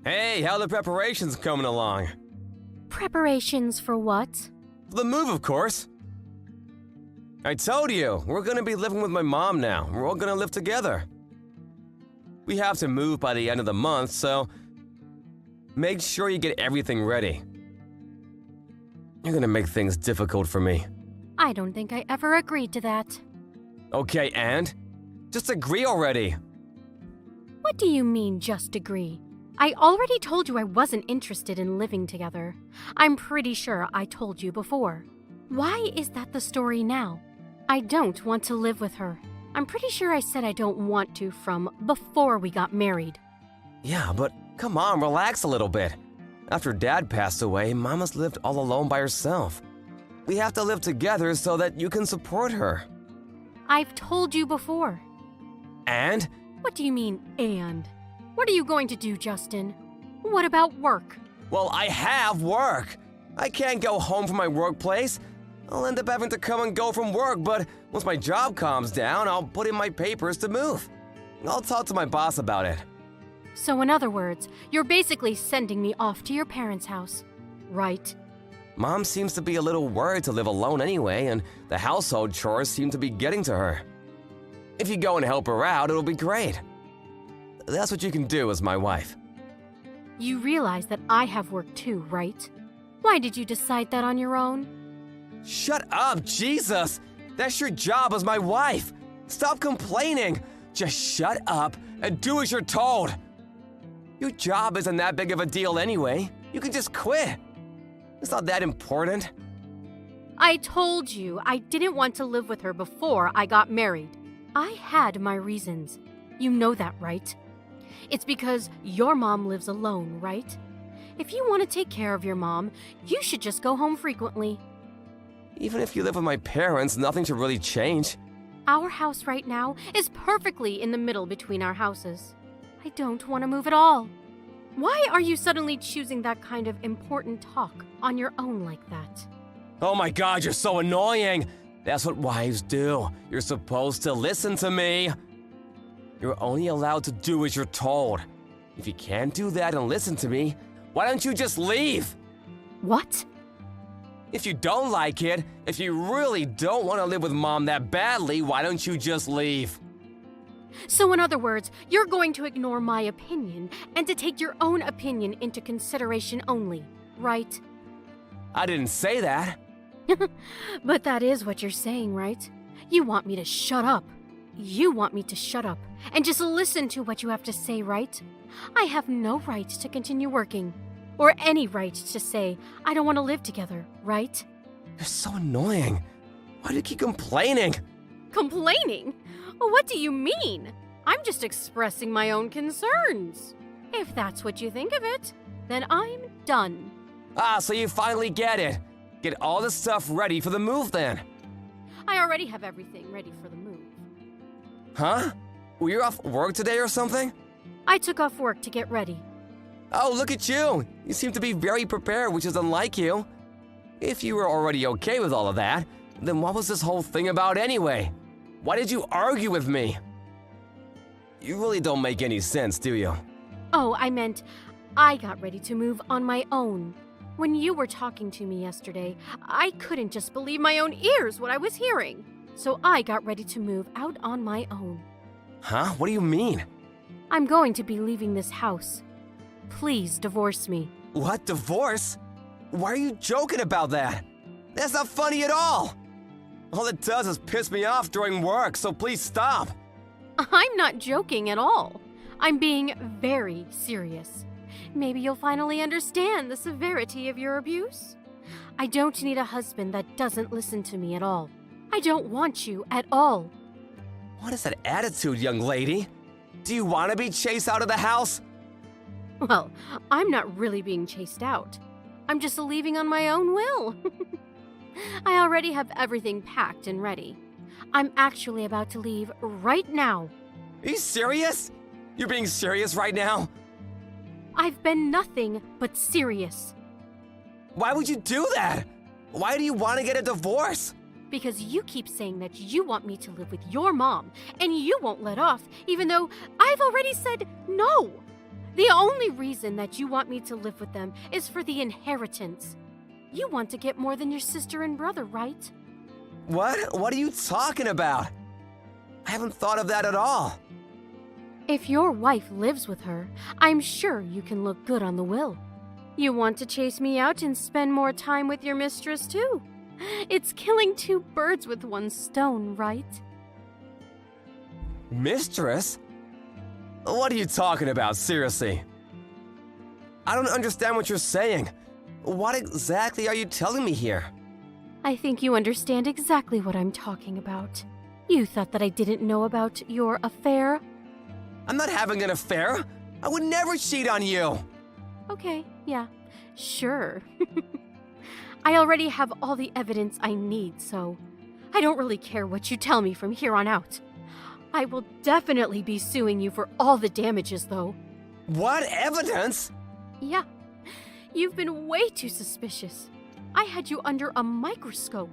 Hey, how the preparations coming along? Preparations for what? The move, of course. I told you, we're gonna be living with my mom now. We're all gonna live together. We have to move by the end of the month, so make sure you get everything ready. You're gonna make things difficult for me. I don't think I ever agreed to that. Okay, and? Just agree already. What do you mean, just agree? I already told you I wasn't interested in living together. I'm pretty sure I told you before. Why is that the story now? I don't want to live with her. I'm pretty sure I said I don't want to from before we got married. Yeah, but come on, relax a little bit. After Dad passed away, Mama's lived all alone by herself. We have to live together so that you can support her. I've told you before. And? What do you mean, and? What are you going to do, Justin? What about work? Well, I have work. I can't go home from my workplace. I'll end up having to come and go from work, but once my job calms down, I'll put in my papers to move. I'll talk to my boss about it. So in other words, you're basically sending me off to your parents' house, right? Mom seems to be a little worried to live alone anyway, and the household chores seem to be getting to her. If you go and help her out, it'll be great. That's what you can do as my wife. You realize that I have work too, right? Why did you decide that on your own? Shut up, Jesus! That's your job as my wife! Stop complaining! Just shut up and do as you're told! Your job isn't that big of a deal anyway. You can just quit. It's not that important. I told you I didn't want to live with her before I got married. I had my reasons. You know that, right? It's because your mom lives alone, right? If you want to take care of your mom, you should just go home frequently. Even if you live with my parents, nothing should really change. Our house right now is perfectly in the middle between our houses. I don't want to move at all. Why are you suddenly choosing that kind of important talk on your own like that? Oh my God, you're so annoying! That's what wives do. You're supposed to listen to me. You're only allowed to do as you're told. If you can't do that and listen to me, why don't you just leave? What? If you don't like it, if you really don't want to live with Mom that badly, why don't you just leave? So in other words, you're going to ignore my opinion and to take your own opinion into consideration only, right? I didn't say that. But that is what you're saying, right? You want me to shut up. You want me to shut up and just listen to what you have to say, right? I have no right to continue working, or any right to say I don't want to live together, right? You're so annoying. Why do you keep complaining? Complaining? What do you mean? I'm just expressing my own concerns. If that's what you think of it, then I'm done. Ah, so you finally get it. Get all the stuff ready for the move then. I already have everything ready for the move. Huh? Were you off work today or something? I took off work to get ready. Oh, look at you. You seem to be very prepared, which is unlike you. If you were already okay with all of that, then what was this whole thing about anyway? Why did you argue with me? You really don't make any sense, do you? Oh, I meant I got ready to move on my own. When you were talking to me yesterday, I couldn't just believe my own ears what I was hearing. So I got ready to move out on my own. Huh? What do you mean? I'm going to be leaving this house. Please divorce me. What, divorce? Why are you joking about that? That's not funny at all. All it does is piss me off during work, so please stop. I'm not joking at all. I'm being very serious. Maybe you'll finally understand the severity of your abuse. I don't need a husband that doesn't listen to me at all. I don't want you at all. What is that attitude, young lady? Do you want to be chased out of the house? Well, I'm not really being chased out. I'm just leaving on my own will. I already have everything packed and ready. I'm actually about to leave right now. Are you serious? You're being serious right now? I've been nothing but serious. Why would you do that? Why do you want to get a divorce? Because you keep saying that you want me to live with your mom, and you won't let off, even though I've already said no. The only reason that you want me to live with them is for the inheritance. You want to get more than your sister and brother, right? What? What are you talking about? I haven't thought of that at all. If your wife lives with her, I'm sure you can look good on the will. You want to chase me out and spend more time with your mistress, too. It's killing two birds with one stone, right? Mistress? What are you talking about, seriously? I don't understand what you're saying. What exactly are you telling me here? I think you understand exactly what I'm talking about. You thought that I didn't know about your affair? I'm not having an affair. I would never cheat on you. Okay, yeah, sure. I already have all the evidence I need, so I don't really care what you tell me from here on out. I will definitely be suing you for all the damages, though. What evidence? Yeah, you've been way too suspicious. I had you under a microscope.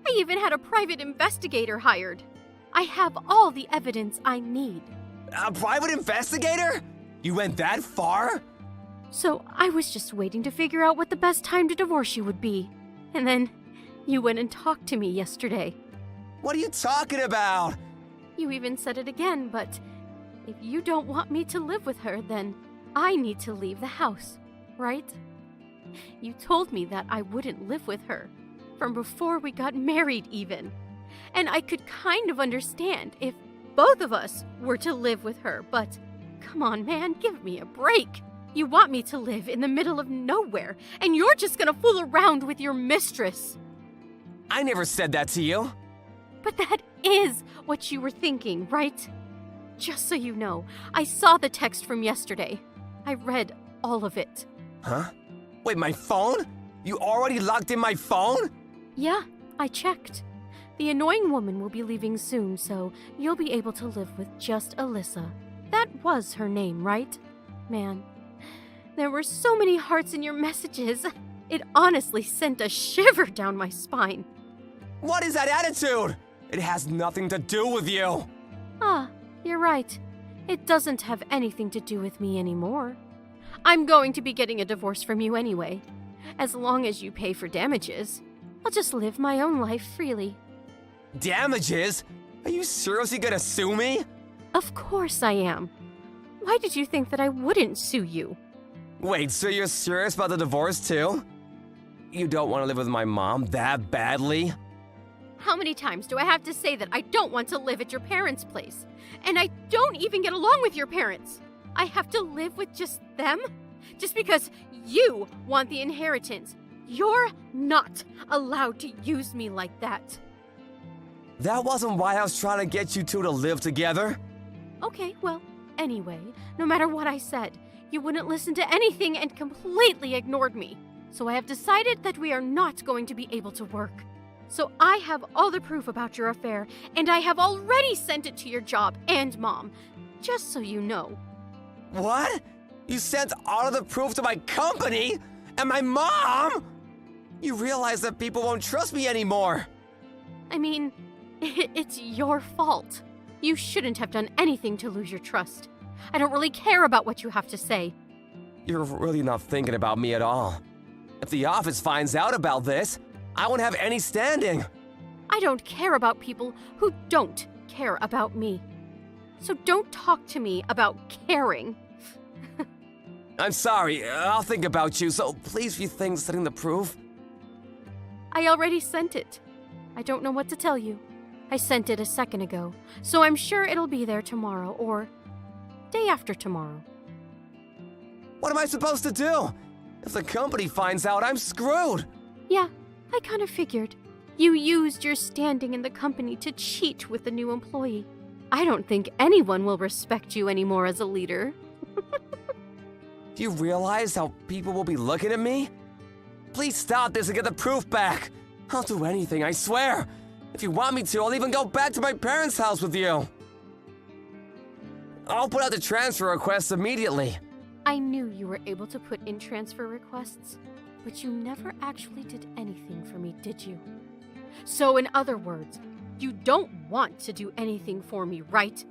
I even had a private investigator hired. I have all the evidence I need. A private investigator? You went that far? So I was just waiting to figure out what the best time to divorce you would be. And then you went and talked to me yesterday. What are you talking about? You even said it again, but if you don't want me to live with her, then I need to leave the house, right? You told me that I wouldn't live with her, from before we got married even. And I could kind of understand if both of us were to live with her, but come on, man, give me a break. You want me to live in the middle of nowhere, and you're just gonna fool around with your mistress. I never said that to you. But that is what you were thinking, right? Just so you know, I saw the text from yesterday. I read all of it. Huh? Wait, my phone? You already locked in my phone? Yeah, I checked. The annoying woman will be leaving soon, so you'll be able to live with just Alyssa. That was her name, right? Man, there were so many hearts in your messages. It honestly sent a shiver down my spine. What is that attitude? It has nothing to do with you. Ah, you're right. It doesn't have anything to do with me anymore. I'm going to be getting a divorce from you anyway. As long as you pay for damages, I'll just live my own life freely. Damages? Are you seriously gonna sue me? Of course I am. Why did you think that I wouldn't sue you? Wait, so you're serious about the divorce too? You don't want to live with my mom that badly? How many times do I have to say that I don't want to live at your parents' place? And I don't even get along with your parents. I have to live with just them? Just because you want the inheritance. You're not allowed to use me like that. That wasn't why I was trying to get you two to live together. Okay, well, anyway, no matter what I said, you wouldn't listen to anything and completely ignored me. So I have decided that we are not going to be able to work. So I have all the proof about your affair, and I have already sent it to your job and mom, just so you know. What? You sent all of the proof to my company? And my mom? You realize that people won't trust me anymore. I mean, it's your fault. You shouldn't have done anything to lose your trust. I don't really care about what you have to say. You're really not thinking about me at all. If the office finds out about this, I won't have any standing. I don't care about people who don't care about me. So don't talk to me about caring. I'm sorry, I'll think about you, so please rethink sending the proof. I already sent it. I don't know what to tell you. I sent it a second ago, so I'm sure it'll be there tomorrow or day after tomorrow. What am I supposed to do? If the company finds out, I'm screwed. Yeah, I kind of figured. You used your standing in the company to cheat with the new employee. I don't think anyone will respect you anymore as a leader. Do you realize how people will be looking at me? Please stop this and get the proof back. I'll do anything, I swear. If you want me to, I'll even go back to my parents' house with you. I'll put out the transfer request immediately. I knew you were able to put in transfer requests, but you never actually did anything for me, did you? So in other words, you don't want to do anything for me, right?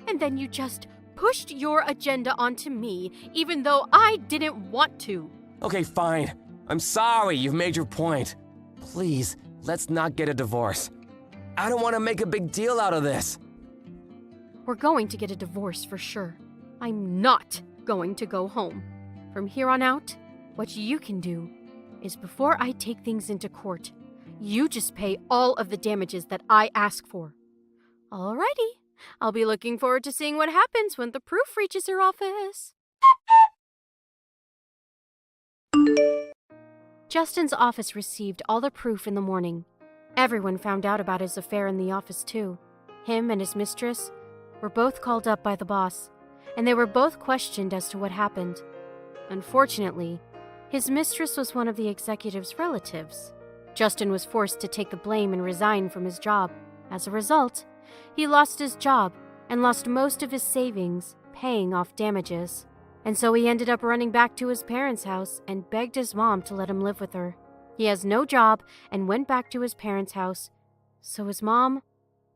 And then you just pushed your agenda onto me, even though I didn't want to. Okay, fine. I'm sorry you've made your point. Please, let's not get a divorce. I don't want to make a big deal out of this. We're going to get a divorce for sure. I'm not going to go home. From here on out, what you can do is before I take things into court, you just pay all of the damages that I ask for. Alrighty, I'll be looking forward to seeing what happens when the proof reaches her office. Justin's office received all the proof in the morning. Everyone found out about his affair in the office too. Him and his mistress were both called up by the boss, and they were both questioned as to what happened. Unfortunately, his mistress was one of the executive's relatives. Justin was forced to take the blame and resign from his job. As a result, he lost his job and lost most of his savings paying off damages. And so he ended up running back to his parents' house and begged his mom to let him live with her. He has no job and went back to his parents' house, so his mom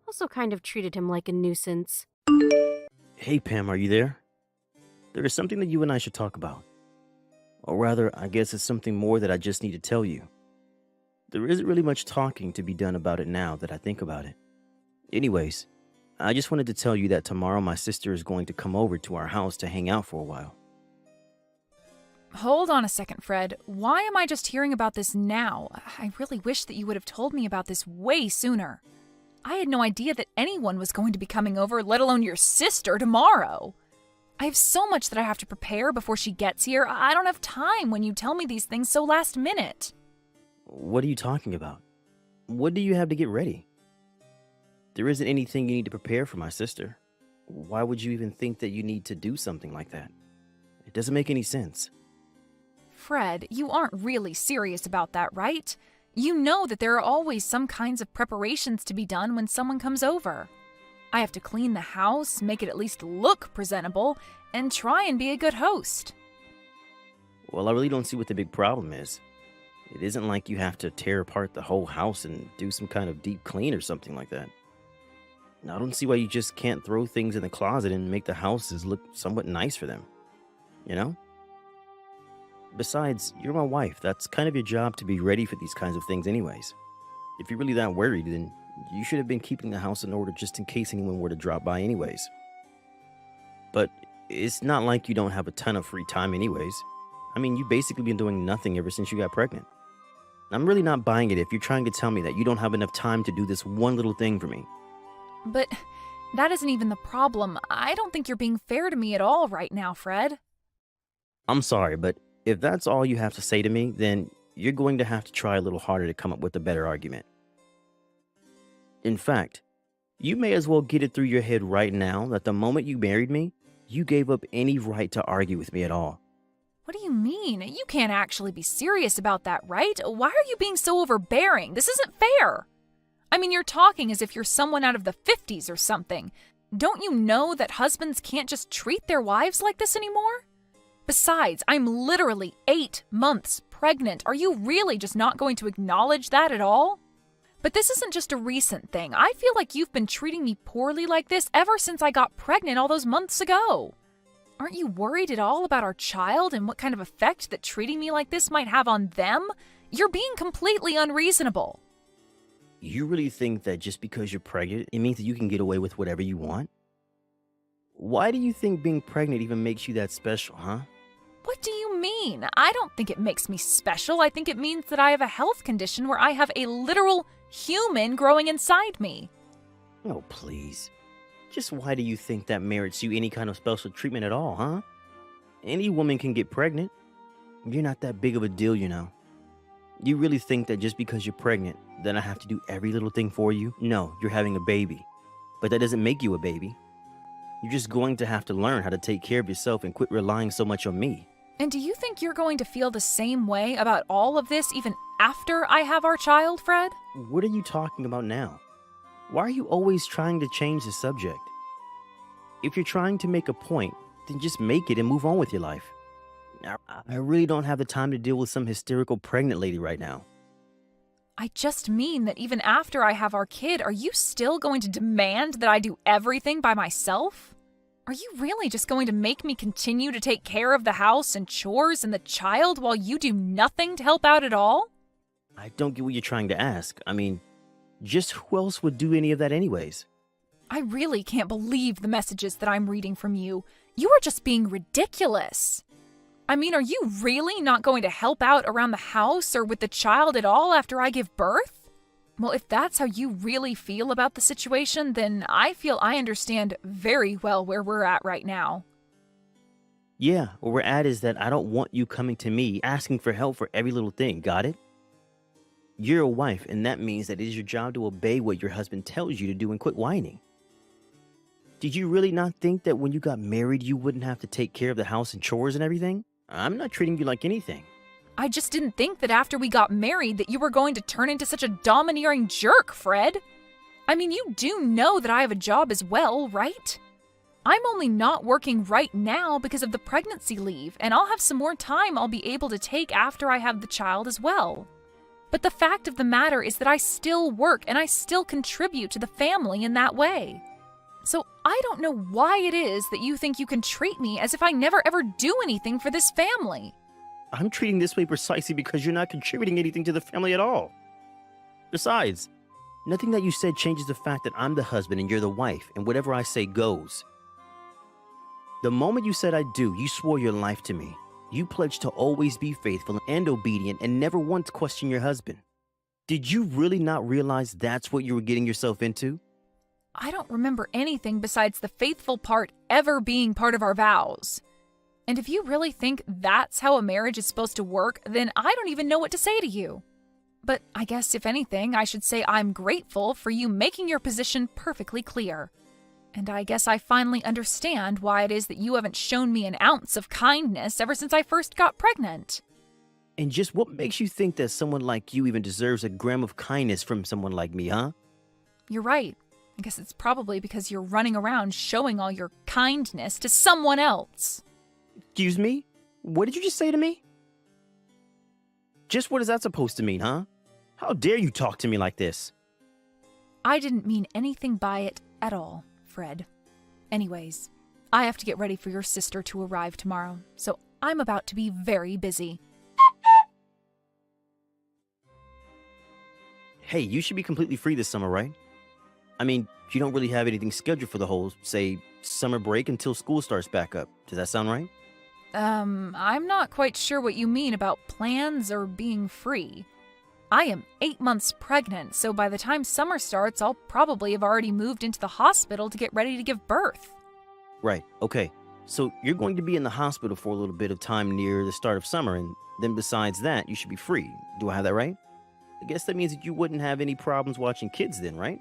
also kind of treated him like a nuisance. Hey Pam, are you there? There is something that you and I should talk about. Or rather, I guess it's something more that I just need to tell you. There isn't really much talking to be done about it now that I think about it. Anyways, I just wanted to tell you that tomorrow my sister is going to come over to our house to hang out for a while. Hold on a second, Fred. Why am I just hearing about this now? I really wish that you would have told me about this way sooner. I had no idea that anyone was going to be coming over, let alone your sister, tomorrow. I have so much that I have to prepare before she gets here. I don't have time when you tell me these things so last minute. What are you talking about? What do you have to get ready? There isn't anything you need to prepare for my sister. Why would you even think that you need to do something like that? It doesn't make any sense. Fred, you aren't really serious about that, right? You know that there are always some kinds of preparations to be done when someone comes over. I have to clean the house, make it at least look presentable, and try and be a good host. Well, I really don't see what the big problem is. It isn't like you have to tear apart the whole house and do some kind of deep clean or something like that. I don't see why you just can't throw things in the closet and make the houses look somewhat nice for them. You know? Besides, you're my wife. That's kind of your job to be ready for these kinds of things anyways. If you're really that worried, then you should have been keeping the house in order just in case anyone were to drop by anyways. But it's not like you don't have a ton of free time anyways. I mean, you've basically been doing nothing ever since you got pregnant. I'm really not buying it if you're trying to tell me that you don't have enough time to do this one little thing for me. But that isn't even the problem. I don't think you're being fair to me at all right now, Fred. I'm sorry, but if that's all you have to say to me, then you're going to have to try a little harder to come up with a better argument. In fact, you may as well get it through your head right now that the moment you married me, you gave up any right to argue with me at all. What do you mean? You can't actually be serious about that, right? Why are you being so overbearing? This isn't fair. I mean, you're talking as if you're someone out of the 50s or something. Don't you know that husbands can't just treat their wives like this anymore? Besides, I'm literally 8 months pregnant. Are you really just not going to acknowledge that at all? But this isn't just a recent thing. I feel like you've been treating me poorly like this ever since I got pregnant all those months ago. Aren't you worried at all about our child and what kind of effect that treating me like this might have on them? You're being completely unreasonable. You really think that just because you're pregnant, it means that you can get away with whatever you want? Why do you think being pregnant even makes you that special, huh? What do you mean? I don't think it makes me special. I think it means that I have a health condition where I have a literal human growing inside me. Oh, please. Just why do you think that merits you any kind of special treatment at all, huh? Any woman can get pregnant. You're not that big of a deal, you know. You really think that just because you're pregnant, then I have to do every little thing for you? No, you're having a baby. But that doesn't make you a baby. You're just going to have to learn how to take care of yourself and quit relying so much on me. And do you think you're going to feel the same way about all of this even after I have our child, Fred? What are you talking about now? Why are you always trying to change the subject? If you're trying to make a point, then just make it and move on with your life. I really don't have the time to deal with some hysterical pregnant lady right now. I just mean that even after I have our kid, are you still going to demand that I do everything by myself? Are you really just going to make me continue to take care of the house and chores and the child while you do nothing to help out at all? I don't get what you're trying to ask. I mean, just who else would do any of that anyways? I really can't believe the messages that I'm reading from you. You are just being ridiculous. I mean, are you really not going to help out around the house or with the child at all after I give birth? Well, if that's how you really feel about the situation, then I feel I understand very well where we're at right now. Yeah, where we're at is that I don't want you coming to me asking for help for every little thing, got it? You're a wife, and that means that it is your job to obey what your husband tells you to do and quit whining. Did you really not think that when you got married, you wouldn't have to take care of the house and chores and everything? I'm not treating you like anything. I just didn't think that after we got married that you were going to turn into such a domineering jerk, Fred. I mean, you do know that I have a job as well, right? I'm only not working right now because of the pregnancy leave, and I'll have some more time I'll be able to take after I have the child as well. But the fact of the matter is that I still work and I still contribute to the family in that way. So I don't know why it is that you think you can treat me as if I never ever do anything for this family. I'm treating this way precisely because you're not contributing anything to the family at all. Besides, nothing that you said changes the fact that I'm the husband and you're the wife, and whatever I say goes. The moment you said I do, you swore your life to me. You pledged to always be faithful and obedient and never once question your husband. Did you really not realize that's what you were getting yourself into? I don't remember anything besides the faithful part ever being part of our vows. And if you really think that's how a marriage is supposed to work, then I don't even know what to say to you. But I guess if anything, I should say I'm grateful for you making your position perfectly clear. And I guess I finally understand why it is that you haven't shown me an ounce of kindness ever since I first got pregnant. And just what makes you think that someone like you even deserves a gram of kindness from someone like me, huh? You're right. I guess it's probably because you're running around showing all your kindness to someone else. Excuse me? What did you just say to me? Just what is that supposed to mean, huh? How dare you talk to me like this? I didn't mean anything by it at all, Fred. Anyways, I have to get ready for your sister to arrive tomorrow, so I'm about to be very busy. Hey, you should be completely free this summer, right? I mean, you don't really have anything scheduled for the whole, say, summer break until school starts back up. Does that sound right? I'm not quite sure what you mean about plans or being free. I am 8 months pregnant, so by the time summer starts, I'll probably have already moved into the hospital to get ready to give birth. Right, okay. So you're going to be in the hospital for a little bit of time near the start of summer, and then besides that, you should be free. Do I have that right? I guess that means that you wouldn't have any problems watching kids then, right?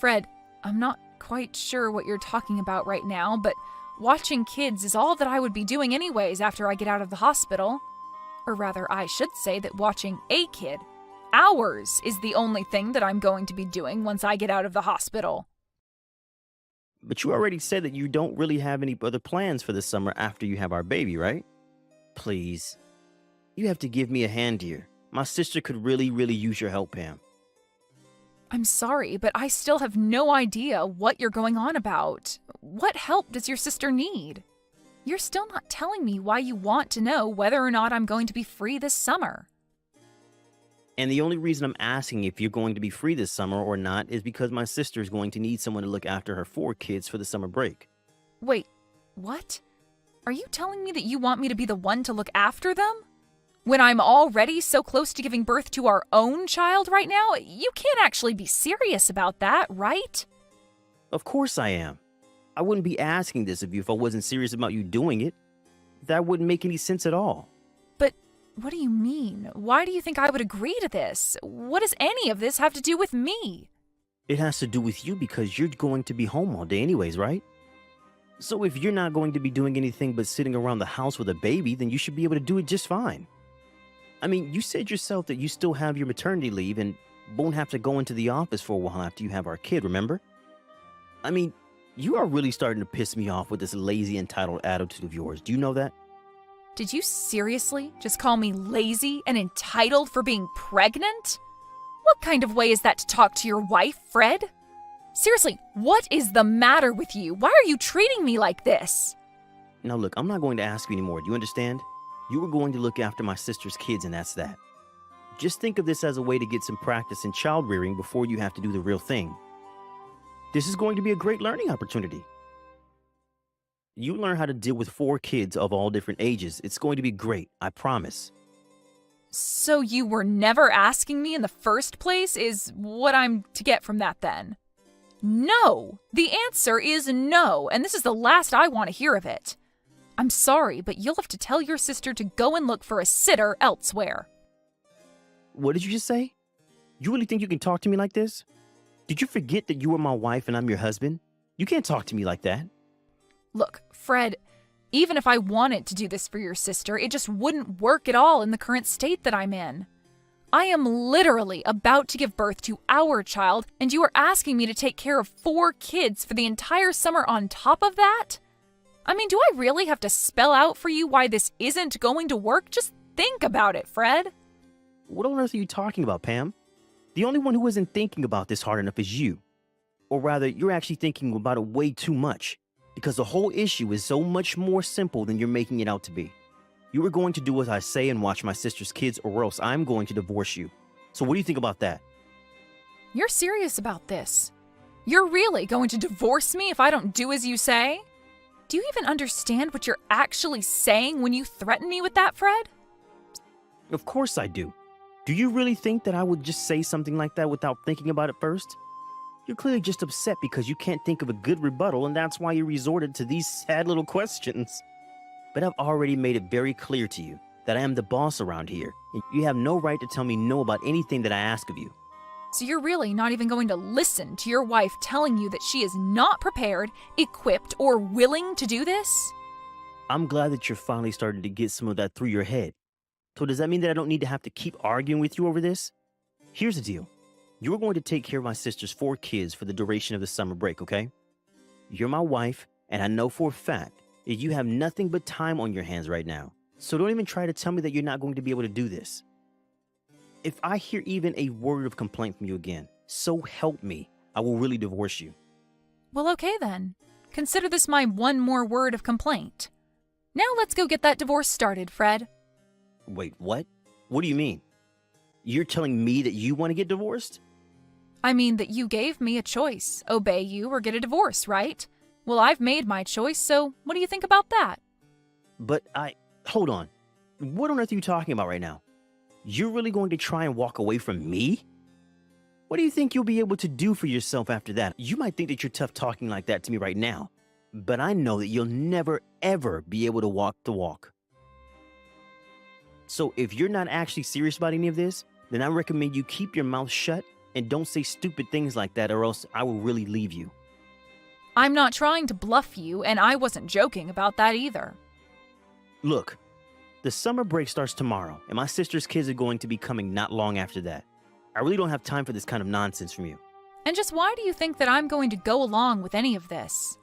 Fred, I'm not quite sure what you're talking about right now, but watching kids is all that I would be doing anyways after I get out of the hospital. Or rather, I should say that watching a kid, ours, is the only thing that I'm going to be doing once I get out of the hospital. But you already said that you don't really have any other plans for the summer after you have our baby, right? Please. You have to give me a hand here. My sister could really use your help, Pam. I'm sorry, but I still have no idea what you're going on about. What help does your sister need? You're still not telling me why you want to know whether or not I'm going to be free this summer. And the only reason I'm asking if you're going to be free this summer or not is because my sister is going to need someone to look after her 4 kids for the summer break. Wait, what? Are you telling me that you want me to be the one to look after them? When I'm already so close to giving birth to our own child right now? You can't actually be serious about that, right? Of course I am. I wouldn't be asking this of you if I wasn't serious about you doing it. That wouldn't make any sense at all. But what do you mean? Why do you think I would agree to this? What does any of this have to do with me? It has to do with you because you're going to be home all day anyways, right? So if you're not going to be doing anything but sitting around the house with a baby, then you should be able to do it just fine. I mean, you said yourself that you still have your maternity leave and won't have to go into the office for a while after you have our kid, remember? I mean, you are really starting to piss me off with this lazy, entitled attitude of yours. Do you know that? Did you seriously just call me lazy and entitled for being pregnant? What kind of way is that to talk to your wife, Fred? Seriously, what is the matter with you? Why are you treating me like this? Now look, I'm not going to ask you anymore. Do you understand? You were going to look after my sister's kids, and that's that. Just think of this as a way to get some practice in child rearing before you have to do the real thing. This is going to be a great learning opportunity. You learn how to deal with 4 kids of all different ages. It's going to be great, I promise. So you were never asking me in the first place is what I'm to get from that then? No! The answer is no, and this is the last I want to hear of it. I'm sorry, but you'll have to tell your sister to go and look for a sitter elsewhere. What did you just say? You really think you can talk to me like this? Did you forget that you are my wife and I'm your husband? You can't talk to me like that. Look, Fred, even if I wanted to do this for your sister, it just wouldn't work at all in the current state that I'm in. I am literally about to give birth to our child, and you are asking me to take care of 4 kids for the entire summer on top of that? I mean, do I really have to spell out for you why this isn't going to work? Just think about it, Fred. What on earth are you talking about, Pam? The only one who isn't thinking about this hard enough is you. Or rather, you're actually thinking about it way too much, because the whole issue is so much more simple than you're making it out to be. You are going to do as I say and watch my sister's kids, or else I'm going to divorce you. So what do you think about that? You're serious about this? You're really going to divorce me if I don't do as you say? Do you even understand what you're actually saying when you threaten me with that, Fred? Of course I do. Do you really think that I would just say something like that without thinking about it first? You're clearly just upset because you can't think of a good rebuttal, and that's why you resorted to these sad little questions. But I've already made it very clear to you that I am the boss around here, and you have no right to tell me no about anything that I ask of you. So you're really not even going to listen to your wife telling you that she is not prepared, equipped, or willing to do this? I'm glad that you're finally starting to get some of that through your head. So does that mean that I don't need to have to keep arguing with you over this? Here's the deal. You're going to take care of my sister's 4 kids for the duration of the summer break, okay? You're my wife, and I know for a fact that you have nothing but time on your hands right now. So don't even try to tell me that you're not going to be able to do this. If I hear even a word of complaint from you again, so help me, I will really divorce you. Well, okay then. Consider this my one more word of complaint. Now let's go get that divorce started, Fred. Wait, what? What do you mean? You're telling me that you want to get divorced? I mean that you gave me a choice. Obey you or get a divorce, right? Well, I've made my choice, so what do you think about that? But hold on. What on earth are you talking about right now? You're really going to try and walk away from me? What do you think you'll be able to do for yourself after that? You might think that you're tough talking like that to me right now, but I know that you'll never, ever be able to walk the walk. So if you're not actually serious about any of this, then I recommend you keep your mouth shut and don't say stupid things like that, or else I will really leave you. I'm not trying to bluff you, and I wasn't joking about that either. Look, the summer break starts tomorrow, and my sister's kids are going to be coming not long after that. I really don't have time for this kind of nonsense from you. And just why do you think that I'm going to go along with any of this?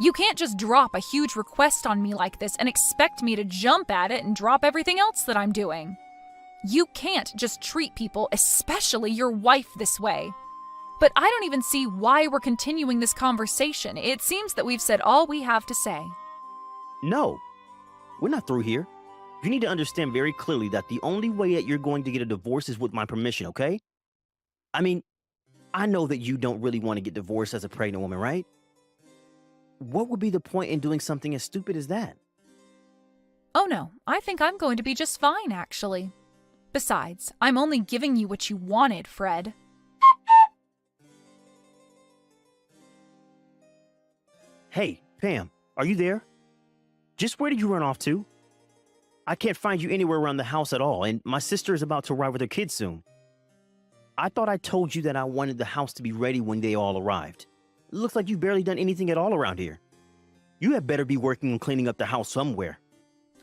You can't just drop a huge request on me like this and expect me to jump at it and drop everything else that I'm doing. You can't just treat people, especially your wife, this way. But I don't even see why we're continuing this conversation. It seems that we've said all we have to say. No, we're not through here. You need to understand very clearly that the only way that you're going to get a divorce is with my permission, okay? I mean, I know that you don't really want to get divorced as a pregnant woman, right? What would be the point in doing something as stupid as that? Oh no, I think I'm going to be just fine, actually. Besides, I'm only giving you what you wanted, Fred. Hey, Pam, are you there? Just where did you run off to? I can't find you anywhere around the house at all, and my sister is about to arrive with her kids soon. I thought I told you that I wanted the house to be ready when they all arrived. It looks like you've barely done anything at all around here. You had better be working on cleaning up the house somewhere.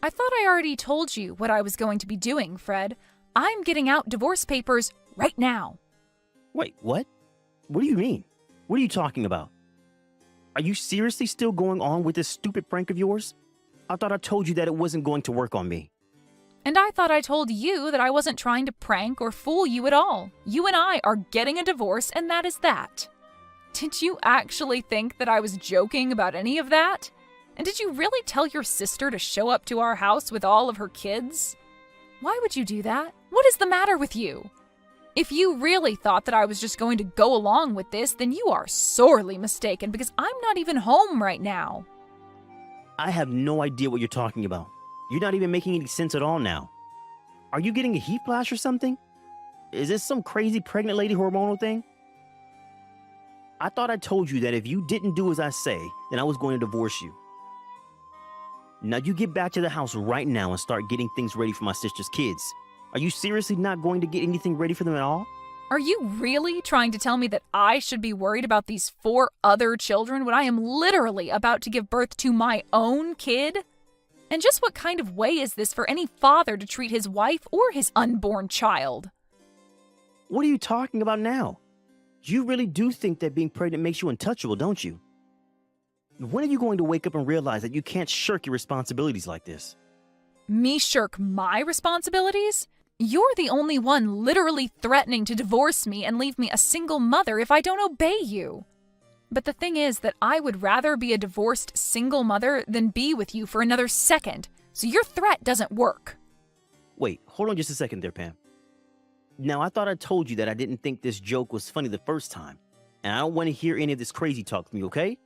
I thought I already told you what I was going to be doing, Fred. I'm getting out divorce papers right now. Wait, what? What do you mean? What are you talking about? Are you seriously still going on with this stupid prank of yours? I thought I told you that it wasn't going to work on me. And I thought I told you that I wasn't trying to prank or fool you at all. You and I are getting a divorce, and that is that. Did you actually think that I was joking about any of that? And did you really tell your sister to show up to our house with all of her kids? Why would you do that? What is the matter with you? If you really thought that I was just going to go along with this, then you are sorely mistaken because I'm not even home right now. I have no idea what you're talking about. You're not even making any sense at all now. Are you getting a heat flash or something? Is this some crazy pregnant lady hormonal thing? I thought I told you that if you didn't do as I say, then I was going to divorce you. Now you get back to the house right now and start getting things ready for my sister's kids. Are you seriously not going to get anything ready for them at all? Are you really trying to tell me that I should be worried about these 4 other children when I am literally about to give birth to my own kid? And just what kind of way is this for any father to treat his wife or his unborn child? What are you talking about now? You really do think that being pregnant makes you untouchable, don't you? When are you going to wake up and realize that you can't shirk your responsibilities like this? Me shirk my responsibilities? You're the only one literally threatening to divorce me and leave me a single mother if I don't obey you. But the thing is that I would rather be a divorced single mother than be with you for another second, so your threat doesn't work. Wait, hold on just a second there, Pam. Now, I thought I told you that I didn't think this joke was funny the first time, and I don't want to hear any of this crazy talk from you, okay?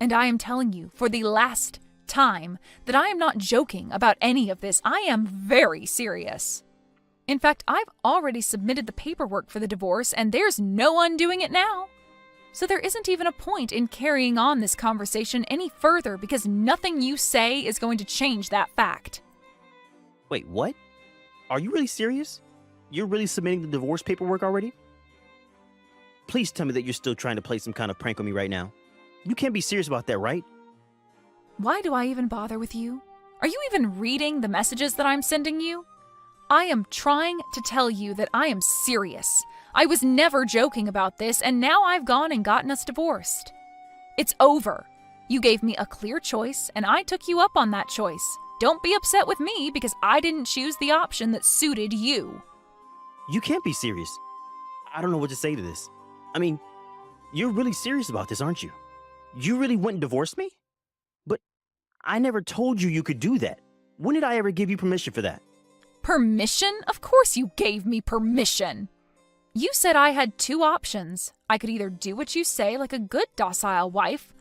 And I am telling you, for the last time, that I am not joking about any of this. I am very serious. In fact, I've already submitted the paperwork for the divorce, and there's no undoing it now. So there isn't even a point in carrying on this conversation any further because nothing you say is going to change that fact. Wait, what? Are you really serious? You're really submitting the divorce paperwork already? Please tell me that you're still trying to play some kind of prank on me right now. You can't be serious about that, right? Why do I even bother with you? Are you even reading the messages that I'm sending you? I am trying to tell you that I am serious. I was never joking about this, and now I've gone and gotten us divorced. It's over. You gave me a clear choice, and I took you up on that choice. Don't be upset with me because I didn't choose the option that suited you. You can't be serious. I don't know what to say to this. I mean, you're really serious about this, aren't you? You really went and divorced me? But I never told you you could do that. When did I ever give you permission for that? Permission? Of course you gave me permission. You said I had 2 options. I could either do what you say like a good docile wife,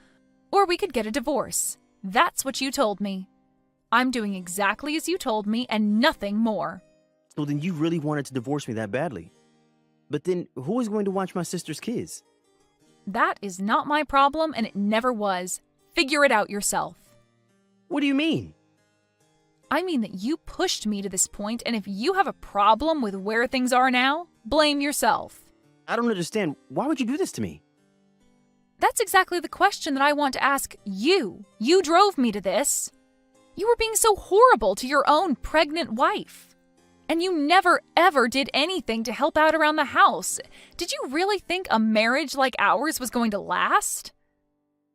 or we could get a divorce. That's what you told me. I'm doing exactly as you told me and nothing more. So then you really wanted to divorce me that badly. But then who is going to watch my sister's kids? That is not my problem and it never was. Figure it out yourself. What do you mean? I mean that you pushed me to this point, and if you have a problem with where things are now, blame yourself. I don't understand. Why would you do this to me? That's exactly the question that I want to ask you. You drove me to this. You were being so horrible to your own pregnant wife. And you never ever did anything to help out around the house. Did you really think a marriage like ours was going to last?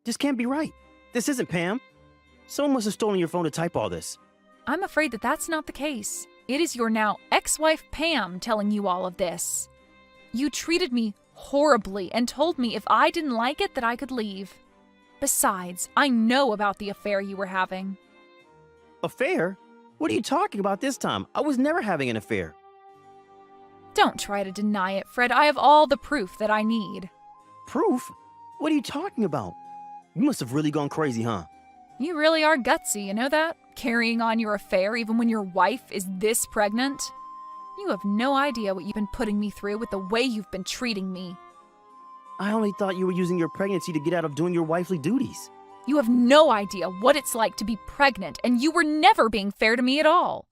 This can't be right. This isn't Pam. Someone must have stolen your phone to type all this. I'm afraid that that's not the case. It is your now ex-wife Pam telling you all of this. You treated me horribly and told me if I didn't like it that I could leave. Besides, I know about the affair you were having. Affair? What are you talking about this time? I was never having an affair. Don't try to deny it, Fred. I have all the proof that I need. Proof? What are you talking about? You must have really gone crazy, huh? You really are gutsy, you know that? Carrying on your affair even when your wife is this pregnant? You have no idea what you've been putting me through with the way you've been treating me. I only thought you were using your pregnancy to get out of doing your wifely duties. You have no idea what it's like to be pregnant, and you were never being fair to me at all.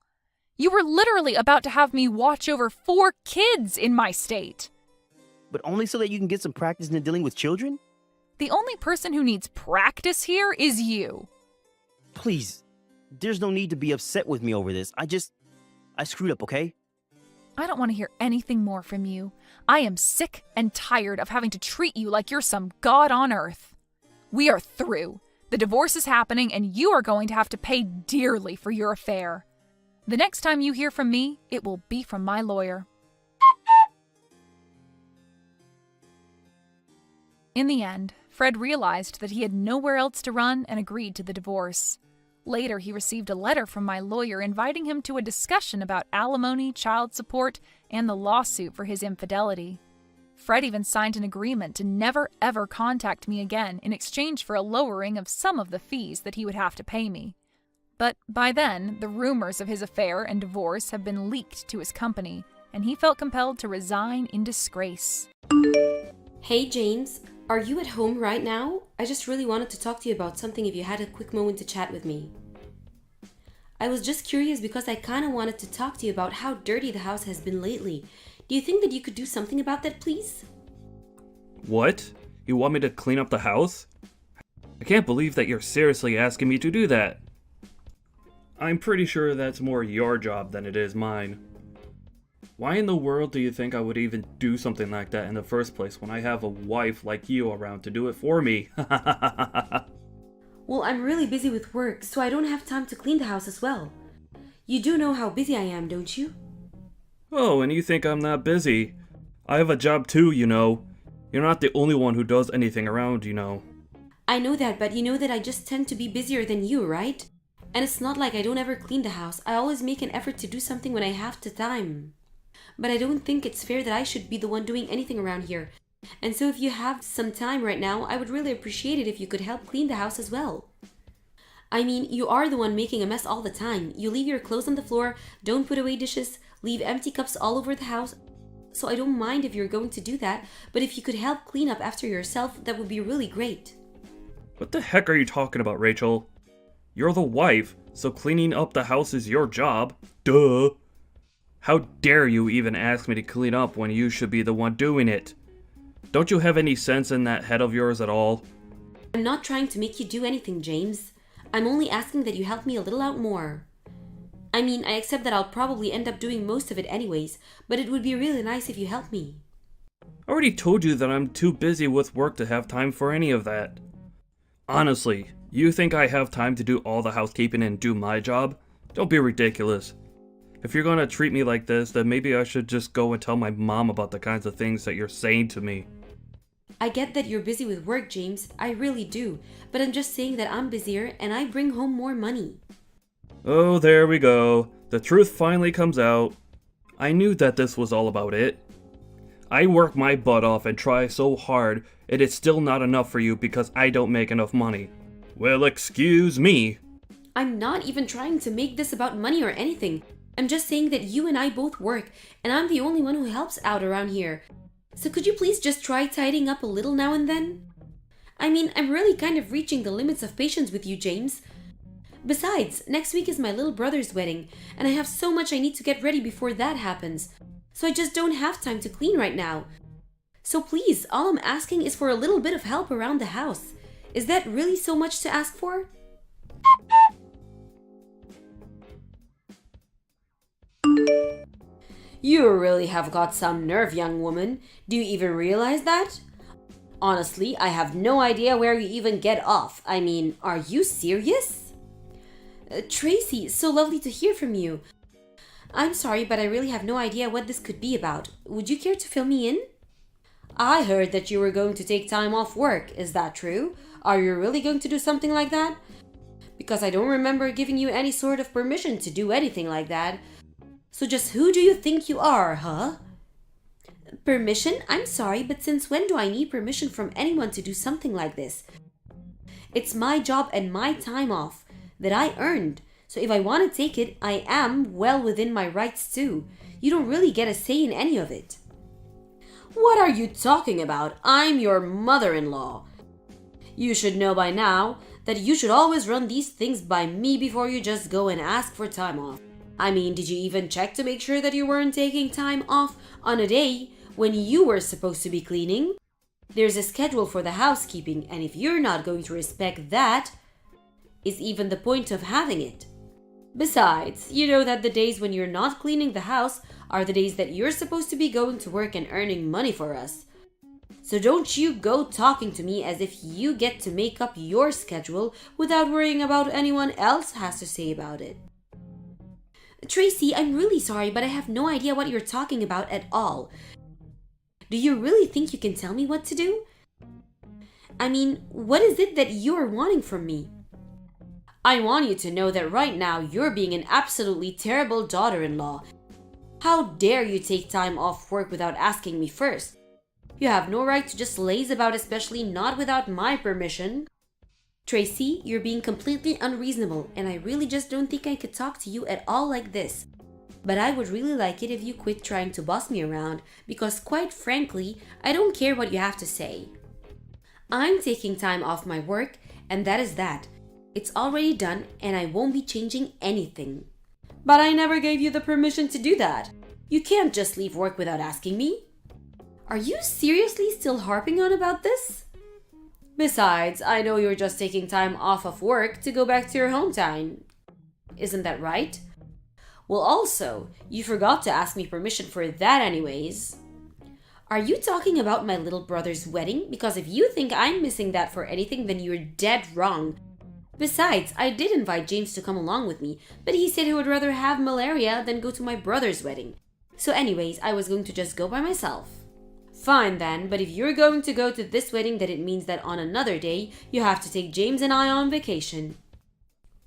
You were literally about to have me watch over 4 kids in my state. But only so that you can get some practice in dealing with children? The only person who needs practice here is you. Please, there's no need to be upset with me over this. I screwed up, okay? I don't want to hear anything more from you. I am sick and tired of having to treat you like you're some god on earth. We are through. The divorce is happening, and you are going to have to pay dearly for your affair. The next time you hear from me, it will be from my lawyer. In the end, Fred realized that he had nowhere else to run and agreed to the divorce. Later, he received a letter from my lawyer inviting him to a discussion about alimony, child support, and the lawsuit for his infidelity. Fred even signed an agreement to never ever contact me again in exchange for a lowering of some of the fees that he would have to pay me. But by then, the rumors of his affair and divorce have been leaked to his company, and he felt compelled to resign in disgrace. Hey James, are you at home right now? I just really wanted to talk to you about something if you had a quick moment to chat with me. I was just curious because I kind of wanted to talk to you about how dirty the house has been lately. Do you think that you could do something about that, please? What? You want me to clean up the house? I can't believe that you're seriously asking me to do that. I'm pretty sure that's more your job than it is mine. Why in the world do you think I would even do something like that in the first place when I have a wife like you around to do it for me? Well, I'm really busy with work, so I don't have time to clean the house as well. You do know how busy I am, don't you? Oh, and you think I'm not busy? I have a job too, you know. You're not the only one who does anything around, you know. I know that, but you know that I just tend to be busier than you, right? And it's not like I don't ever clean the house. I always make an effort to do something when I have the time. But I don't think it's fair that I should be the one doing anything around here. And so if you have some time right now, I would really appreciate it if you could help clean the house as well. I mean, you are the one making a mess all the time. You leave your clothes on the floor, don't put away dishes, leave empty cups all over the house. So I don't mind if you're going to do that, but if you could help clean up after yourself, that would be really great. What the heck are you talking about, Rachel? You're the wife, so cleaning up the house is your job. Duh! How dare you even ask me to clean up when you should be the one doing it? Don't you have any sense in that head of yours at all? I'm not trying to make you do anything, James. I'm only asking that you help me a little out more. I mean, I accept that I'll probably end up doing most of it anyways, but it would be really nice if you help me. I already told you that I'm too busy with work to have time for any of that. Honestly, you think I have time to do all the housekeeping and do my job? Don't be ridiculous. If you're gonna treat me like this, then maybe I should just go and tell my mom about the kinds of things that you're saying to me. I get that you're busy with work, James. I really do. But I'm just saying that I'm busier and I bring home more money. Oh, there we go. The truth finally comes out. I knew that this was all about it. I work my butt off and try so hard, and it's still not enough for you because I don't make enough money. Well, excuse me. I'm not even trying to make this about money or anything. I'm just saying that you and I both work, and I'm the only one who helps out around here. So could you please just try tidying up a little now and then? I mean, I'm really kind of reaching the limits of patience with you, James. Besides, next week is my little brother's wedding, and I have so much I need to get ready before that happens. So I just don't have time to clean right now. So please, all I'm asking is for a little bit of help around the house. Is that really so much to ask for? You really have got some nerve, young woman. Do you even realize that? Honestly, I have no idea where you even get off. I mean, are you serious? Tracy, so lovely to hear from you. I'm sorry, but I really have no idea what this could be about. Would you care to fill me in? I heard that you were going to take time off work. Is that true? Are you really going to do something like that? Because I don't remember giving you any sort of permission to do anything like that. So just who do you think you are, huh? Permission? I'm sorry, but since when do I need permission from anyone to do something like this? It's my job and my time off that I earned. So if I want to take it, I am well within my rights too. You don't really get a say in any of it. What are you talking about? I'm your mother-in-law. You should know by now that you should always run these things by me before you just go and ask for time off. I mean, did you even check to make sure that you weren't taking time off on a day when you were supposed to be cleaning? There's a schedule for the housekeeping, and if you're not going to respect that, is even the point of having it? Besides, you know that the days when you're not cleaning the house are the days that you're supposed to be going to work and earning money for us. So don't you go talking to me as if you get to make up your schedule without worrying about anyone else has to say about it. Tracy, I'm really sorry, but I have no idea what you're talking about at all. Do you really think you can tell me what to do? I mean, what is it that you are wanting from me? I want you to know that right now you're being an absolutely terrible daughter-in-law. How dare you take time off work without asking me first? You have no right to just laze about, especially not without my permission. Tracy, you're being completely unreasonable, and I really just don't think I could talk to you at all like this. But I would really like it if you quit trying to boss me around, because quite frankly, I don't care what you have to say. I'm taking time off my work, and that is that. It's already done, and I won't be changing anything. But I never gave you the permission to do that. You can't just leave work without asking me. Are you seriously still harping on about this? Besides, I know you're just taking time off of work to go back to your hometown. Isn't that right? Well, also, you forgot to ask me permission for that anyways. Are you talking about my little brother's wedding? Because if you think I'm missing that for anything, then you're dead wrong. Besides, I did invite James to come along with me, but he said he would rather have malaria than go to my brother's wedding. So anyways, I was going to just go by myself. Fine then, but if you're going to go to this wedding, then it means that on another day, you have to take James and I on vacation.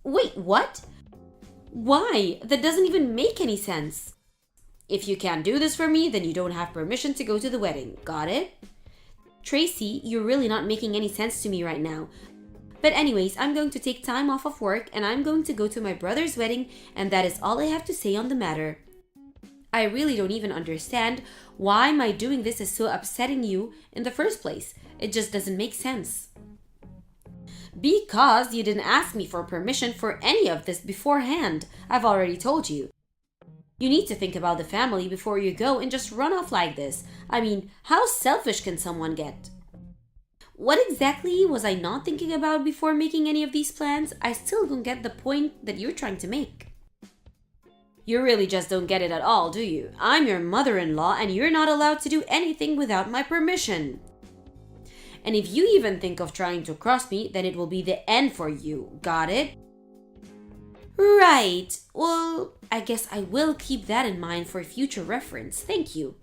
Wait, what? Why? That doesn't even make any sense. If you can't do this for me, then you don't have permission to go to the wedding. Got it? Tracy, you're really not making any sense to me right now. But anyways, I'm going to take time off of work and I'm going to go to my brother's wedding, and that is all I have to say on the matter. I really don't even understand why my doing this is so upsetting you in the first place. It just doesn't make sense. Because you didn't ask me for permission for any of this beforehand. I've already told you. You need to think about the family before you go and just run off like this. I mean, how selfish can someone get? What exactly was I not thinking about before making any of these plans? I still don't get the point that you're trying to make. You really just don't get it at all, do you? I'm your mother-in-law and you're not allowed to do anything without my permission. And if you even think of trying to cross me, then it will be the end for you. Got it? Right. Well, I guess I will keep that in mind for future reference. Thank you.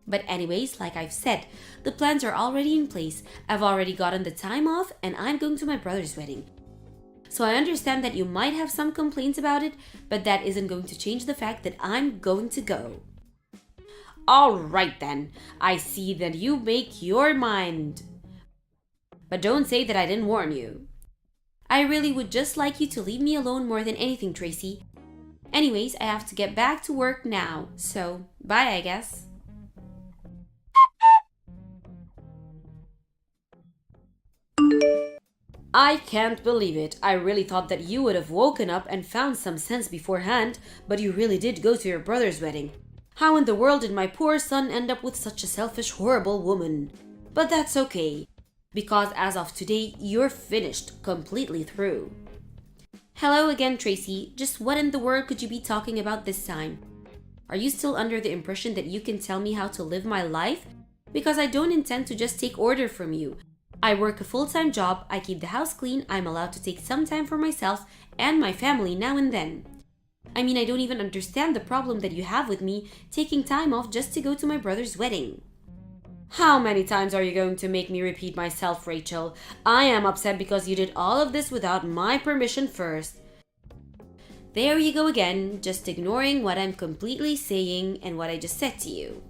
But anyways, like I've said, the plans are already in place. I've already gotten the time off and I'm going to my brother's wedding. So I understand that you might have some complaints about it, but that isn't going to change the fact that I'm going to go. Alright then, I see that you make your mind. But don't say that I didn't warn you. I really would just like you to leave me alone more than anything, Tracy. Anyways, I have to get back to work now, so bye I guess. I can't believe it. I really thought that you would have woken up and found some sense beforehand, but you really did go to your brother's wedding. How in the world did my poor son end up with such a selfish, horrible woman? But that's okay, because as of today, you're finished, completely through. Hello again, Tracy. Just what in the world could you be talking about this time? Are you still under the impression that you can tell me how to live my life? Because I don't intend to just take order from you. I work a full-time job, I keep the house clean, I'm allowed to take some time for myself and my family now and then. I mean, I don't even understand the problem that you have with me taking time off just to go to my brother's wedding. How many times are you going to make me repeat myself, Rachel? I am upset because you did all of this without my permission first. There you go again, just ignoring what I'm completely saying and what I just said to you.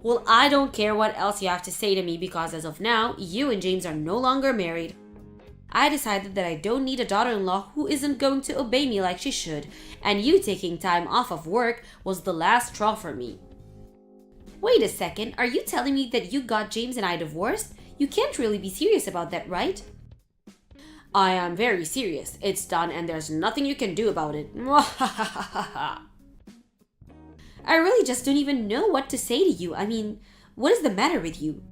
Well, I don't care what else you have to say to me because as of now, you and James are no longer married. I decided that I don't need a daughter-in-law who isn't going to obey me like she should, and you taking time off of work was the last straw for me. Wait a second, are you telling me that you got James and I divorced? You can't really be serious about that, right? I am very serious. It's done and there's nothing you can do about it. I really just don't even know what to say to you. I mean, what is the matter with you?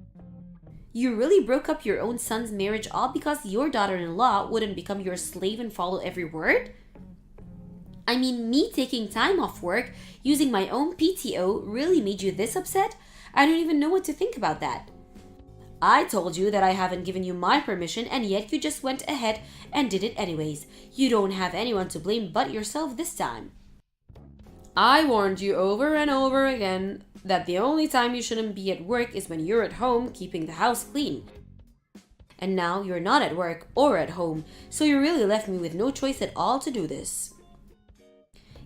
You really broke up your own son's marriage all because your daughter-in-law wouldn't become your slave and follow every word? I mean, me taking time off work, using my own PTO, really made you this upset? I don't even know what to think about that. I told you that I haven't given you my permission and yet you just went ahead and did it anyways. You don't have anyone to blame but yourself this time. I warned you over and over again that the only time you shouldn't be at work is when you're at home keeping the house clean. And now you're not at work or at home, so you really left me with no choice at all to do this.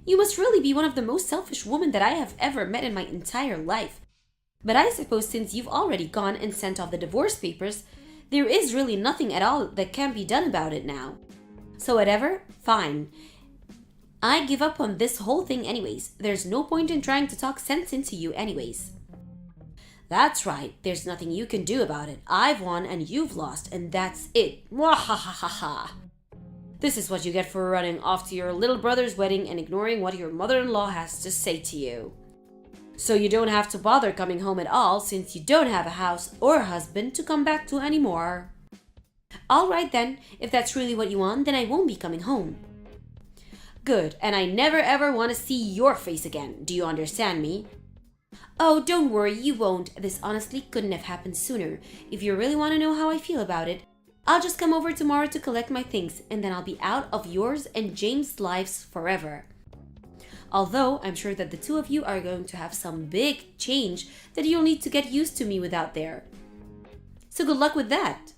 You must really be one of the most selfish women that I have ever met in my entire life. But I suppose since you've already gone and sent off the divorce papers, there is really nothing at all that can be done about it now. So whatever, fine. I give up on this whole thing anyways. There's no point in trying to talk sense into you anyways. That's right, there's nothing you can do about it. I've won and you've lost, and that's it. Mwahahaha. This is what you get for running off to your little brother's wedding and ignoring what your mother-in-law has to say to you. So you don't have to bother coming home at all since you don't have a house or a husband to come back to anymore. Alright then, if that's really what you want, then I won't be coming home. Good, and I never ever want to see your face again. Do you understand me? Oh, don't worry, you won't. This honestly couldn't have happened sooner. If you really want to know how I feel about it, I'll just come over tomorrow to collect my things, and then I'll be out of yours and James' lives forever. Although I'm sure that the two of you are going to have some big change that you'll need to get used to me without there. So good luck with that.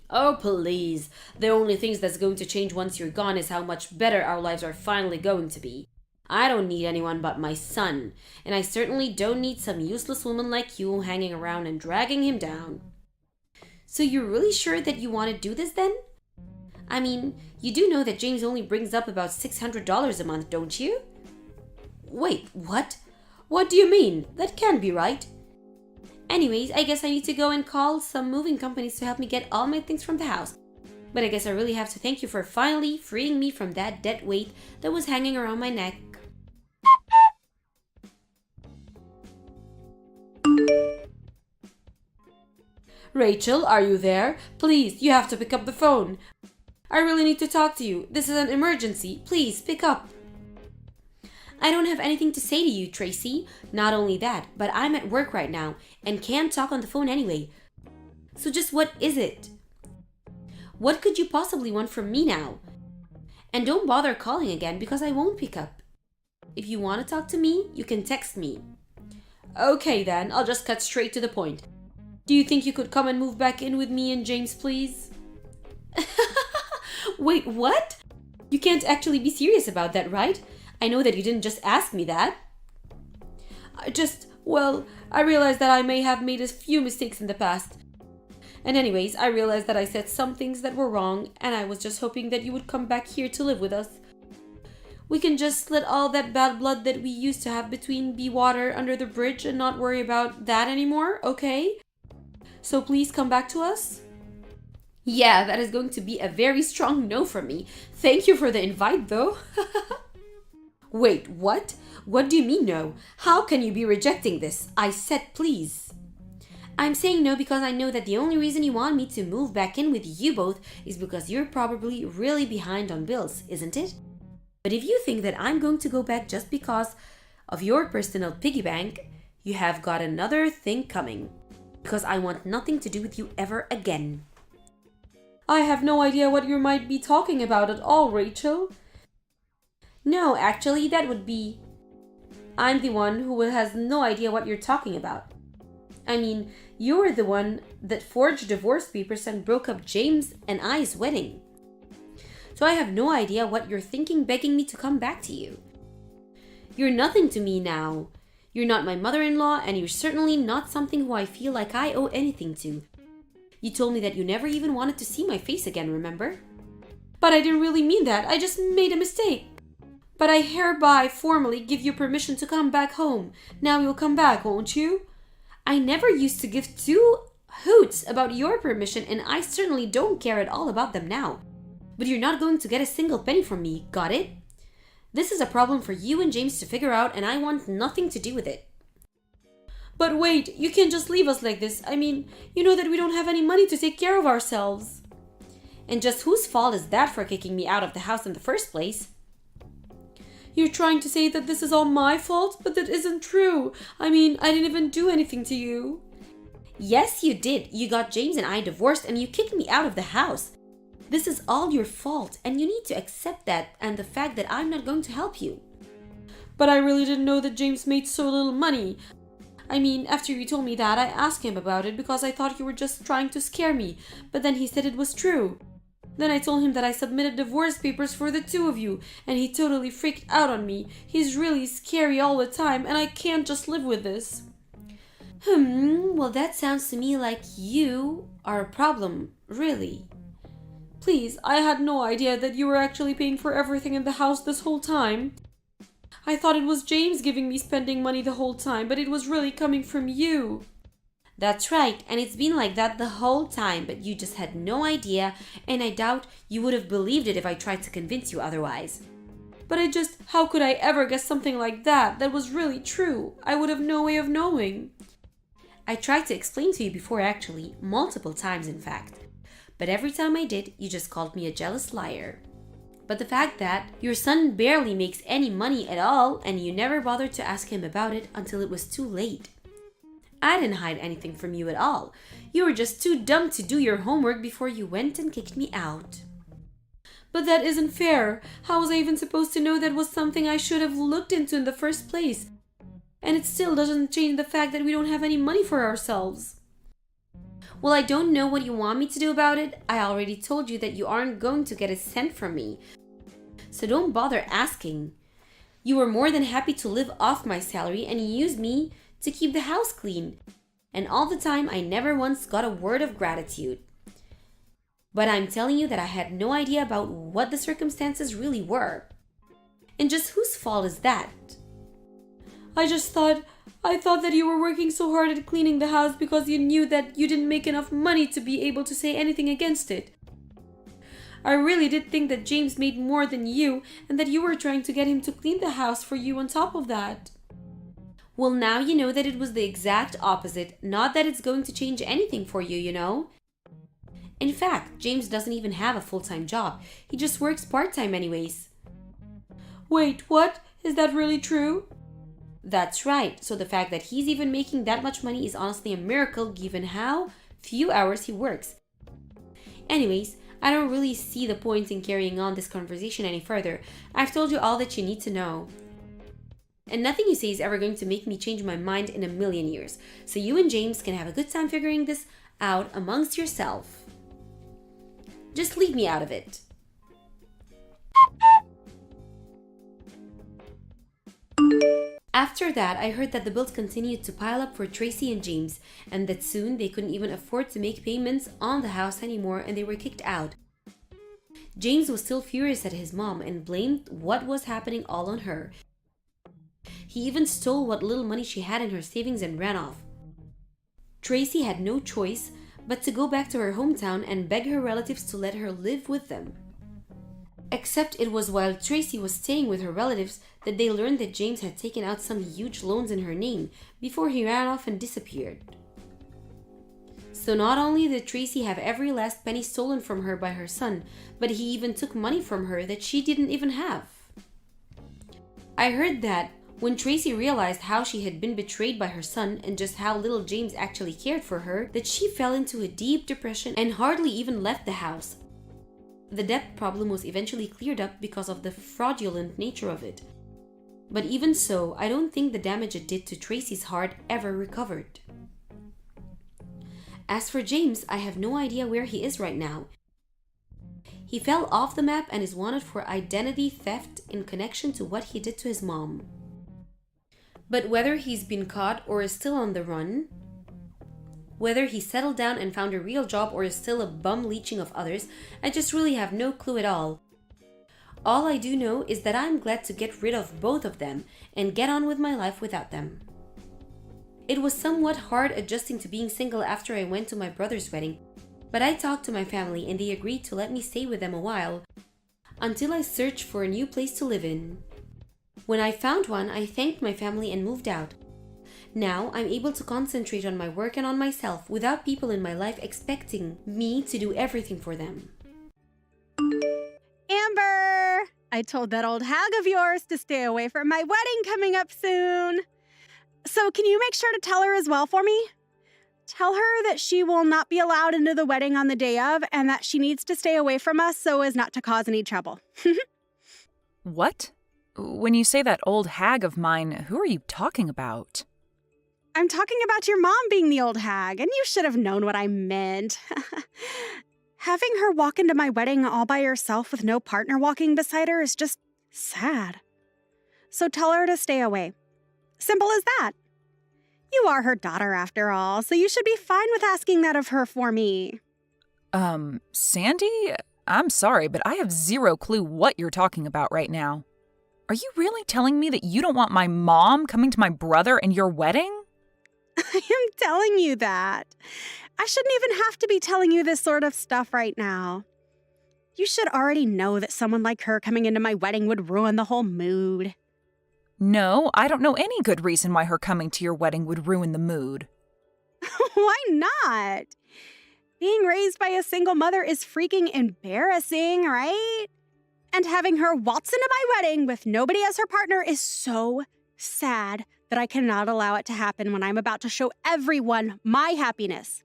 Oh, please. The only things that's going to change once you're gone is how much better our lives are finally going to be. I don't need anyone but my son, and I certainly don't need some useless woman like you hanging around and dragging him down. So you're really sure that you want to do this then? I mean, you do know that James only brings up about $600 a month, don't you? Wait, what? What do you mean? That can't be right. Anyways, I guess I need to go and call some moving companies to help me get all my things from the house. But I guess I really have to thank you for finally freeing me from that dead weight that was hanging around my neck. Rachel, are you there? Please, you have to pick up the phone. I really need to talk to you. This is an emergency. Please, pick up. I don't have anything to say to you, Tracy. Not only that, but I'm at work right now and can't talk on the phone anyway. So just what is it? What could you possibly want from me now? And don't bother calling again because I won't pick up. If you want to talk to me, you can text me. Okay then, I'll just cut straight to the point. Do you think you could come and move back in with me and James, please? Wait, what? You can't actually be serious about that, right? I know that you didn't just ask me that. I realized that I may have made a few mistakes in the past. And anyways, I realized that I said some things that were wrong, and I was just hoping that you would come back here to live with us. We can just let all that bad blood that we used to have between be water under the bridge and not worry about that anymore, okay? So please come back to us? Yeah, that is going to be a very strong no from me. Thank you for the invite, though. Wait, what? What do you mean no? How can you be rejecting this? I said please. I'm saying no because I know that the only reason you want me to move back in with you both is because you're probably really behind on bills, isn't it? But if you think that I'm going to go back just because of your personal piggy bank, you have got another thing coming. Because I want nothing to do with you ever again. I have no idea what you might be talking about at all, Rachel. No, actually, that would be... I'm the one who has no idea what you're talking about. I mean, you were the one that forged divorce papers and broke up James and I's wedding. So I have no idea what you're thinking begging me to come back to you. You're nothing to me now. You're not my mother-in-law, and you're certainly not something who I feel like I owe anything to. You told me that you never even wanted to see my face again, remember? But I didn't really mean that. I just made a mistake. But I hereby formally give you permission to come back home. Now you'll come back, won't you? I never used to give two hoots about your permission, and I certainly don't care at all about them now. But you're not going to get a single penny from me, got it? This is a problem for you and James to figure out, and I want nothing to do with it. But wait, you can't just leave us like this. I mean, you know that we don't have any money to take care of ourselves. And just whose fault is that for kicking me out of the house in the first place? You're trying to say that this is all my fault, but that isn't true. I mean, I didn't even do anything to you. Yes, you did. You got James and I divorced and you kicked me out of the house. This is all your fault, and you need to accept that and the fact that I'm not going to help you. But I really didn't know that James made so little money. I mean, after you told me that, I asked him about it because I thought you were just trying to scare me, but then he said it was true. Then I told him that I submitted divorce papers for the two of you, and he totally freaked out on me. He's really scary all the time, and I can't just live with this. Well, that sounds to me like you are a problem, really. Please, I had no idea that you were actually paying for everything in the house this whole time. I thought it was James giving me spending money the whole time, but it was really coming from you. That's right, and it's been like that the whole time, but you just had no idea, and I doubt you would have believed it if I tried to convince you otherwise. But how could I ever guess something like that? That was really true. I would have no way of knowing. I tried to explain to you before actually, multiple times in fact. But every time I did, you just called me a jealous liar. But the fact that your son barely makes any money at all and you never bothered to ask him about it until it was too late. I didn't hide anything from you at all. You were just too dumb to do your homework before you went and kicked me out. But that isn't fair. How was I even supposed to know that was something I should have looked into in the first place? And it still doesn't change the fact that we don't have any money for ourselves. Well, I don't know what you want me to do about it. I already told you that you aren't going to get a cent from me. So don't bother asking. You were more than happy to live off my salary and use me to keep the house clean. And all the time, I never once got a word of gratitude. But I'm telling you that I had no idea about what the circumstances really were. And just whose fault is that? I thought that you were working so hard at cleaning the house because you knew that you didn't make enough money to be able to say anything against it. I really did think that James made more than you and that you were trying to get him to clean the house for you on top of that. Well, now you know that it was the exact opposite, not that it's going to change anything for you, you know? In fact, James doesn't even have a full-time job. He just works part-time anyways. Wait, what? Is that really true? That's right. So the fact that he's even making that much money is honestly a miracle given how few hours he works. Anyways, I don't really see the point in carrying on this conversation any further. I've told you all that you need to know. And nothing you say is ever going to make me change my mind in a million years. So you and James can have a good time figuring this out amongst yourself. Just leave me out of it. After that, I heard that the bills continued to pile up for Tracy and James, and that soon they couldn't even afford to make payments on the house anymore and they were kicked out. James was still furious at his mom and blamed what was happening all on her. He even stole what little money she had in her savings and ran off. Tracy had no choice but to go back to her hometown and beg her relatives to let her live with them. Except it was while Tracy was staying with her relatives that they learned that James had taken out some huge loans in her name before he ran off and disappeared. So not only did Tracy have every last penny stolen from her by her son, but he even took money from her that she didn't even have. I heard that when Tracy realized how she had been betrayed by her son and just how little James actually cared for her, that she fell into a deep depression and hardly even left the house. The debt problem was eventually cleared up because of the fraudulent nature of it. But even so, I don't think the damage it did to Tracy's heart ever recovered. As for James, I have no idea where he is right now. He fell off the map and is wanted for identity theft in connection to what he did to his mom. But whether he's been caught or is still on the run, whether he settled down and found a real job or is still a bum leeching of others, I just really have no clue at all. All I do know is that I'm glad to get rid of both of them and get on with my life without them. It was somewhat hard adjusting to being single after I went to my brother's wedding, but I talked to my family and they agreed to let me stay with them a while until I searched for a new place to live in. When I found one, I thanked my family and moved out. Now I'm able to concentrate on my work and on myself without people in my life expecting me to do everything for them. Amber! I told that old hag of yours to stay away from my wedding coming up soon. So can you make sure to tell her as well for me? Tell her that she will not be allowed into the wedding on the day of and that she needs to stay away from us so as not to cause any trouble. What? When you say that old hag of mine, who are you talking about? I'm talking about your mom being the old hag, and you should have known what I meant. Having her walk into my wedding all by herself with no partner walking beside her is just sad. So tell her to stay away. Simple as that. You are her daughter after all, so you should be fine with asking that of her for me. Sandy? I'm sorry, but I have zero clue what you're talking about right now. Are you really telling me that you don't want my mom coming to my brother and your wedding? I am telling you that. I shouldn't even have to be telling you this sort of stuff right now. You should already know that someone like her coming into my wedding would ruin the whole mood. No, I don't know any good reason why her coming to your wedding would ruin the mood. Why not? Being raised by a single mother is freaking embarrassing, right? And having her waltz into my wedding with nobody as her partner is so sad that I cannot allow it to happen when I'm about to show everyone my happiness.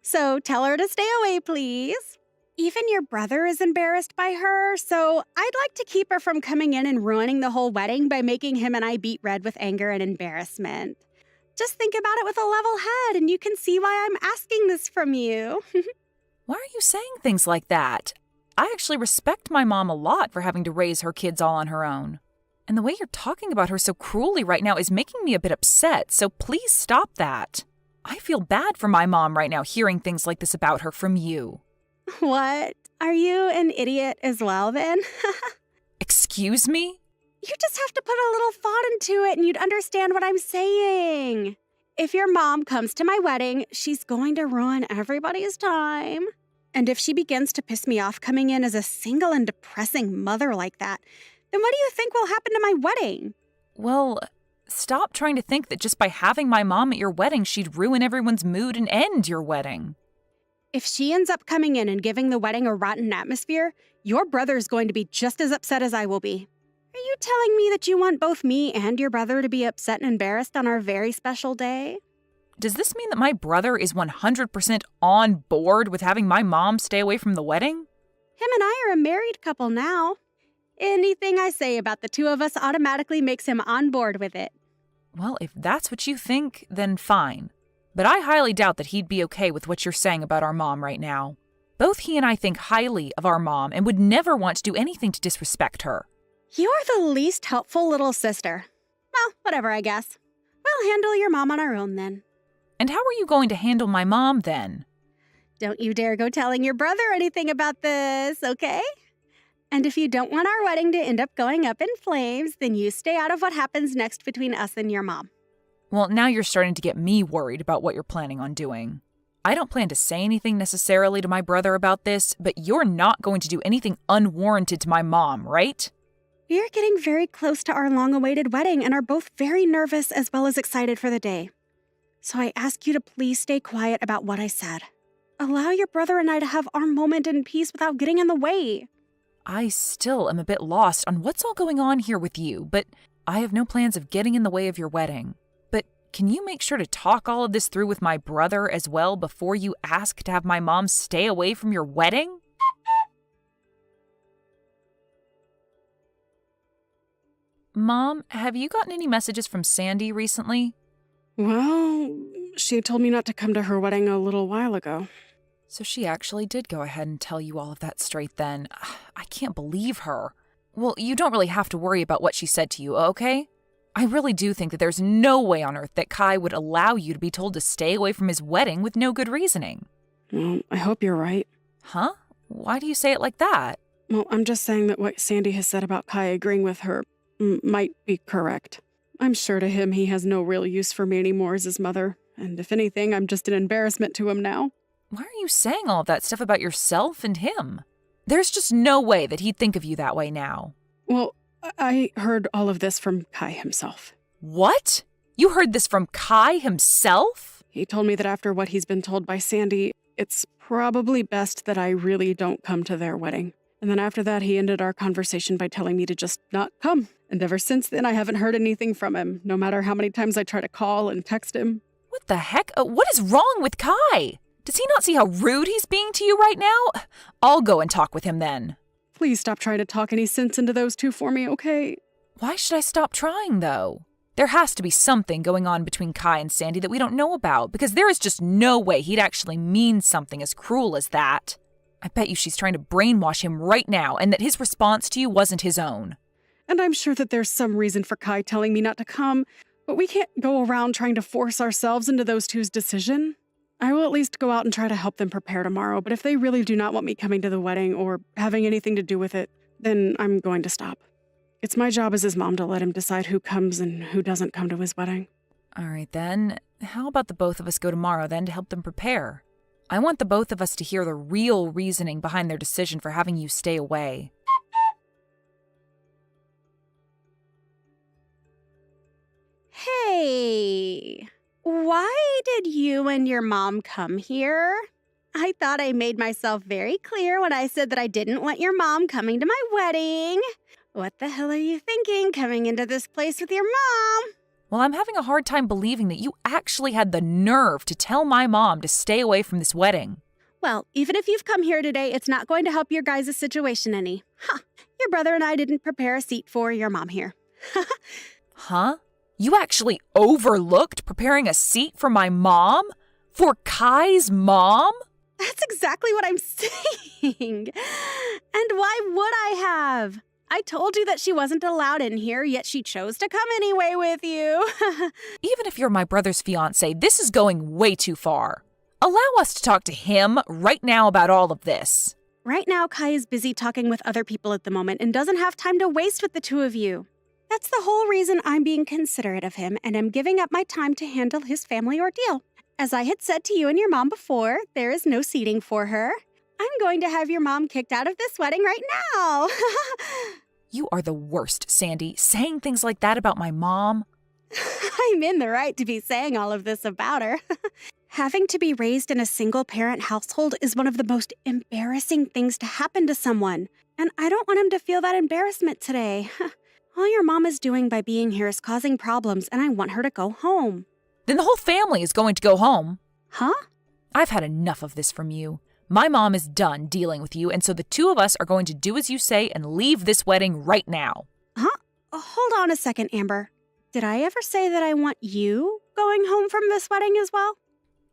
So tell her to stay away, please. Even your brother is embarrassed by her, so I'd like to keep her from coming in and ruining the whole wedding by making him and I beat red with anger and embarrassment. Just think about it with a level head, and you can see why I'm asking this from you. Why are you saying things like that? I actually respect my mom a lot for having to raise her kids all on her own. And the way you're talking about her so cruelly right now is making me a bit upset, so please stop that. I feel bad for my mom right now hearing things like this about her from you. What? Are you an idiot as well, then? Excuse me? You just have to put a little thought into it and you'd understand what I'm saying. If your mom comes to my wedding, she's going to ruin everybody's time. And if she begins to piss me off coming in as a single and depressing mother like that, then what do you think will happen to my wedding? Well, stop trying to think that just by having my mom at your wedding, she'd ruin everyone's mood and end your wedding. If she ends up coming in and giving the wedding a rotten atmosphere, your brother's going to be just as upset as I will be. Are you telling me that you want both me and your brother to be upset and embarrassed on our very special day? Does this mean that my brother is 100% on board with having my mom stay away from the wedding? Him and I are a married couple now. Anything I say about the two of us automatically makes him on board with it. Well, if that's what you think, then fine. But I highly doubt that he'd be okay with what you're saying about our mom right now. Both he and I think highly of our mom and would never want to do anything to disrespect her. You're the least helpful little sister. Well, whatever, I guess. We'll handle your mom on our own then. And how are you going to handle my mom then? Don't you dare go telling your brother anything about this, okay? And if you don't want our wedding to end up going up in flames, then you stay out of what happens next between us and your mom. Well, now you're starting to get me worried about what you're planning on doing. I don't plan to say anything necessarily to my brother about this, but you're not going to do anything unwarranted to my mom, right? We are getting very close to our long-awaited wedding and are both very nervous as well as excited for the day. So I ask you to please stay quiet about what I said. Allow your brother and I to have our moment in peace without getting in the way. I still am a bit lost on what's all going on here with you, but I have no plans of getting in the way of your wedding. But can you make sure to talk all of this through with my brother as well before you ask to have my mom stay away from your wedding? Mom, have you gotten any messages from Sandy recently? Well, she told me not to come to her wedding a little while ago. So she actually did go ahead and tell you all of that straight then. I can't believe her. Well, you don't really have to worry about what she said to you, okay? I really do think that there's no way on earth that Kai would allow you to be told to stay away from his wedding with no good reasoning. Well, I hope you're right. Huh? Why do you say it like that? Well, I'm just saying that what Sandy has said about Kai agreeing with her might be correct. I'm sure to him he has no real use for me anymore as his mother, and if anything, I'm just an embarrassment to him now. Why are you saying all of that stuff about yourself and him? There's just no way that he'd think of you that way now. Well, I heard all of this from Kai himself. What? You heard this from Kai himself? He told me that after what he's been told by Sandy, it's probably best that I really don't come to their wedding. And then after that, he ended our conversation by telling me to just not come. And ever since then, I haven't heard anything from him, no matter how many times I try to call and text him. What the heck? What is wrong with Kai? Does he not see how rude he's being to you right now? I'll go and talk with him then. Please stop trying to talk any sense into those two for me, okay? Why should I stop trying, though? There has to be something going on between Kai and Sandy that we don't know about, because there is just no way he'd actually mean something as cruel as that. I bet you she's trying to brainwash him right now, and that his response to you wasn't his own. And I'm sure that there's some reason for Kai telling me not to come, but we can't go around trying to force ourselves into those two's decision. I will at least go out and try to help them prepare tomorrow, but if they really do not want me coming to the wedding or having anything to do with it, then I'm going to stop. It's my job as his mom to let him decide who comes and who doesn't come to his wedding. All right, then. How about the both of us go tomorrow, then, to help them prepare? I want the both of us to hear the real reasoning behind their decision for having you stay away. Hey, why did you and your mom come here? I thought I made myself very clear when I said that I didn't want your mom coming to my wedding. What the hell are you thinking coming into this place with your mom? Well, I'm having a hard time believing that you actually had the nerve to tell my mom to stay away from this wedding. Well, even if you've come here today, it's not going to help your guys' situation any. Your brother and I didn't prepare a seat for your mom here. Huh? You actually overlooked preparing a seat for my mom? For Kai's mom? That's exactly what I'm saying. And why would I have? I told you that she wasn't allowed in here, yet she chose to come anyway with you. Even if you're my brother's fiancé, this is going way too far. Allow us to talk to him right now about all of this. Right now, Kai is busy talking with other people at the moment and doesn't have time to waste with the two of you. That's the whole reason I'm being considerate of him and am giving up my time to handle his family ordeal. As I had said to you and your mom before, there is no seating for her. I'm going to have your mom kicked out of this wedding right now. You are the worst, Sandy, saying things like that about my mom. I'm in the right to be saying all of this about her. Having to be raised in a single-parent household is one of the most embarrassing things to happen to someone, and I don't want him to feel that embarrassment today. All your mom is doing by being here is causing problems, and I want her to go home. Then the whole family is going to go home. Huh? I've had enough of this from you. My mom is done dealing with you, and so the two of us are going to do as you say and leave this wedding right now. Huh? Hold on a second, Amber. Did I ever say that I want you going home from this wedding as well?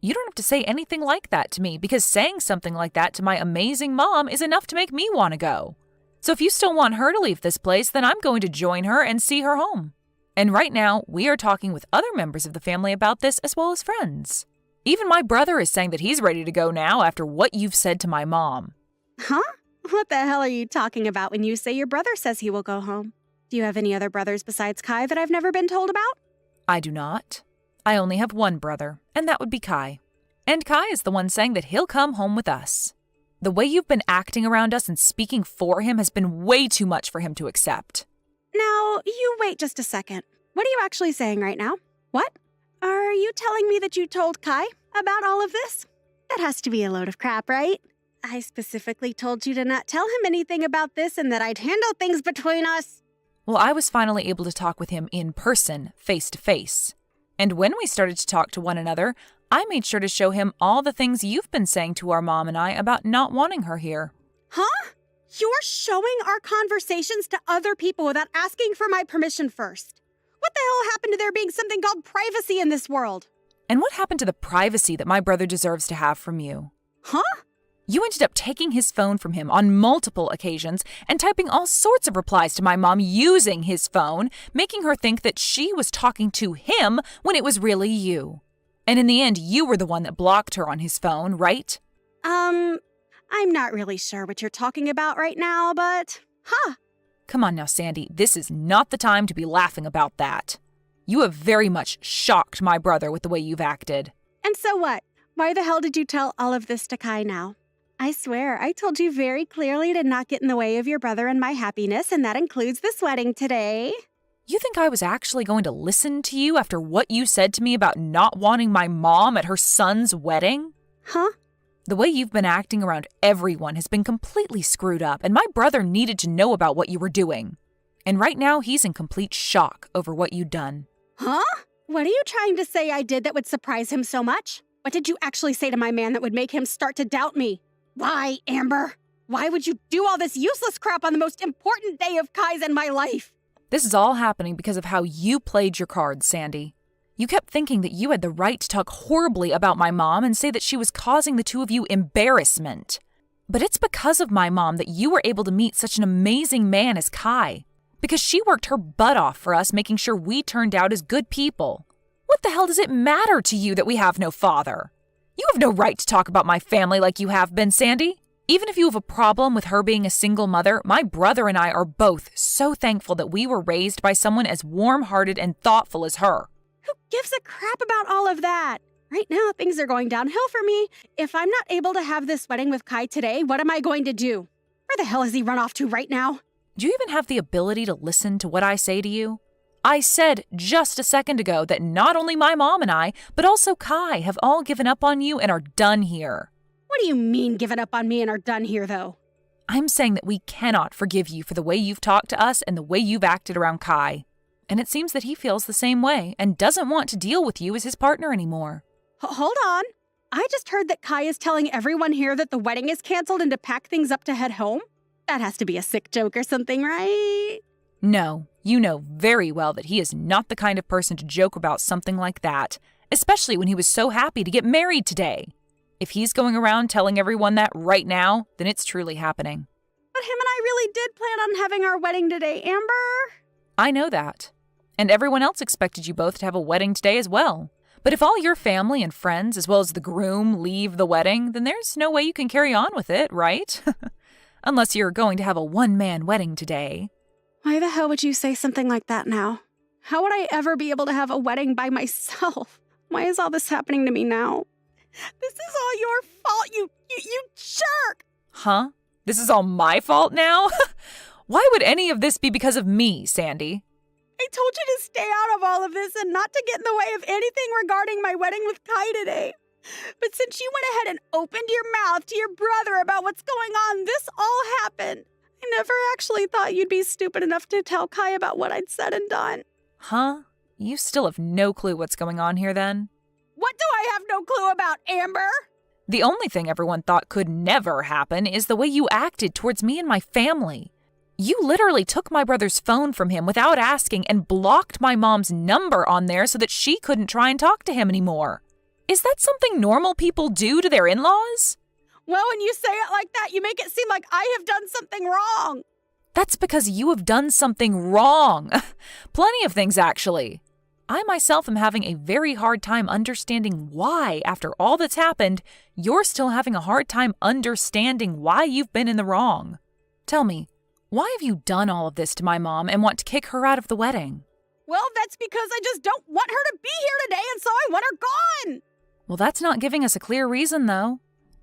You don't have to say anything like that to me, because saying something like that to my amazing mom is enough to make me want to go. So if you still want her to leave this place, then I'm going to join her and see her home. And right now, we are talking with other members of the family about this as well as friends. Even my brother is saying that he's ready to go now after what you've said to my mom. Huh? What the hell are you talking about when you say your brother says he will go home? Do you have any other brothers besides Kai that I've never been told about? I do not. I only have one brother, and that would be Kai. And Kai is the one saying that he'll come home with us. The way you've been acting around us and speaking for him has been way too much for him to accept. Now, you wait just a second. What are you actually saying right now? What? Are you telling me that you told Kai about all of this? That has to be a load of crap, right? I specifically told you to not tell him anything about this and that I'd handle things between us. Well, I was finally able to talk with him in person, face to face. And when we started to talk to one another, I made sure to show him all the things you've been saying to our mom and I about not wanting her here. Huh? You're showing our conversations to other people without asking for my permission first. What the hell happened to there being something called privacy in this world? And what happened to the privacy that my brother deserves to have from you? Huh? You ended up taking his phone from him on multiple occasions and typing all sorts of replies to my mom using his phone, making her think that she was talking to him when it was really you. And in the end, you were the one that blocked her on his phone, right? I'm not really sure what you're talking about right now, but... Huh. Come on now, Sandy. This is not the time to be laughing about that. You have very much shocked my brother with the way you've acted. And so what? Why the hell did you tell all of this to Kai now? I swear, I told you very clearly to not get in the way of your brother and my happiness, and that includes this wedding today. You think I was actually going to listen to you after what you said to me about not wanting my mom at her son's wedding? Huh? The way you've been acting around everyone has been completely screwed up, and my brother needed to know about what you were doing. And right now, he's in complete shock over what you'd done. Huh? What are you trying to say I did that would surprise him so much? What did you actually say to my man that would make him start to doubt me? Why, Amber? Why would you do all this useless crap on the most important day of Kai's and my life? This is all happening because of how you played your cards, Sandy. You kept thinking that you had the right to talk horribly about my mom and say that she was causing the two of you embarrassment. But it's because of my mom that you were able to meet such an amazing man as Kai. Because she worked her butt off for us, making sure we turned out as good people. What the hell does it matter to you that we have no father? You have no right to talk about my family like you have been, Sandy. Even if you have a problem with her being a single mother, my brother and I are both so thankful that we were raised by someone as warm-hearted and thoughtful as her. Who gives a crap about all of that? Right now, things are going downhill for me. If I'm not able to have this wedding with Kai today, what am I going to do? Where the hell has he run off to right now? Do you even have the ability to listen to what I say to you? I said just a second ago that not only my mom and I, but also Kai have all given up on you and are done here. What do you mean given up on me and are done here, though? I'm saying that we cannot forgive you for the way you've talked to us and the way you've acted around Kai. And it seems that he feels the same way and doesn't want to deal with you as his partner anymore. Hold on. I just heard that Kai is telling everyone here that the wedding is canceled and to pack things up to head home. That has to be a sick joke or something, right? No, you know very well that he is not the kind of person to joke about something like that, especially when he was so happy to get married today. If he's going around telling everyone that right now, then it's truly happening. But him and I really did plan on having our wedding today, Amber. I know that. And everyone else expected you both to have a wedding today as well. But if all your family and friends, as well as the groom, leave the wedding, then there's no way you can carry on with it, right? Unless you're going to have a one-man wedding today. Why the hell would you say something like that now? How would I ever be able to have a wedding by myself? Why is all this happening to me now? This is all your fault, you jerk! Huh? This is all my fault now? Why would any of this be because of me, Sandy? I told you to stay out of all of this and not to get in the way of anything regarding my wedding with Kai today. But since you went ahead and opened your mouth to your brother about what's going on, this all happened. I never actually thought you'd be stupid enough to tell Kai about what I'd said and done. Huh? You still have no clue what's going on here then? What do I have no clue about, Amber? The only thing everyone thought could never happen is the way you acted towards me and my family. You literally took my brother's phone from him without asking and blocked my mom's number on there so that she couldn't try and talk to him anymore. Is that something normal people do to their in-laws? Well, when you say it like that, you make it seem like I have done something wrong. That's because you have done something wrong. Plenty of things, actually. I myself am having a very hard time understanding why, after all that's happened, you're still having a hard time understanding why you've been in the wrong. Tell me, why have you done all of this to my mom and want to kick her out of the wedding? Well, that's because I just don't want her to be here today, and so I want her gone. Well, that's not giving us a clear reason, though.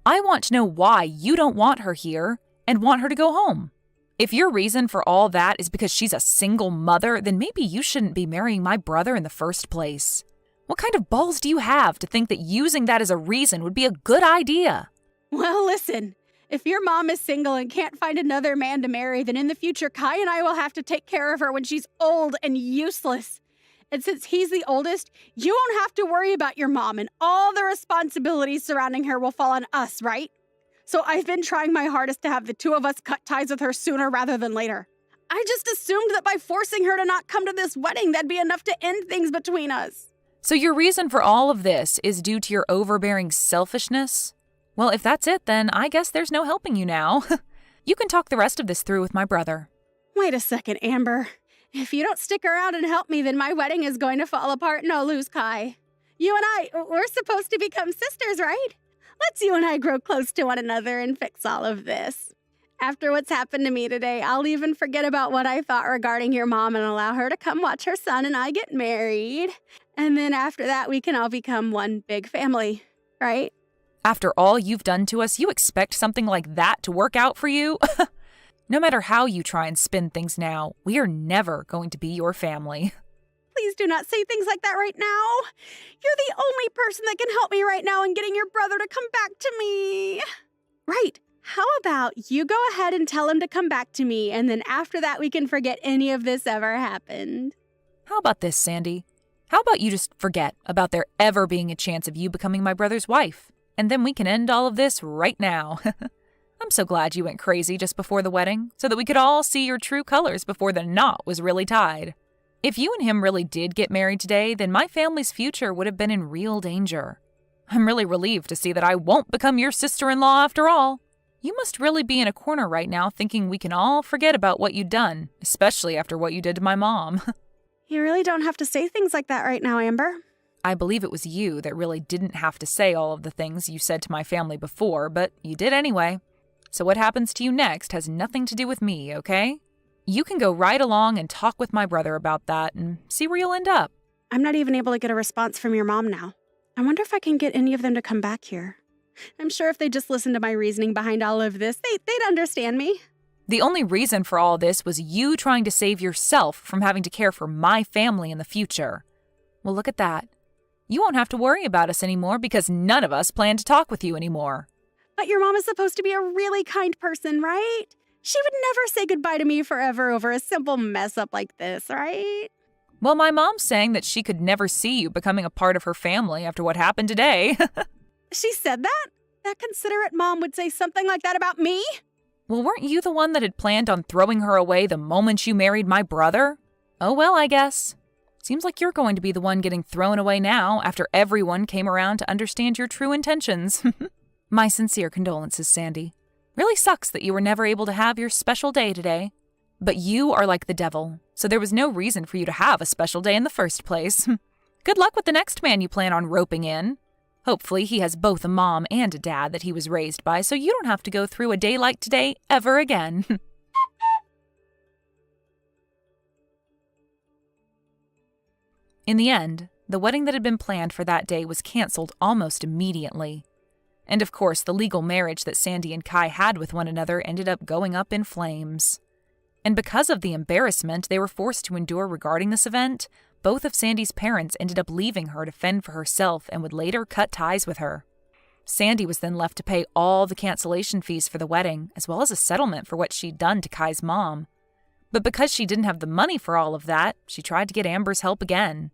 I want to know why you don't want her here and want her to go home. If your reason for all that is because she's a single mother, then maybe you shouldn't be marrying my brother in the first place. What kind of balls do you have to think that using that as a reason would be a good idea? Well, listen, if your mom is single and can't find another man to marry, then in the future, Kai and I will have to take care of her when she's old and useless. And since he's the oldest, you won't have to worry about your mom, and all the responsibilities surrounding her will fall on us, right? So I've been trying my hardest to have the two of us cut ties with her sooner rather than later. I just assumed that by forcing her to not come to this wedding, that'd be enough to end things between us. So your reason for all of this is due to your overbearing selfishness? Well, if that's it, then I guess there's no helping you now. You can talk the rest of this through with my brother. Wait a second, Amber. If you don't stick around and help me, then my wedding is going to fall apart and I'll lose Kai. You and we're supposed to become sisters, right? Let's you and I grow close to one another and fix all of this. After what's happened to me today, I'll even forget about what I thought regarding your mom and allow her to come watch her son and I get married. And then after that, we can all become one big family, right? After all you've done to us, you expect something like that to work out for you? No matter how you try and spin things now, we are never going to be your family. Please do not say things like that right now. You're the only person that can help me right now in getting your brother to come back to me. Right. How about you go ahead and tell him to come back to me, and then after that we can forget any of this ever happened. How about this, Sandy? How about you just forget about there ever being a chance of you becoming my brother's wife, and then we can end all of this right now. I'm so glad you went crazy just before the wedding, so that we could all see your true colors before the knot was really tied. If you and him really did get married today, then my family's future would have been in real danger. I'm really relieved to see that I won't become your sister-in-law after all. You must really be in a corner right now thinking we can all forget about what you'd done, especially after what you did to my mom. You really don't have to say things like that right now, Amber. I believe it was you that really didn't have to say all of the things you said to my family before, but you did anyway. So what happens to you next has nothing to do with me, okay? You can go right along and talk with my brother about that and see where you'll end up. I'm not even able to get a response from your mom now. I wonder if I can get any of them to come back here. I'm sure if they just listened to my reasoning behind all of this, they'd understand me. The only reason for all this was you trying to save yourself from having to care for my family in the future. Well, look at that. You won't have to worry about us anymore because none of us plan to talk with you anymore. But your mom is supposed to be a really kind person, right? She would never say goodbye to me forever over a simple mess up like this, right? Well, my mom's saying that she could never see you becoming a part of her family after what happened today. She said that? That considerate mom would say something like that about me? Well, weren't you the one that had planned on throwing her away the moment you married my brother? Oh well, I guess. Seems like you're going to be the one getting thrown away now after everyone came around to understand your true intentions. My sincere condolences, Sandy. Really sucks that you were never able to have your special day today. But you are like the devil, so there was no reason for you to have a special day in the first place. Good luck with the next man you plan on roping in. Hopefully he has both a mom and a dad that he was raised by, so you don't have to go through a day like today ever again. In the end, the wedding that had been planned for that day was canceled almost immediately. And of course, the legal marriage that Sandy and Kai had with one another ended up going up in flames. And because of the embarrassment they were forced to endure regarding this event, both of Sandy's parents ended up leaving her to fend for herself and would later cut ties with her. Sandy was then left to pay all the cancellation fees for the wedding, as well as a settlement for what she'd done to Kai's mom. But because she didn't have the money for all of that, she tried to get Amber's help again.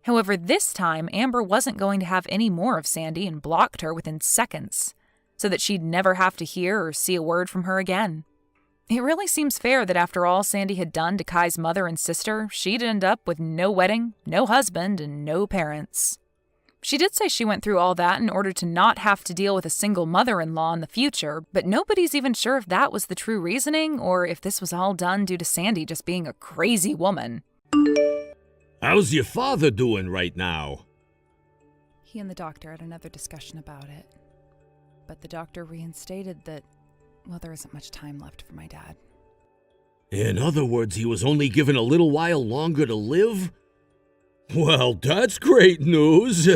However, this time, Amber wasn't going to have any more of Sandy and blocked her within seconds, so that she'd never have to hear or see a word from her again. It really seems fair that after all Sandy had done to Kai's mother and sister, she'd end up with no wedding, no husband, and no parents. She did say she went through all that in order to not have to deal with a single mother-in-law in the future, but nobody's even sure if that was the true reasoning or if this was all done due to Sandy just being a crazy woman. How's your father doing right now? He and the doctor had another discussion about it, but the doctor reinstated that, well, there isn't much time left for my dad. In other words, he was only given a little while longer to live? Well, that's great news.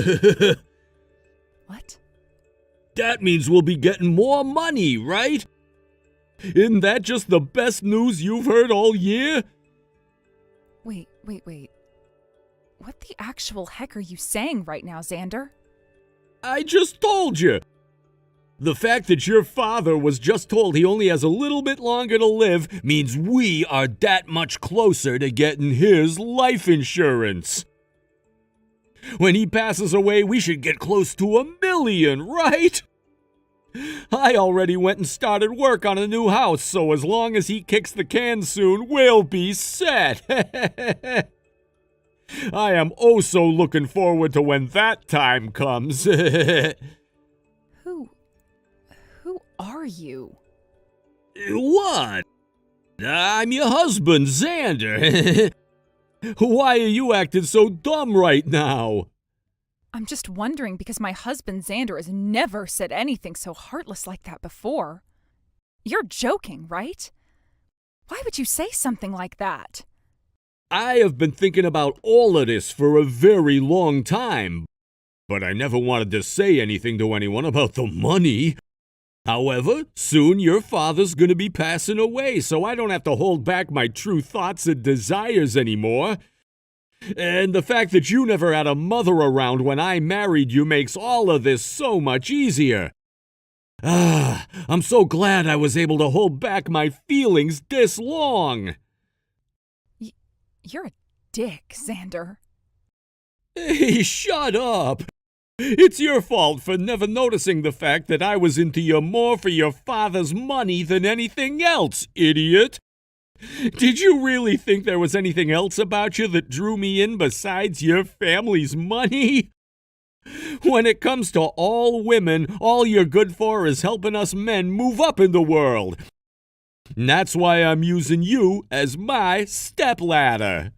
What? That means we'll be getting more money, right? Isn't that just the best news you've heard all year? Wait. What the actual heck are you saying right now, Xander? I just told you. The fact that your father was just told he only has a little bit longer to live means we are that much closer to getting his life insurance. When he passes away, we should get close to $1 million, right? I already went and started work on a new house, so as long as he kicks the can soon, we'll be set. I am oh so looking forward to when that time comes. Who are you? What? I'm your husband, Xander. Why are you acting so dumb right now? I'm just wondering because my husband Xander has never said anything so heartless like that before. You're joking, right? Why would you say something like that? I have been thinking about all of this for a very long time, but I never wanted to say anything to anyone about the money. However, soon your father's gonna be passing away, so I don't have to hold back my true thoughts and desires anymore. And the fact that you never had a mother around when I married you makes all of this so much easier. I'm so glad I was able to hold back my feelings this long. You're a dick, Xander. Hey, shut up. It's your fault for never noticing the fact that I was into you more for your father's money than anything else, idiot. Did you really think there was anything else about you that drew me in besides your family's money? When it comes to all women, all you're good for is helping us men move up in the world. And that's why I'm using you as my stepladder.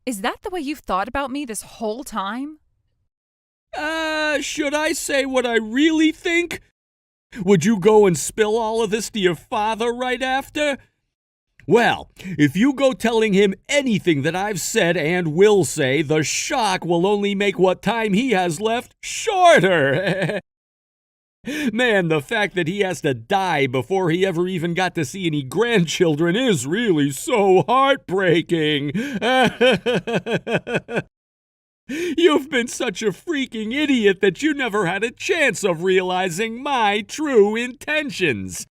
Is that the way you've thought about me this whole time? Should I say what I really think? Would you go and spill all of this to your father right after? Well, if you go telling him anything that I've said and will say, the shock will only make what time he has left shorter. Man, the fact that he has to die before he ever even got to see any grandchildren is really so heartbreaking. You've been such a freaking idiot that you never had a chance of realizing my true intentions.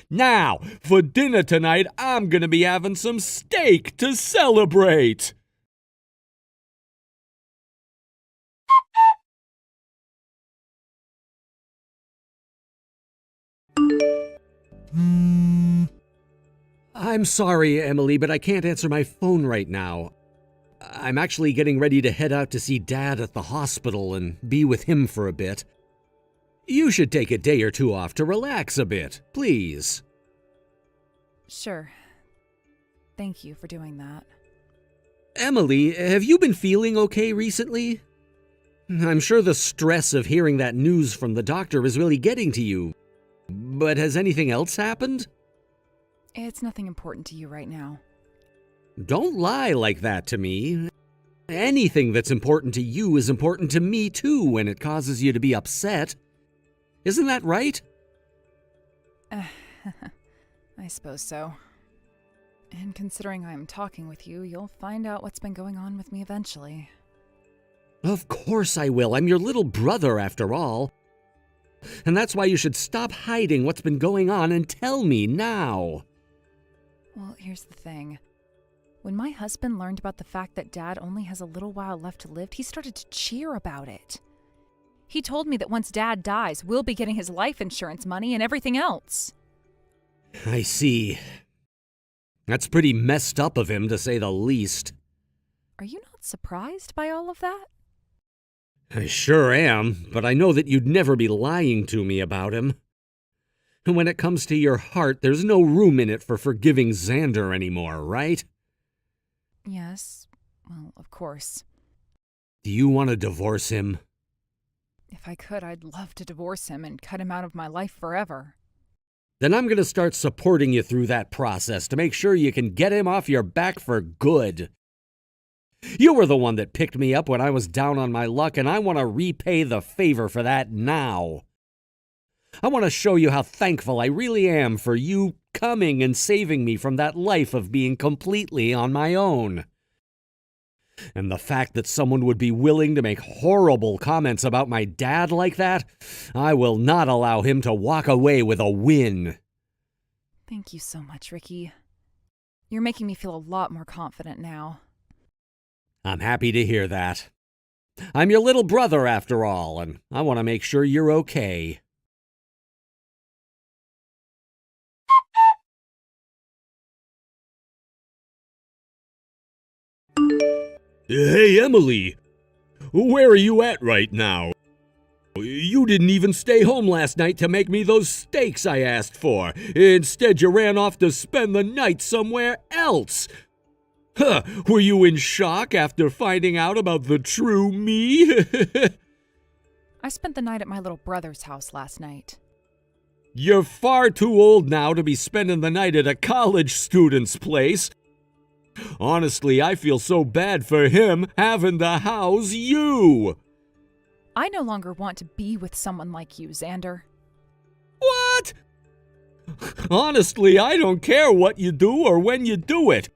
Now, for dinner tonight, I'm gonna be having some steak to celebrate. I'm sorry, Emily, but I can't answer my phone right now. I'm actually getting ready to head out to see Dad at the hospital and be with him for a bit. You should take a day or two off to relax a bit, please. Sure. Thank you for doing that. Emily, have you been feeling okay recently? I'm sure the stress of hearing that news from the doctor is really getting to you. But has anything else happened? It's nothing important to you right now. Don't lie like that to me. Anything that's important to you is important to me too when it causes you to be upset. Isn't that right? I suppose so. And considering I'm talking with you, you'll find out what's been going on with me eventually. Of course I will. I'm your little brother after all. And that's why you should stop hiding what's been going on and tell me now. Well, here's the thing. When my husband learned about the fact that Dad only has a little while left to live, he started to cheer about it. He told me that once Dad dies, we'll be getting his life insurance money and everything else. I see. That's pretty messed up of him, to say the least. Are you not surprised by all of that? I sure am, but I know that you'd never be lying to me about him. And when it comes to your heart, there's no room in it for forgiving Xander anymore, right? Yes, well, of course. Do you want to divorce him? If I could, I'd love to divorce him and cut him out of my life forever. Then I'm going to start supporting you through that process to make sure you can get him off your back for good. You were the one that picked me up when I was down on my luck, and I want to repay the favor for that now. I want to show you how thankful I really am for you coming and saving me from that life of being completely on my own. And the fact that someone would be willing to make horrible comments about my dad like that, I will not allow him to walk away with a win. Thank you so much, Ricky. You're making me feel a lot more confident now. I'm happy to hear that. I'm your little brother after all, and I want to make sure you're okay. Hey, Emily. Where are you at right now? You didn't even stay home last night to make me those steaks I asked for. Instead, you ran off to spend the night somewhere else. Huh, were you in shock after finding out about the true me? I spent the night at my little brother's house last night. You're far too old now to be spending the night at a college student's place. Honestly, I feel so bad for him having to house you. I no longer want to be with someone like you, Xander. What? Honestly, I don't care what you do or when you do it.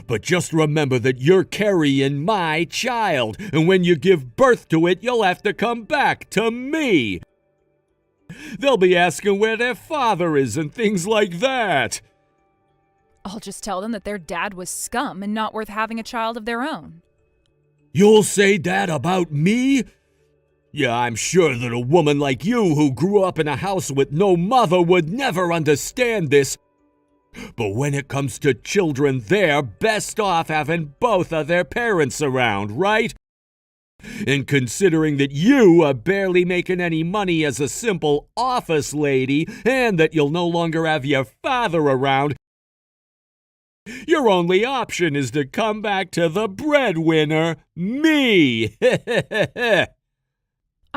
But just remember that you're carrying my child, and when you give birth to it, you'll have to come back to me. They'll be asking where their father is and things like that. I'll just tell them that their dad was scum and not worth having a child of their own. You'll say that about me? Yeah, I'm sure that a woman like you who grew up in a house with no mother would never understand this. But when it comes to children, they're best off having both of their parents around, right? And considering that you are barely making any money as a simple office lady, and that you'll no longer have your father around, your only option is to come back to the breadwinner, me.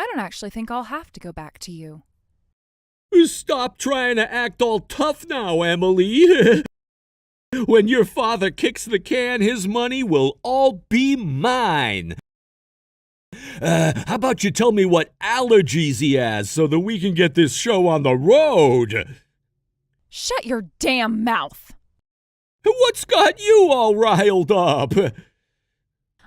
I don't actually think I'll have to go back to you. Stop trying to act all tough now, Emily. When your father kicks the can, his money will all be mine. How about you tell me what allergies he has so that we can get this show on the road? Shut your damn mouth! What's got you all riled up?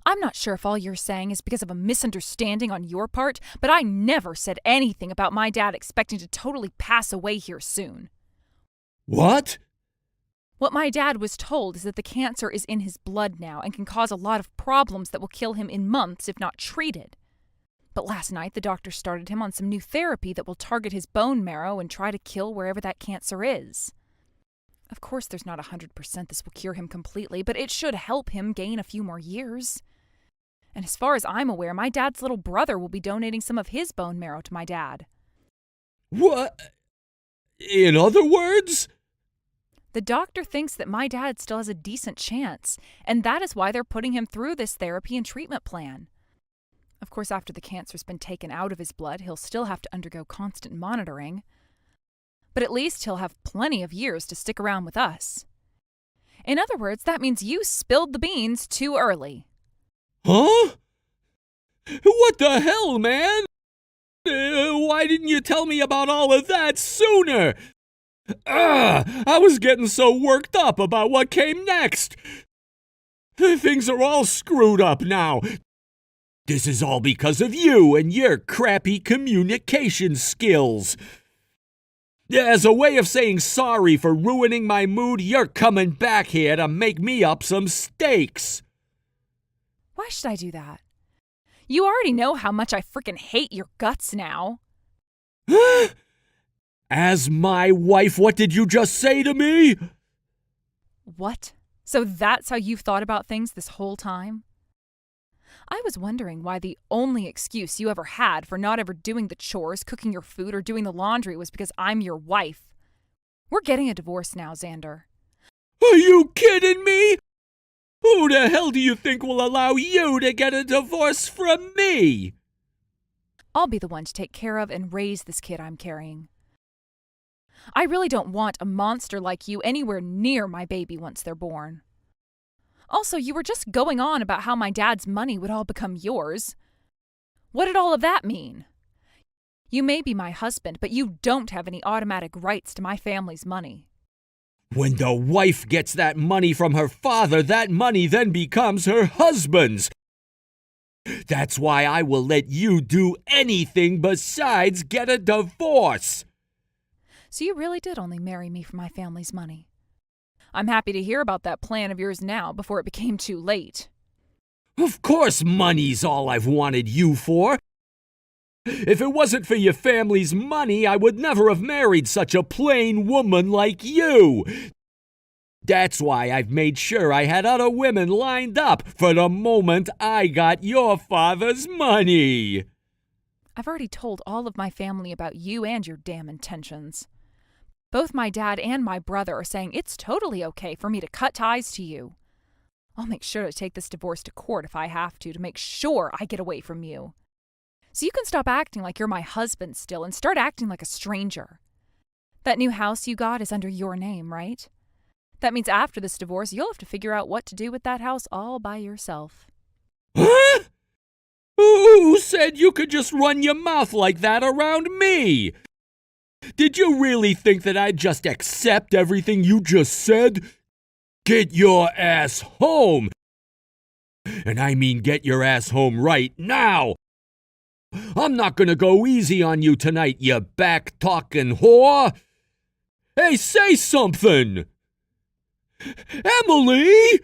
I'm not sure if all you're saying is because of a misunderstanding on your part, but I never said anything about my dad expecting to totally pass away here soon. What? What my dad was told is that the cancer is in his blood now and can cause a lot of problems that will kill him in months if not treated. But last night, the doctor started him on some new therapy that will target his bone marrow and try to kill wherever that cancer is. Of course, there's not 100% this will cure him completely, but it should help him gain a few more years. And as far as I'm aware, my dad's little brother will be donating some of his bone marrow to my dad. What? In other words? The doctor thinks that my dad still has a decent chance, and that is why they're putting him through this therapy and treatment plan. Of course, after the cancer's been taken out of his blood, he'll still have to undergo constant monitoring. But at least he'll have plenty of years to stick around with us. In other words, that means you spilled the beans too early. Huh? What the hell, man? Why didn't you tell me about all of that sooner? I was getting so worked up about what came next. Things are all screwed up now. This is all because of you and your crappy communication skills. As a way of saying sorry for ruining my mood, you're coming back here to make me up some steaks. Why should I do that? You already know how much I frickin' hate your guts now. As my wife, what did you just say to me? What? So that's how you've thought about things this whole time? I was wondering why the only excuse you ever had for not ever doing the chores, cooking your food, or doing the laundry was because I'm your wife. We're getting a divorce now, Xander. Are you kidding me? Who the hell do you think will allow you to get a divorce from me? I'll be the one to take care of and raise this kid I'm carrying. I really don't want a monster like you anywhere near my baby once they're born. Also, you were just going on about how my dad's money would all become yours. What did all of that mean? You may be my husband, but you don't have any automatic rights to my family's money. When the wife gets that money from her father, that money then becomes her husband's. That's why I will let you do anything besides get a divorce. So you really did only marry me for my family's money. I'm happy to hear about that plan of yours now before it became too late. Of course money's all I've wanted you for. If it wasn't for your family's money, I would never have married such a plain woman like you. That's why I've made sure I had other women lined up for the moment I got your father's money. I've already told all of my family about you and your damn intentions. Both my dad and my brother are saying it's totally okay for me to cut ties to you. I'll make sure to take this divorce to court if I have to make sure I get away from you. So you can stop acting like you're my husband still and start acting like a stranger. That new house you got is under your name, right? That means after this divorce, you'll have to figure out what to do with that house all by yourself. Huh? Who said you could just run your mouth like that around me? Did you really think that I'd just accept everything you just said? Get your ass home! And I mean get your ass home right now! I'm not gonna go easy on you tonight, you back-talking whore! Hey, say something! Emily!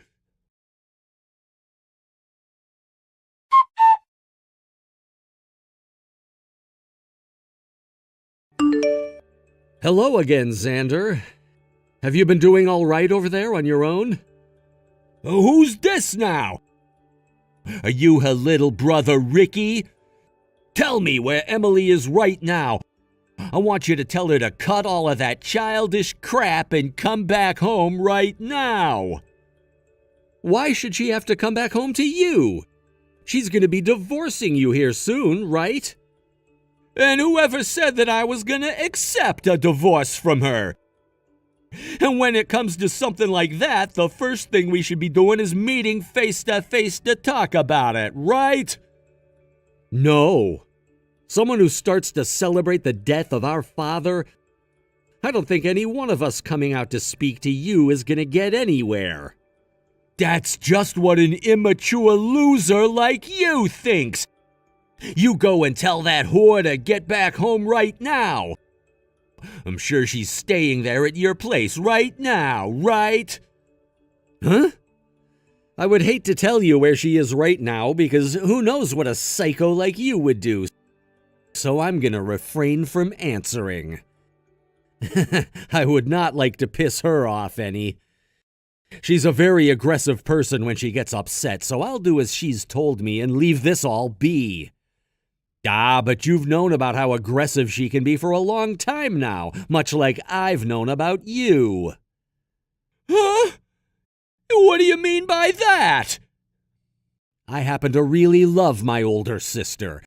Hello again, Xander. Have you been doing all right over there on your own? Who's this now? Are you her little brother, Ricky? Tell me where Emily is right now. I want you to tell her to cut all of that childish crap and come back home right now. Why should she have to come back home to you? She's going to be divorcing you here soon, right? And whoever said that I was going to accept a divorce from her? And when it comes to something like that, the first thing we should be doing is meeting face to face to talk about it, right? No. Someone who starts to celebrate the death of our father? I don't think any one of us coming out to speak to you is going to get anywhere. That's just what an immature loser like you thinks. You go and tell that whore to get back home right now. I'm sure she's staying there at your place right now, right? Huh? I would hate to tell you where she is right now because who knows what a psycho like you would do. So I'm gonna refrain from answering. I would not like to piss her off any. She's a very aggressive person when she gets upset, so I'll do as she's told me and leave this all be. Ah, but you've known about how aggressive she can be for a long time now, much like I've known about you. Huh? What do you mean by that? I happen to really love my older sister.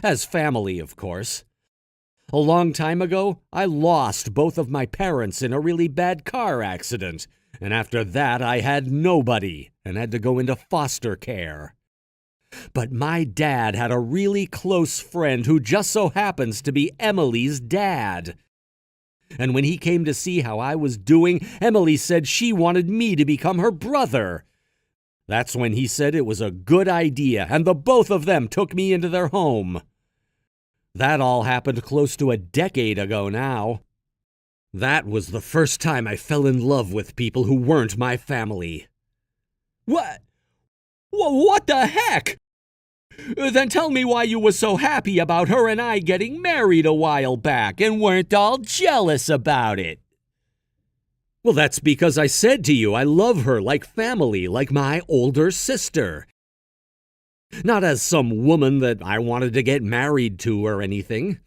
As family, of course. A long time ago, I lost both of my parents in a really bad car accident, and after that I had nobody and had to go into foster care. But my dad had a really close friend who just so happens to be Emily's dad. And when he came to see how I was doing, Emily said she wanted me to become her brother. That's when he said it was a good idea, and the both of them took me into their home. That all happened close to a decade ago now. That was the first time I fell in love with people who weren't my family. What? What the heck? Then tell me why you were so happy about her and I getting married a while back and weren't all jealous about it. Well, that's because I said to you I love her like family, like my older sister. Not as some woman that I wanted to get married to or anything.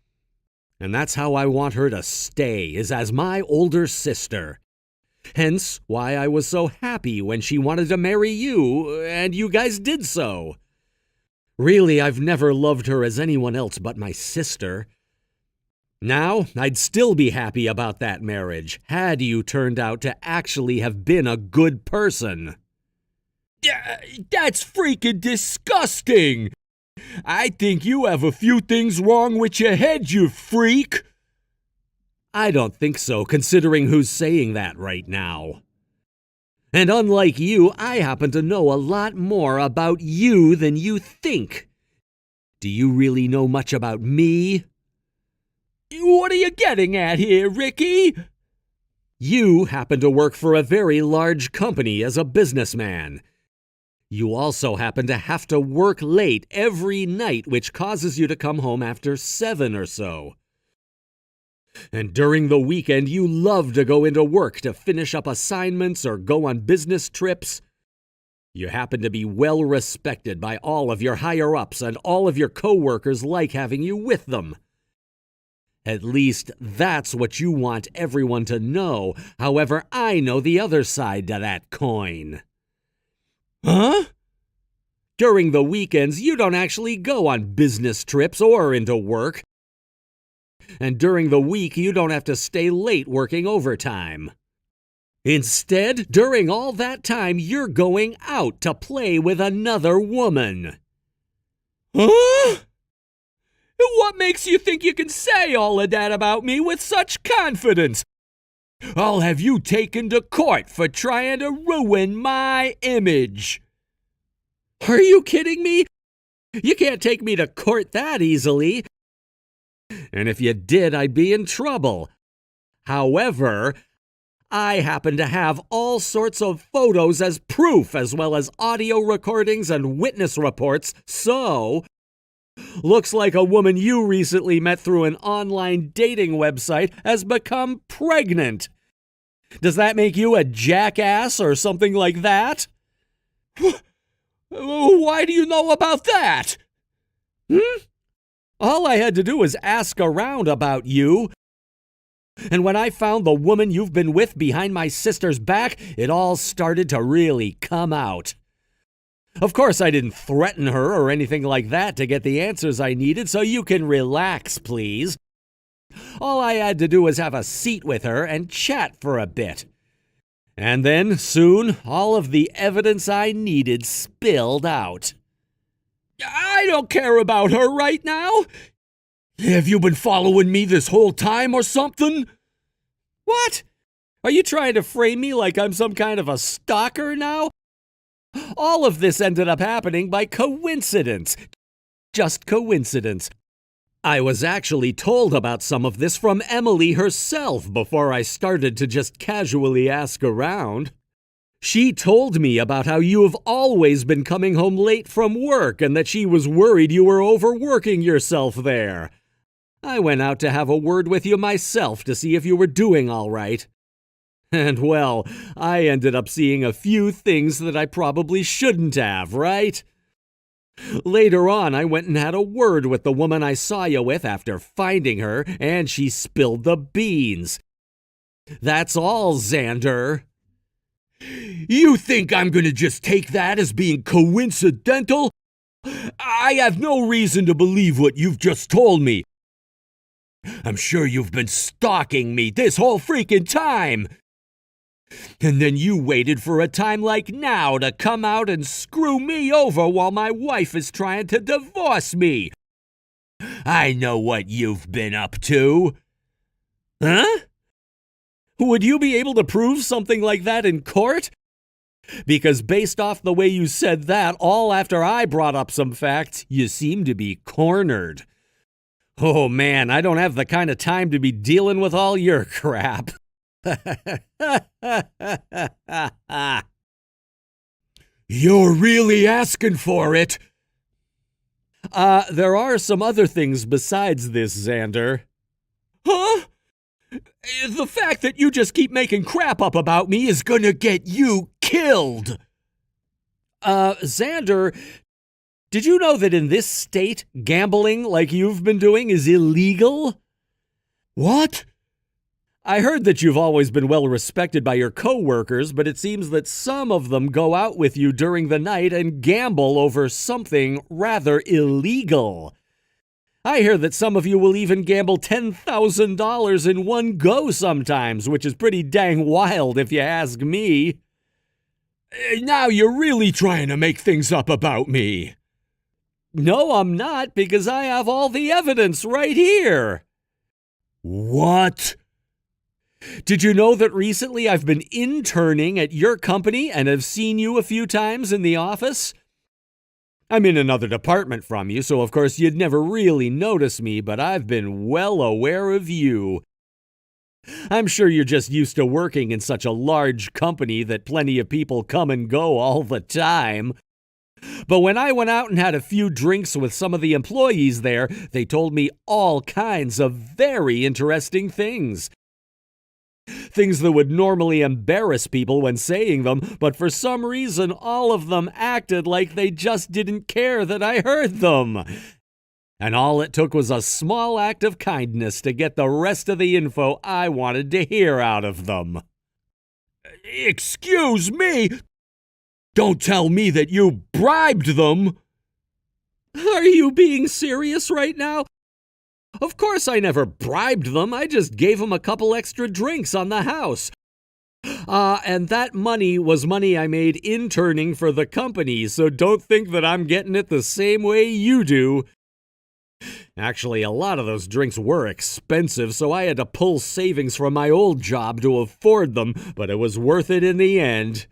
And that's how I want her to stay, is as my older sister. Hence why I was so happy when she wanted to marry you, and you guys did so. Really, I've never loved her as anyone else but my sister. Now, I'd still be happy about that marriage, had you turned out to actually have been a good person. That's freaking disgusting! I think you have a few things wrong with your head, you freak! I don't think so, considering who's saying that right now. And unlike you, I happen to know a lot more about you than you think. Do you really know much about me? What are you getting at here, Ricky? You happen to work for a very large company as a businessman. You also happen to have to work late every night, which causes you to come home after 7 or so. And during the weekend, you love to go into work to finish up assignments or go on business trips. You happen to be well respected by all of your higher-ups, and all of your coworkers like having you with them. At least that's what you want everyone to know. However, I know the other side to that coin. Huh? During the weekends, you don't actually go on business trips or into work. And during the week, you don't have to stay late working overtime. Instead, during all that time, you're going out to play with another woman. Huh? What makes you think you can say all of that about me with such confidence? I'll have you taken to court for trying to ruin my image. Are you kidding me? You can't take me to court that easily. And if you did, I'd be in trouble. However, I happen to have all sorts of photos as proof, as well as audio recordings and witness reports, so Looks like a woman you recently met through an online dating website has become pregnant. Does that make you a jackass or something like that? Why do you know about that? All I had to do was ask around about you. And when I found the woman you've been with behind my sister's back, it all started to really come out. Of course, I didn't threaten her or anything like that to get the answers I needed, so you can relax, please. All I had to do was have a seat with her and chat for a bit. And then, soon, all of the evidence I needed spilled out. I don't care about her right now. Have you been following me this whole time or something? What? Are you trying to frame me like I'm some kind of a stalker now? All of this ended up happening by coincidence. Just coincidence. I was actually told about some of this from Emily herself before I started to just casually ask around. She told me about how you have always been coming home late from work and that she was worried you were overworking yourself there. I went out to have a word with you myself to see if you were doing all right. And well, I ended up seeing a few things that I probably shouldn't have, right? Later on, I went and had a word with the woman I saw you with after finding her, and she spilled the beans. That's all, Xander. You think I'm gonna just take that as being coincidental? I have no reason to believe what you've just told me. I'm sure you've been stalking me this whole freaking time. And then you waited for a time like now to come out and screw me over while my wife is trying to divorce me. I know what you've been up to. Huh? Would you be able to prove something like that in court? Because based off the way you said that, all after I brought up some facts, you seem to be cornered. Oh man, I don't have the kind of time to be dealing with all your crap. You're really asking for it. There are some other things besides this, Xander. Huh? The fact that you just keep making crap up about me is gonna get you killed. Xander, did you know that in this state, gambling like you've been doing is illegal? What? I heard that you've always been well respected by your coworkers, but it seems that some of them go out with you during the night and gamble over something rather illegal. I hear that some of you will even gamble $10,000 in one go sometimes, which is pretty dang wild if you ask me. Now you're really trying to make things up about me. No, I'm not, because I have all the evidence right here. What? Did you know that recently I've been interning at your company and have seen you a few times in the office? I'm in another department from you, so of course you'd never really notice me, but I've been well aware of you. I'm sure you're just used to working in such a large company that plenty of people come and go all the time. But when I went out and had a few drinks with some of the employees there, they told me all kinds of very interesting things. Things that would normally embarrass people when saying them, but for some reason all of them acted like they just didn't care that I heard them. And all it took was a small act of kindness to get the rest of the info I wanted to hear out of them. Excuse me? Don't tell me that you bribed them! Are you being serious right now? Of course I never bribed them. I just gave them a couple extra drinks on the house. And that money was money I made interning for the company, so don't think that I'm getting it the same way you do. Actually, a lot of those drinks were expensive, so I had to pull savings from my old job to afford them, but it was worth it in the end.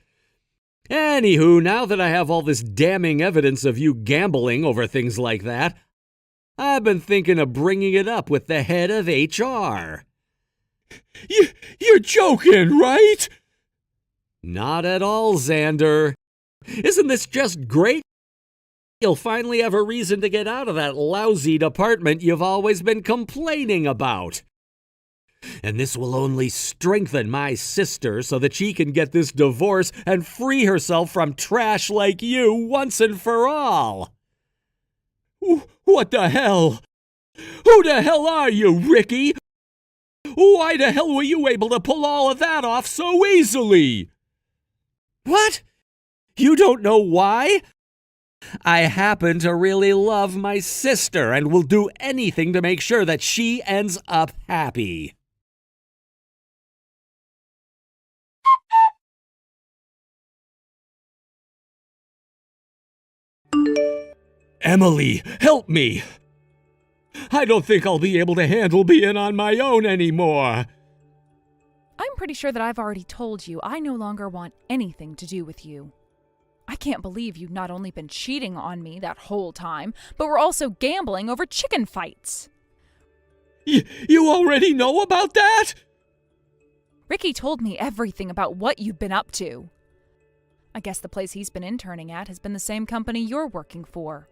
Anywho, now that I have all this damning evidence of you gambling over things like that, I've been thinking of bringing it up with the head of HR. You're joking, right? Not at all, Xander. Isn't this just great? you'll finally have a reason to get out of that lousy department you've always been complaining about. And this will only strengthen my sister so that she can get this divorce and free herself from trash like you once and for all. What the hell? Who the hell are you, Ricky? Why the hell were you able to pull all of that off so easily? What? You don't know why? I happen to really love my sister and will do anything to make sure that she ends up happy. Emily, help me! I don't think I'll be able to handle being on my own anymore. I'm pretty sure that I've already told you I no longer want anything to do with you. I can't believe you've not only been cheating on me that whole time, but were also gambling over chicken fights. You already know about that? Ricky told me everything about what you've been up to. I guess the place he's been interning at has been the same company you're working for.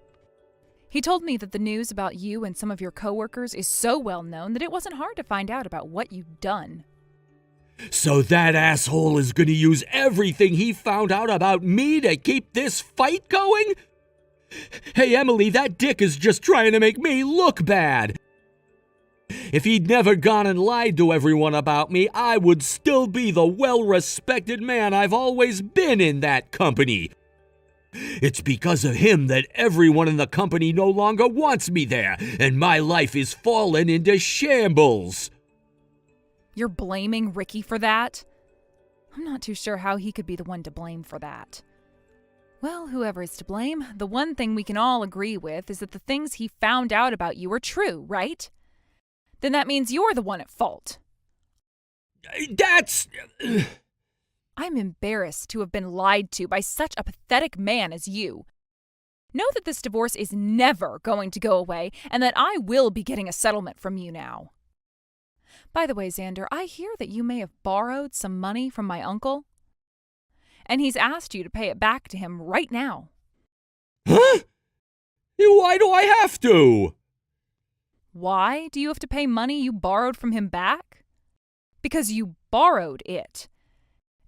He told me that the news about you and some of your coworkers is so well known that it wasn't hard to find out about what you'd done. So that asshole is going to use everything he found out about me to keep this fight going? Hey, Emily, that dick is just trying to make me look bad. If he'd never gone and lied to everyone about me, I would still be the well-respected man I've always been in that company. It's because of him that everyone in the company no longer wants me there, and my life is fallen into shambles. You're blaming Ricky for that? I'm not too sure how he could be the one to blame for that. Well, whoever is to blame, the one thing we can all agree with is that the things he found out about you are true, right? Then that means you're the one at fault. That's... I'm embarrassed to have been lied to by such a pathetic man as you. Know that this divorce is never going to go away and that I will be getting a settlement from you now. By the way, Xander, I hear that you may have borrowed some money from my uncle, and he's asked you to pay it back to him right now. Huh? Why do I have to? Why do you have to pay money you borrowed from him back? Because you borrowed it.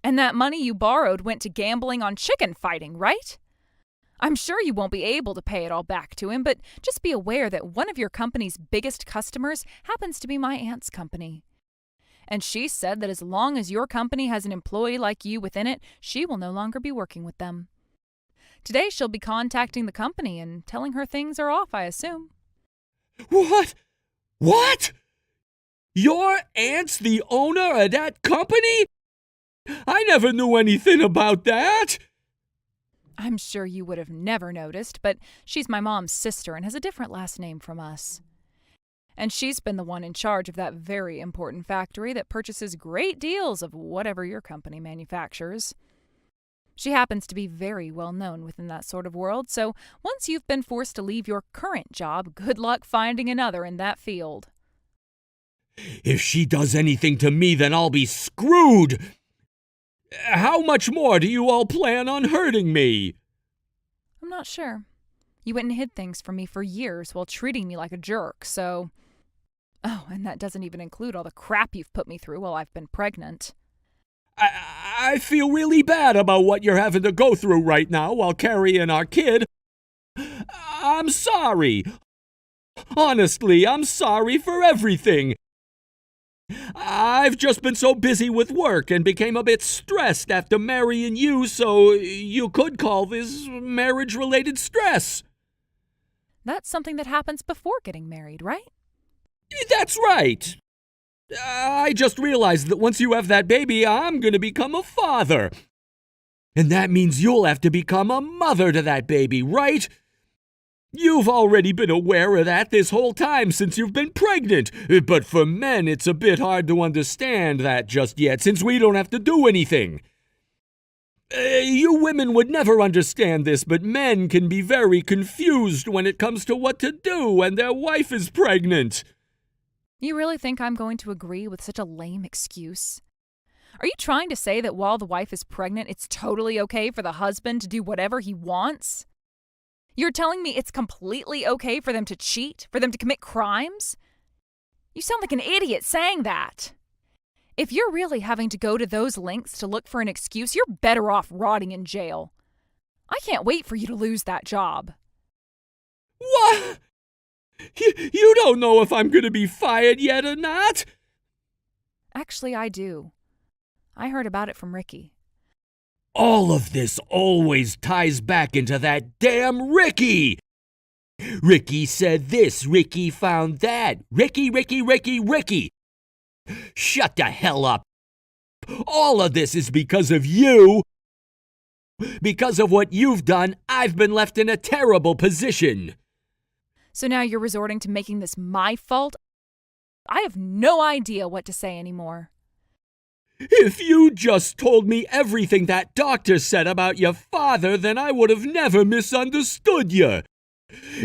And that money you borrowed went to gambling on chicken fighting, right? I'm sure you won't be able to pay it all back to him, but just be aware that one of your company's biggest customers happens to be my aunt's company. And she said that as long as your company has an employee like you within it, she will no longer be working with them. Today she'll be contacting the company and telling her things are off, I assume. What? What? Your aunt's the owner of that company? I never knew anything about that. I'm sure you would have never noticed, but she's my mom's sister and has a different last name from us. And she's been the one in charge of that very important factory that purchases great deals of whatever your company manufactures. She happens to be very well known within that sort of world, so once you've been forced to leave your current job, good luck finding another in that field. If she does anything to me, then I'll be screwed. How much more do you all plan on hurting me? I'm not sure. You went and hid things from me for years while treating me like a jerk, so... Oh, and that doesn't even include all the crap you've put me through while I've been pregnant. I feel really bad about what you're having to go through right now while carrying our kid. I'm sorry. Honestly, I'm sorry for everything. I've just been so busy with work and became a bit stressed after marrying you, so you could call this marriage-related stress. That's something that happens before getting married, right? That's right. I just realized that once you have that baby, I'm going to become a father. And that means you'll have to become a mother to that baby, right? You've already been aware of that this whole time since you've been pregnant, but for men it's a bit hard to understand that just yet since we don't have to do anything. You women would never understand this, but men can be very confused when it comes to what to do when their wife is pregnant. You really think I'm going to agree with such a lame excuse? Are you trying to say that while the wife is pregnant, it's totally okay for the husband to do whatever he wants? You're telling me it's completely okay for them to cheat, for them to commit crimes? You sound like an idiot saying that. If you're really having to go to those lengths to look for an excuse, you're better off rotting in jail. I can't wait for you to lose that job. What? You don't know if I'm going to be fired yet or not? Actually, I do. I heard about it from Ricky. All of this always ties back into that damn Ricky! Ricky said this, Ricky found that. Ricky. Shut the hell up. All of this is because of you. Because of what you've done, I've been left in a terrible position. So now you're resorting to making this my fault? I have no idea what to say anymore. If you just told me everything that doctor said about your father, then I would have never misunderstood you.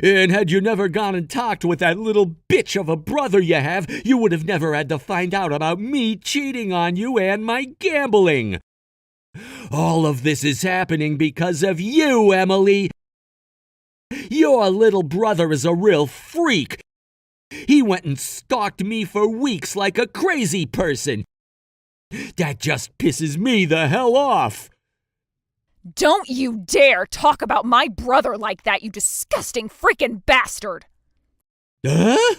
And had you never gone and talked with that little bitch of a brother you have, you would have never had to find out about me cheating on you and my gambling. All of this is happening because of you, Emily. Your little brother is a real freak. He went and stalked me for weeks like a crazy person. That just pisses me the hell off. Don't you dare talk about my brother like that, you disgusting freaking bastard! Huh?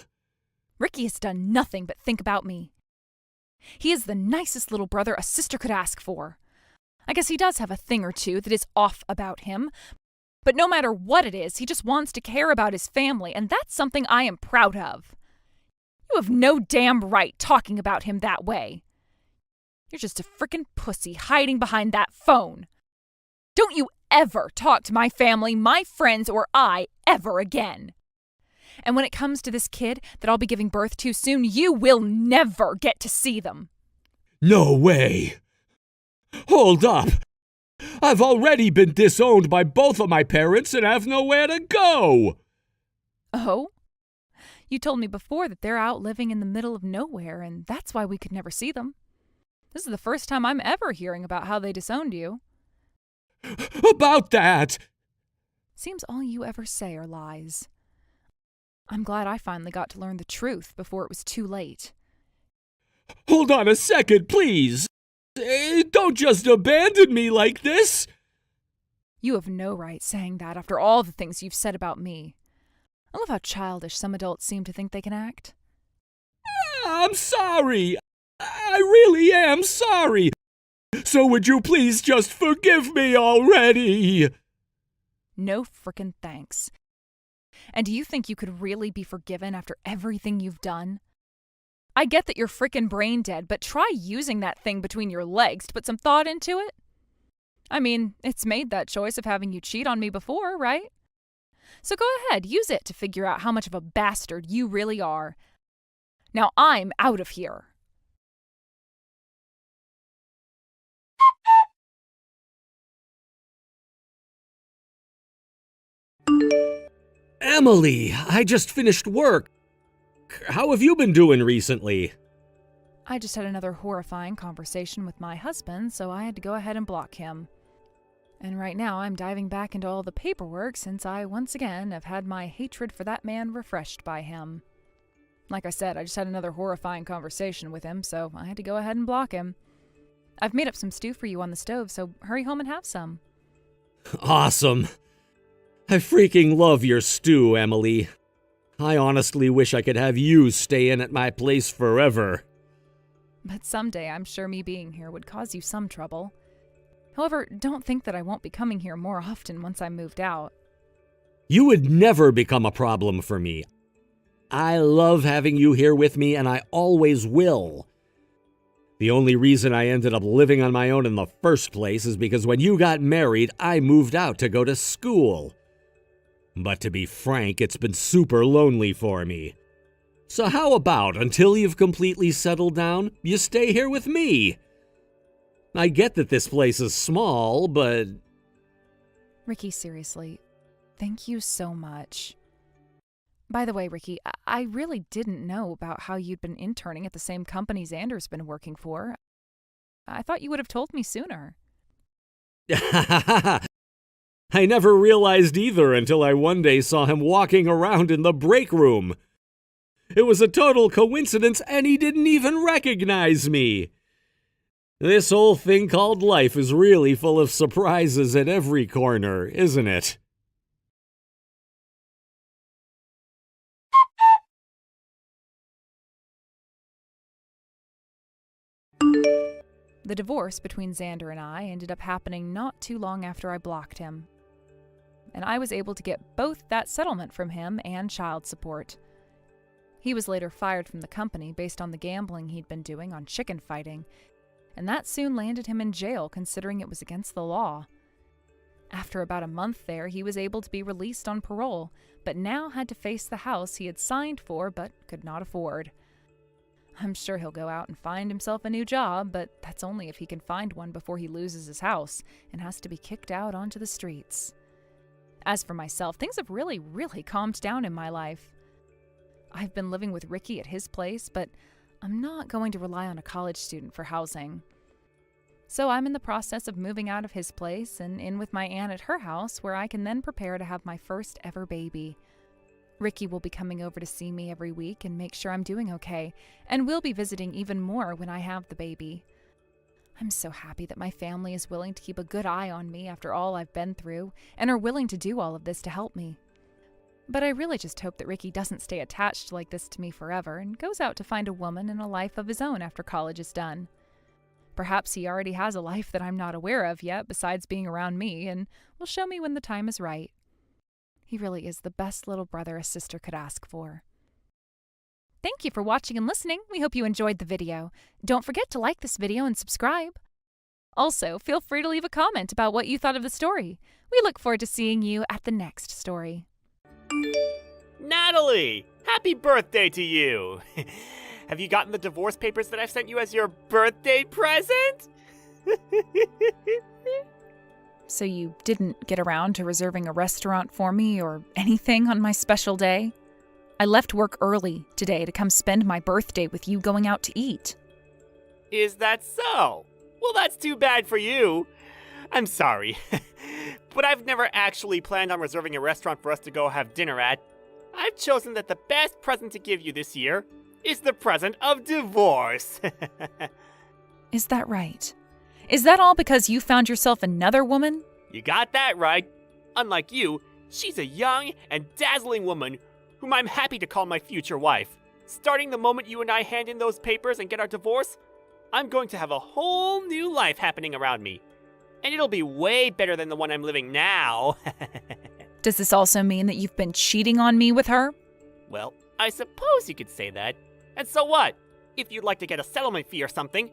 Ricky has done nothing but think about me. He is the nicest little brother a sister could ask for. I guess he does have a thing or two that is off about him, but no matter what it is, he just wants to care about his family, and that's something I am proud of. You have no damn right talking about him that way. You're just a frickin' pussy hiding behind that phone. Don't you ever talk to my family, my friends, or I ever again. And when it comes to this kid that I'll be giving birth to soon, you will never get to see them. No way. Hold up. I've already been disowned by both of my parents and have nowhere to go. Oh? You told me before that they're out living in the middle of nowhere, and that's why we could never see them. This is the first time I'm ever hearing about how they disowned you. About that! Seems all you ever say are lies. I'm glad I finally got to learn the truth before it was too late. Hold on a second, please. Don't just abandon me like this. You have no right saying that after all the things you've said about me. I love how childish some adults seem to think they can act. I'm sorry. I really am sorry. So would you please just forgive me already? No frickin' thanks. And do you think you could really be forgiven after everything you've done? I get that you're frickin' brain dead, but try using that thing between your legs to put some thought into it. I mean, it's made that choice of having you cheat on me before, right? So go ahead, use it to figure out how much of a bastard you really are. Now I'm out of here. Emily, I just finished work. How have you been doing recently? I just had another horrifying conversation with my husband, so I had to go ahead and block him. And right now I'm diving back into all the paperwork since I once again have had my hatred for that man refreshed by him. Like I said, I just had another horrifying conversation with him, so I had to go ahead and block him. I've made up some stew for you on the stove, so hurry home and have some. Awesome. I freaking love your stew, Emily. I honestly wish I could have you stay in at my place forever. But someday I'm sure me being here would cause you some trouble. However, don't think that I won't be coming here more often once I'm moved out. You would never become a problem for me. I love having you here with me, and I always will. The only reason I ended up living on my own in the first place is because when you got married, I moved out to go to school. But to be frank, it's been super lonely for me. So how about, until you've completely settled down, you stay here with me? I get that this place is small, but... Ricky, seriously, thank you so much. By the way, Ricky, I really didn't know about how you'd been interning at the same company Xander's been working for. I thought you would have told me sooner. I never realized either until I one day saw him walking around in the break room. It was a total coincidence, and he didn't even recognize me. This whole thing called life is really full of surprises at every corner, isn't it? The divorce between Xander and I ended up happening not too long after I blocked him. And I was able to get both that settlement from him and child support. He was later fired from the company based on the gambling he'd been doing on chicken fighting, and that soon landed him in jail considering it was against the law. After about a month there, he was able to be released on parole, but now had to face the house he had signed for but could not afford. I'm sure he'll go out and find himself a new job, but that's only if he can find one before he loses his house and has to be kicked out onto the streets. As for myself, things have really calmed down in my life. I've been living with Ricky at his place, but I'm not going to rely on a college student for housing. So I'm in the process of moving out of his place and in with my aunt at her house, where I can then prepare to have my first ever baby. Ricky will be coming over to see me every week and make sure I'm doing okay, and we'll be visiting even more when I have the baby. I'm so happy that my family is willing to keep a good eye on me after all I've been through, and are willing to do all of this to help me. But I really just hope that Ricky doesn't stay attached like this to me forever and goes out to find a woman and a life of his own after college is done. Perhaps he already has a life that I'm not aware of yet besides being around me, and will show me when the time is right. He really is the best little brother a sister could ask for. Thank you for watching and listening. We hope you enjoyed the video. Don't forget to like this video and subscribe. Also, feel free to leave a comment about what you thought of the story. We look forward to seeing you at the next story. Natalie! Happy birthday to you! Have you gotten the divorce papers that I've sent you as your birthday present? So you didn't get around to reserving a restaurant for me or anything on my special day? I left work early today to come spend my birthday with you going out to eat. Is that so? Well, that's too bad for you. I'm sorry, but I've never actually planned on reserving a restaurant for us to go have dinner at. I've chosen that the best present to give you this year is the present of divorce. Is that right? Is that all because you found yourself another woman? You got that right. Unlike you, she's a young and dazzling woman whom I'm happy to call my future wife. Starting the moment you and I hand in those papers and get our divorce, I'm going to have a whole new life happening around me. And it'll be way better than the one I'm living now. Does this also mean that you've been cheating on me with her? Well, I suppose you could say that. And so what? If you'd like to get a settlement fee or something,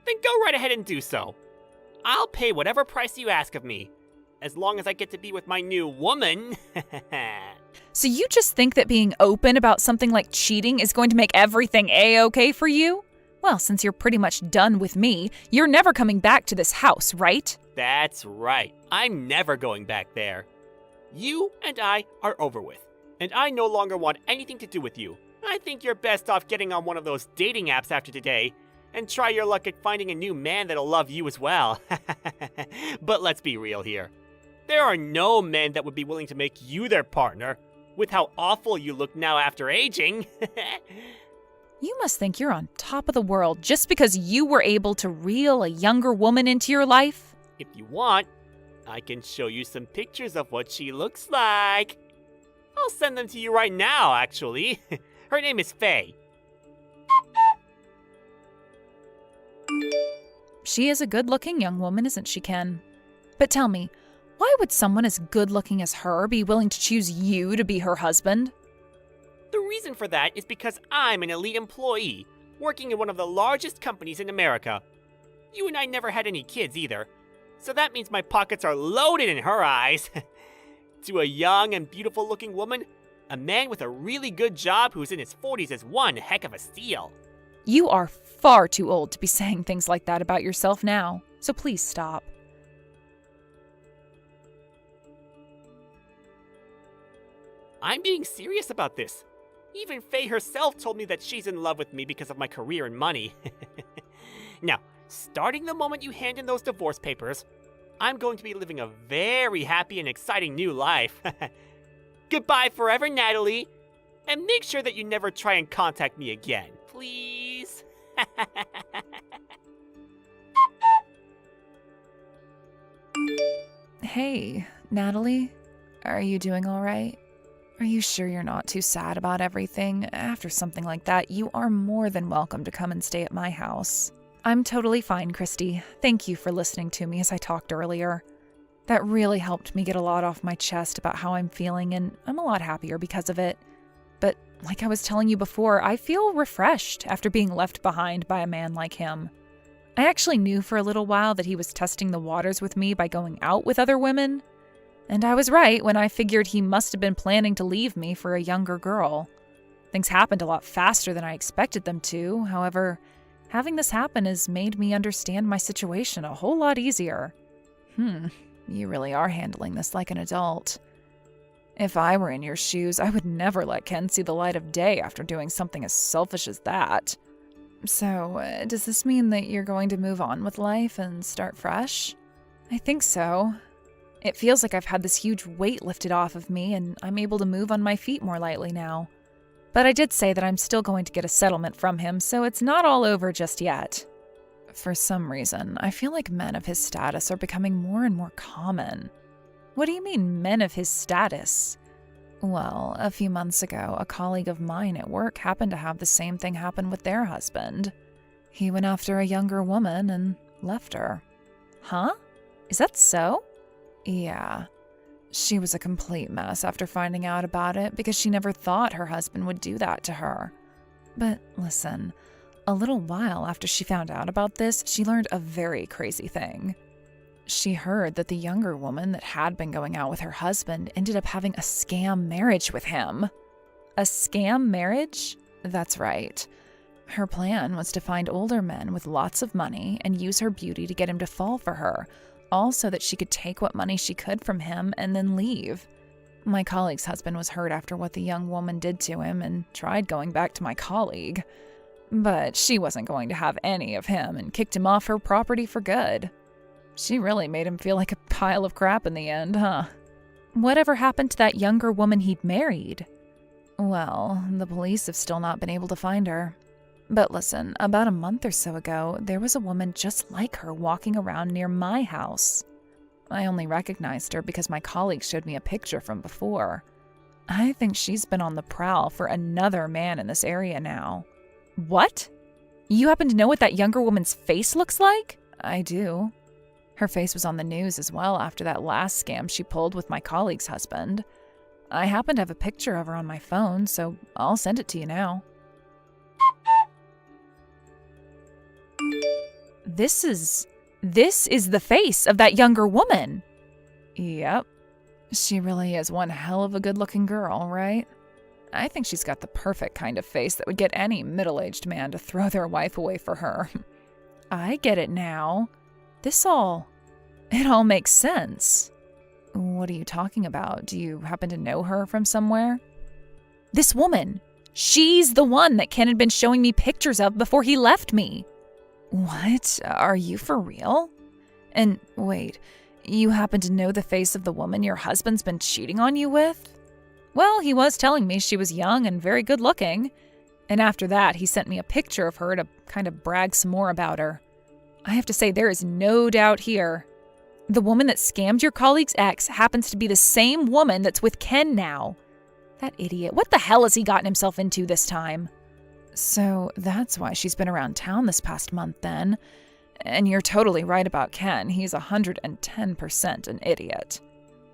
then go right ahead and do so. I'll pay whatever price you ask of me, as long as I get to be with my new woman. So you just think that being open about something like cheating is going to make everything A-okay for you? Well, since you're pretty much done with me, you're never coming back to this house, right? That's right. I'm never going back there. You and I are over with, and I no longer want anything to do with you. I think you're best off getting on one of those dating apps after today, and try your luck at finding a new man that'll love you as well. But let's be real here. There are no men that would be willing to make you their partner, with how awful you look now after aging. You must think you're on top of the world just because you were able to reel a younger woman into your life. If you want, I can show you some pictures of what she looks like. I'll send them to you right now, actually. Her name is Faye. She is a good-looking young woman, isn't she, Ken? But tell me, why would someone as good-looking as her be willing to choose you to be her husband? The reason for that is because I'm an elite employee, working in one of the largest companies in America. You and I never had any kids either, so that means my pockets are loaded in her eyes. To a young and beautiful-looking woman, a man with a really good job who's in his 40s is one heck of a steal. You are far too old to be saying things like that about yourself now, so please stop. I'm being serious about this. Even Faye herself told me that she's in love with me because of my career and money. Now, starting the moment you hand in those divorce papers, I'm going to be living a very happy and exciting new life. Goodbye forever, Natalie. And make sure that you never try and contact me again, please. Hey, Natalie, are you doing all right? Are you sure you're not too sad about everything? After something like that, you are more than welcome to come and stay at my house. I'm totally fine, Christy. Thank you for listening to me as I talked earlier. That really helped me get a lot off my chest about how I'm feeling, and I'm a lot happier because of it. But like I was telling you before, I feel refreshed after being left behind by a man like him. I actually knew for a little while that he was testing the waters with me by going out with other women. And I was right when I figured he must have been planning to leave me for a younger girl. Things happened a lot faster than I expected them to. However, having this happen has made me understand my situation a whole lot easier. You really are handling this like an adult. If I were in your shoes, I would never let Ken see the light of day after doing something as selfish as that. So, does this mean that you're going to move on with life and start fresh? I think so. It feels like I've had this huge weight lifted off of me, and I'm able to move on my feet more lightly now. But I did say that I'm still going to get a settlement from him, so it's not all over just yet. For some reason, I feel like men of his status are becoming more and more common. What do you mean, men of his status? Well, a few months ago, a colleague of mine at work happened to have the same thing happen with their husband. He went after a younger woman and left her. Huh? Is that so? Yeah. She was a complete mess after finding out about it because she never thought her husband would do that to her. But listen, a little while after she found out about this, she learned a very crazy thing. She heard that the younger woman that had been going out with her husband ended up having a scam marriage with him. A scam marriage? That's right. Her plan was to find older men with lots of money and use her beauty to get him to fall for her, all so that she could take what money she could from him and then leave. My colleague's husband was hurt after what the young woman did to him and tried going back to my colleague. But she wasn't going to have any of him and kicked him off her property for good. She really made him feel like a pile of crap in the end, huh? Whatever happened to that younger woman he'd married? Well, the police have still not been able to find her. But listen, about a month or so ago, there was a woman just like her walking around near my house. I only recognized her because my colleague showed me a picture from before. I think she's been on the prowl for another man in this area now. What? You happen to know what that younger woman's face looks like? I do. Her face was on the news as well after that last scam she pulled with my colleague's husband. I happen to have a picture of her on my phone, so I'll send it to you now. This is the face of that younger woman. Yep. She really is one hell of a good-looking girl, right? I think she's got the perfect kind of face that would get any middle-aged man to throw their wife away for her. I get it now. It all makes sense. What are you talking about? Do you happen to know her from somewhere? This woman. She's the one that Ken had been showing me pictures of before he left me. What? Are you for real? And wait, you happen to know the face of the woman your husband's been cheating on you with? Well, he was telling me she was young and very good looking. And after that, he sent me a picture of her to kind of brag some more about her. I have to say, there is no doubt here. The woman that scammed your colleague's ex happens to be the same woman that's with Ken now. That idiot, what the hell has he gotten himself into this time? So that's why she's been around town this past month then. And you're totally right about Ken. He's 110% an idiot.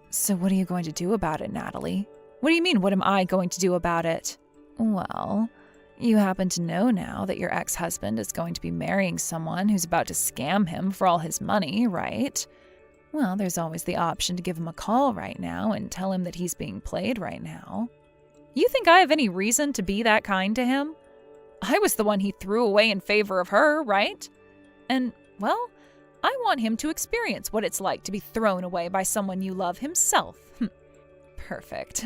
So what are you going to do about it, Natalie? What do you mean, what am I going to do about it? Well, you happen to know now that your ex-husband is going to be marrying someone who's about to scam him for all his money, right? Well, there's always the option to give him a call right now and tell him that he's being played right now. You think I have any reason to be that kind to him? I was the one he threw away in favor of her, right? And, well, I want him to experience what it's like to be thrown away by someone you love himself. Perfect.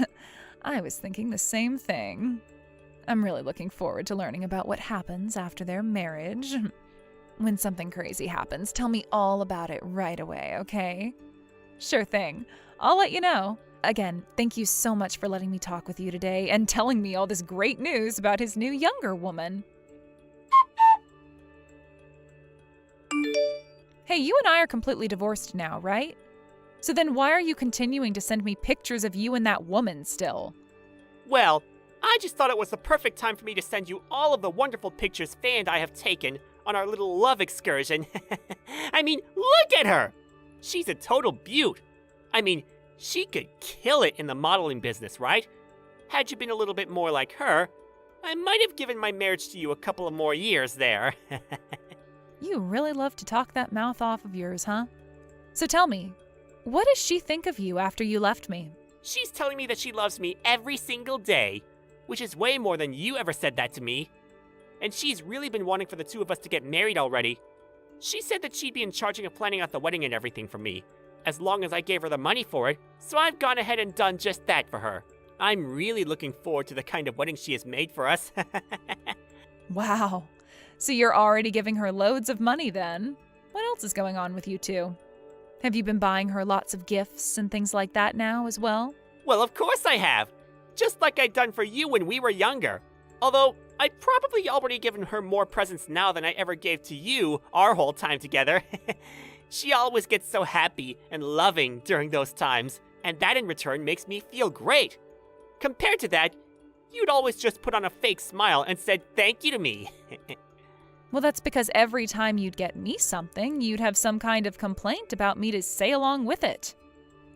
I was thinking the same thing. I'm really looking forward to learning about what happens after their marriage. When something crazy happens, tell me all about it right away, okay? Sure thing. I'll let you know. Again, thank you so much for letting me talk with you today and telling me all this great news about his new younger woman. Hey, you and I are completely divorced now, right? So then why are you continuing to send me pictures of you and that woman still? Well, I just thought it was the perfect time for me to send you all of the wonderful pictures Faye and I have taken on our little love excursion. I mean, look at her! She's a total beaut. I mean, she could kill it in the modeling business, right? Had you been a little bit more like her, I might have given my marriage to you a couple of more years there. You really love to talk that mouth off of yours, huh? So tell me, what does she think of you after you left me? She's telling me that she loves me every single day, which is way more than you ever said that to me. And she's really been wanting for the two of us to get married already. She said that she'd be in charge of planning out the wedding and everything for me, as long as I gave her the money for it, so I've gone ahead and done just that for her. I'm really looking forward to the kind of wedding she has made for us. Wow. So you're already giving her loads of money then? What else is going on with you two? Have you been buying her lots of gifts and things like that now as well? Well, of course I have. Just like I'd done for you when we were younger. Although, I'd probably already given her more presents now than I ever gave to you our whole time together. She always gets so happy and loving during those times, and that in return makes me feel great. Compared to that, you'd always just put on a fake smile and said thank you to me. Well, that's because every time you'd get me something, you'd have some kind of complaint about me to say along with it.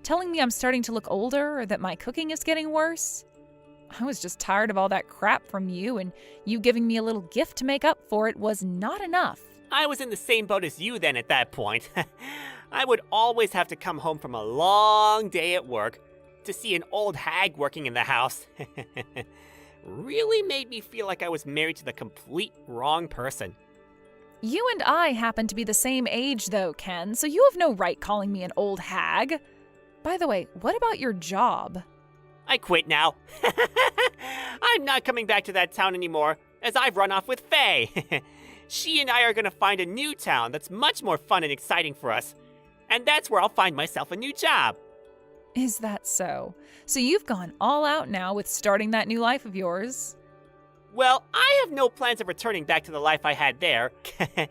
Telling me I'm starting to look older or that my cooking is getting worse. I was just tired of all that crap from you, and you giving me a little gift to make up for it was not enough. I was in the same boat as you then at that point. I would always have to come home from a long day at work to see an old hag working in the house. Really made me feel like I was married to the complete wrong person. You and I happen to be the same age though, Ken, so you have no right calling me an old hag. By the way, what about your job? I quit now. I'm not coming back to that town anymore, as I've run off with Faye. She and I are going to find a new town that's much more fun and exciting for us. And that's where I'll find myself a new job. Is that so? So you've gone all out now with starting that new life of yours? Well, I have no plans of returning back to the life I had there,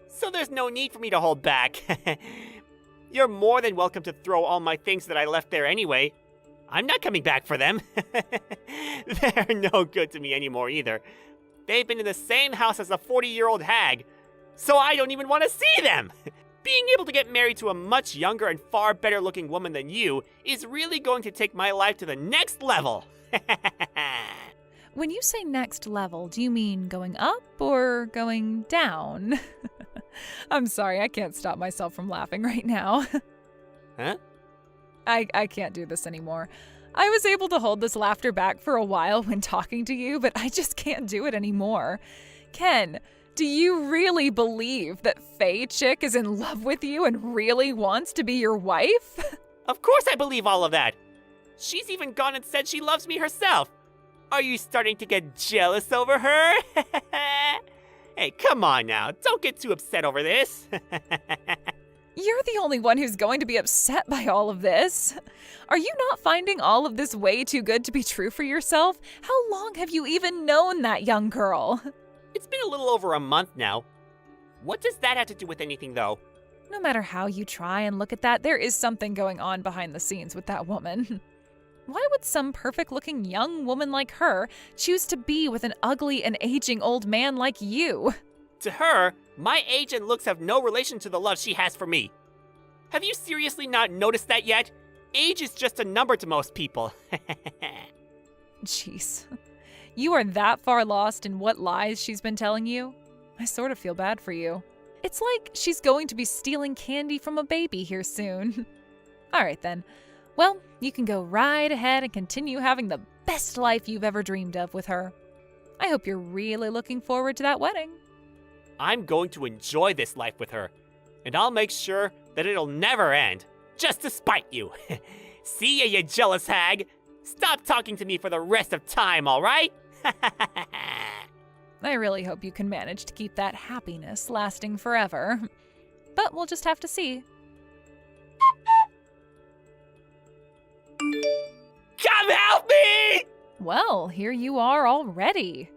so there's no need for me to hold back. You're more than welcome to throw all my things that I left there anyway. I'm not coming back for them. They're no good to me anymore either. They've been in the same house as a 40-year-old hag, so I don't even want to see them. Being able to get married to a much younger and far better looking woman than you is really going to take my life to the next level. When you say next level, do you mean going up or going down? I'm sorry, I can't stop myself from laughing right now. Huh? I can't do this anymore. I was able to hold this laughter back for a while when talking to you, but I just can't do it anymore. Ken, do you really believe that Faye Chick is in love with you and really wants to be your wife? Of course I believe all of that. She's even gone and said she loves me herself. Are you starting to get jealous over her? Hey, come on now. Don't get too upset over this. You're the only one who's going to be upset by all of this. Are you not finding all of this way too good to be true for yourself? How long have you even known that young girl? It's been a little over a month now. What does that have to do with anything, though? No matter how you try and look at that, there is something going on behind the scenes with that woman. Why would some perfect-looking young woman like her choose to be with an ugly and aging old man like you? To her, my age and looks have no relation to the love she has for me. Have you seriously not noticed that yet? Age is just a number to most people. Jeez. You are that far lost in what lies she's been telling you? I sort of feel bad for you. It's like she's going to be stealing candy from a baby here soon. All right then. Well, you can go right ahead and continue having the best life you've ever dreamed of with her. I hope you're really looking forward to that wedding. I'm going to enjoy this life with her, and I'll make sure that it'll never end, just to spite you. See ya, you jealous hag. Stop talking to me for the rest of time, all right? I really hope you can manage to keep that happiness lasting forever. But we'll just have to see. Come help me! Well, here you are already.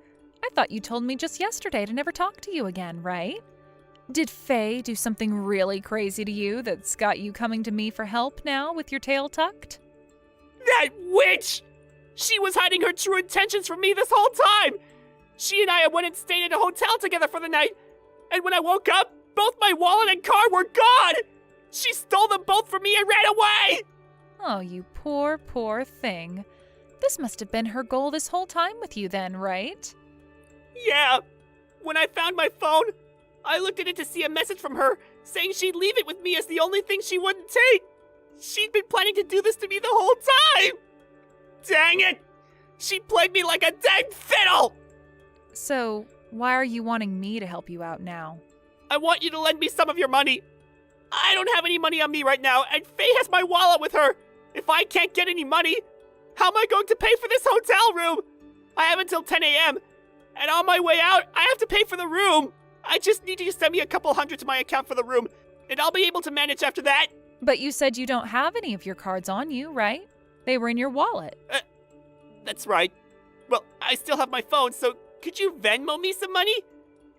I thought you told me just yesterday to never talk to you again, right? Did Faye do something really crazy to you that's got you coming to me for help now with your tail tucked? That witch! She was hiding her true intentions from me this whole time! She and I went and stayed at a hotel together for the night, and when I woke up, both my wallet and car were gone! She stole them both from me and ran away! Oh, you poor, poor thing. This must have been her goal this whole time with you then, right? Yeah. When I found my phone, I looked at it to see a message from her saying she'd leave it with me as the only thing she wouldn't take. She'd been planning to do this to me the whole time! Dang it! She played me like a dang fiddle! So, why are you wanting me to help you out now? I want you to lend me some of your money. I don't have any money on me right now, and Faye has my wallet with her. If I can't get any money, how am I going to pay for this hotel room? I have until 10 a.m., and on my way out, I have to pay for the room. I just need you to send me a couple hundred to my account for the room, and I'll be able to manage after that. But you said you don't have any of your cards on you, right? They were in your wallet. That's right. Well, I still have my phone, so could you Venmo me some money?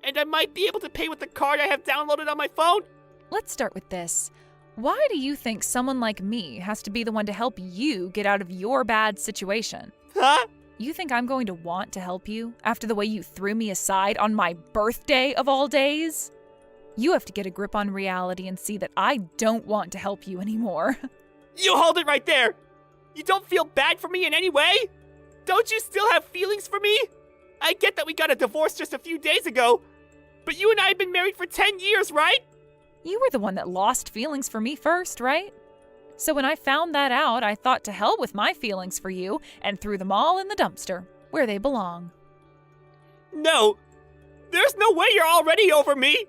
And I might be able to pay with the card I have downloaded on my phone. Let's start with this. Why do you think someone like me has to be the one to help you get out of your bad situation? Huh? You think I'm going to want to help you after the way you threw me aside on my birthday of all days? You have to get a grip on reality and see that I don't want to help you anymore. You hold it right there! You don't feel bad for me in any way? Don't you still have feelings for me? I get that we got a divorce just a few days ago, but you and I have been married for 10 years, right? You were the one that lost feelings for me first, right? So when I found that out, I thought to hell with my feelings for you and threw them all in the dumpster, where they belong. No, there's no way you're already over me.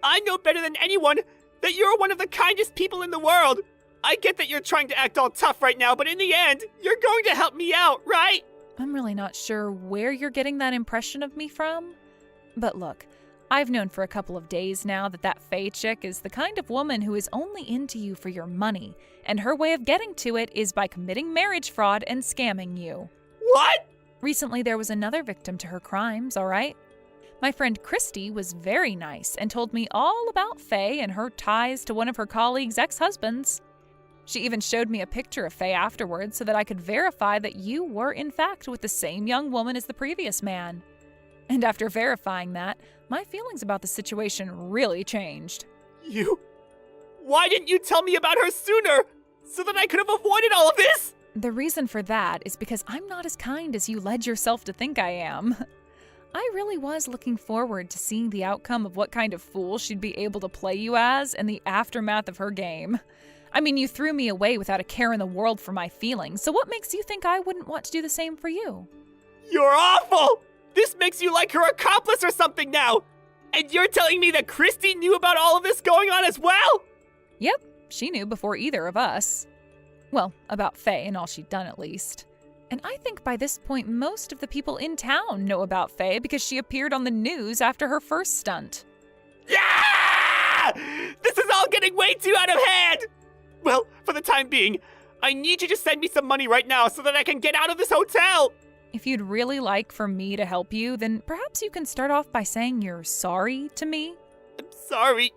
I know better than anyone that you're one of the kindest people in the world. I get that you're trying to act all tough right now, but in the end, you're going to help me out, right? I'm really not sure where you're getting that impression of me from. But look, I've known for a couple of days now that Faye chick is the kind of woman who is only into you for your money, and her way of getting to it is by committing marriage fraud and scamming you. What? Recently, there was another victim to her crimes, all right? My friend Christy was very nice and told me all about Faye and her ties to one of her colleagues' ex-husbands. She even showed me a picture of Faye afterwards so that I could verify that you were in fact with the same young woman as the previous man. And after verifying that, my feelings about the situation really changed. Why didn't you tell me about her sooner, so that I could have avoided all of this? The reason for that is because I'm not as kind as you led yourself to think I am. I really was looking forward to seeing the outcome of what kind of fool she'd be able to play you as in the aftermath of her game. I mean, you threw me away without a care in the world for my feelings, so what makes you think I wouldn't want to do the same for you? You're awful! This makes you like her accomplice or something now! And you're telling me that Christy knew about all of this going on as well? Yep, she knew before either of us. Well, about Faye and all she'd done at least. And I think by this point most of the people in town know about Faye because she appeared on the news after her first stunt. Yeah! This is all getting way too out of hand! Well, for the time being, I need you to send me some money right now so that I can get out of this hotel! If you'd really like for me to help you, then perhaps you can start off by saying you're sorry to me. I'm sorry.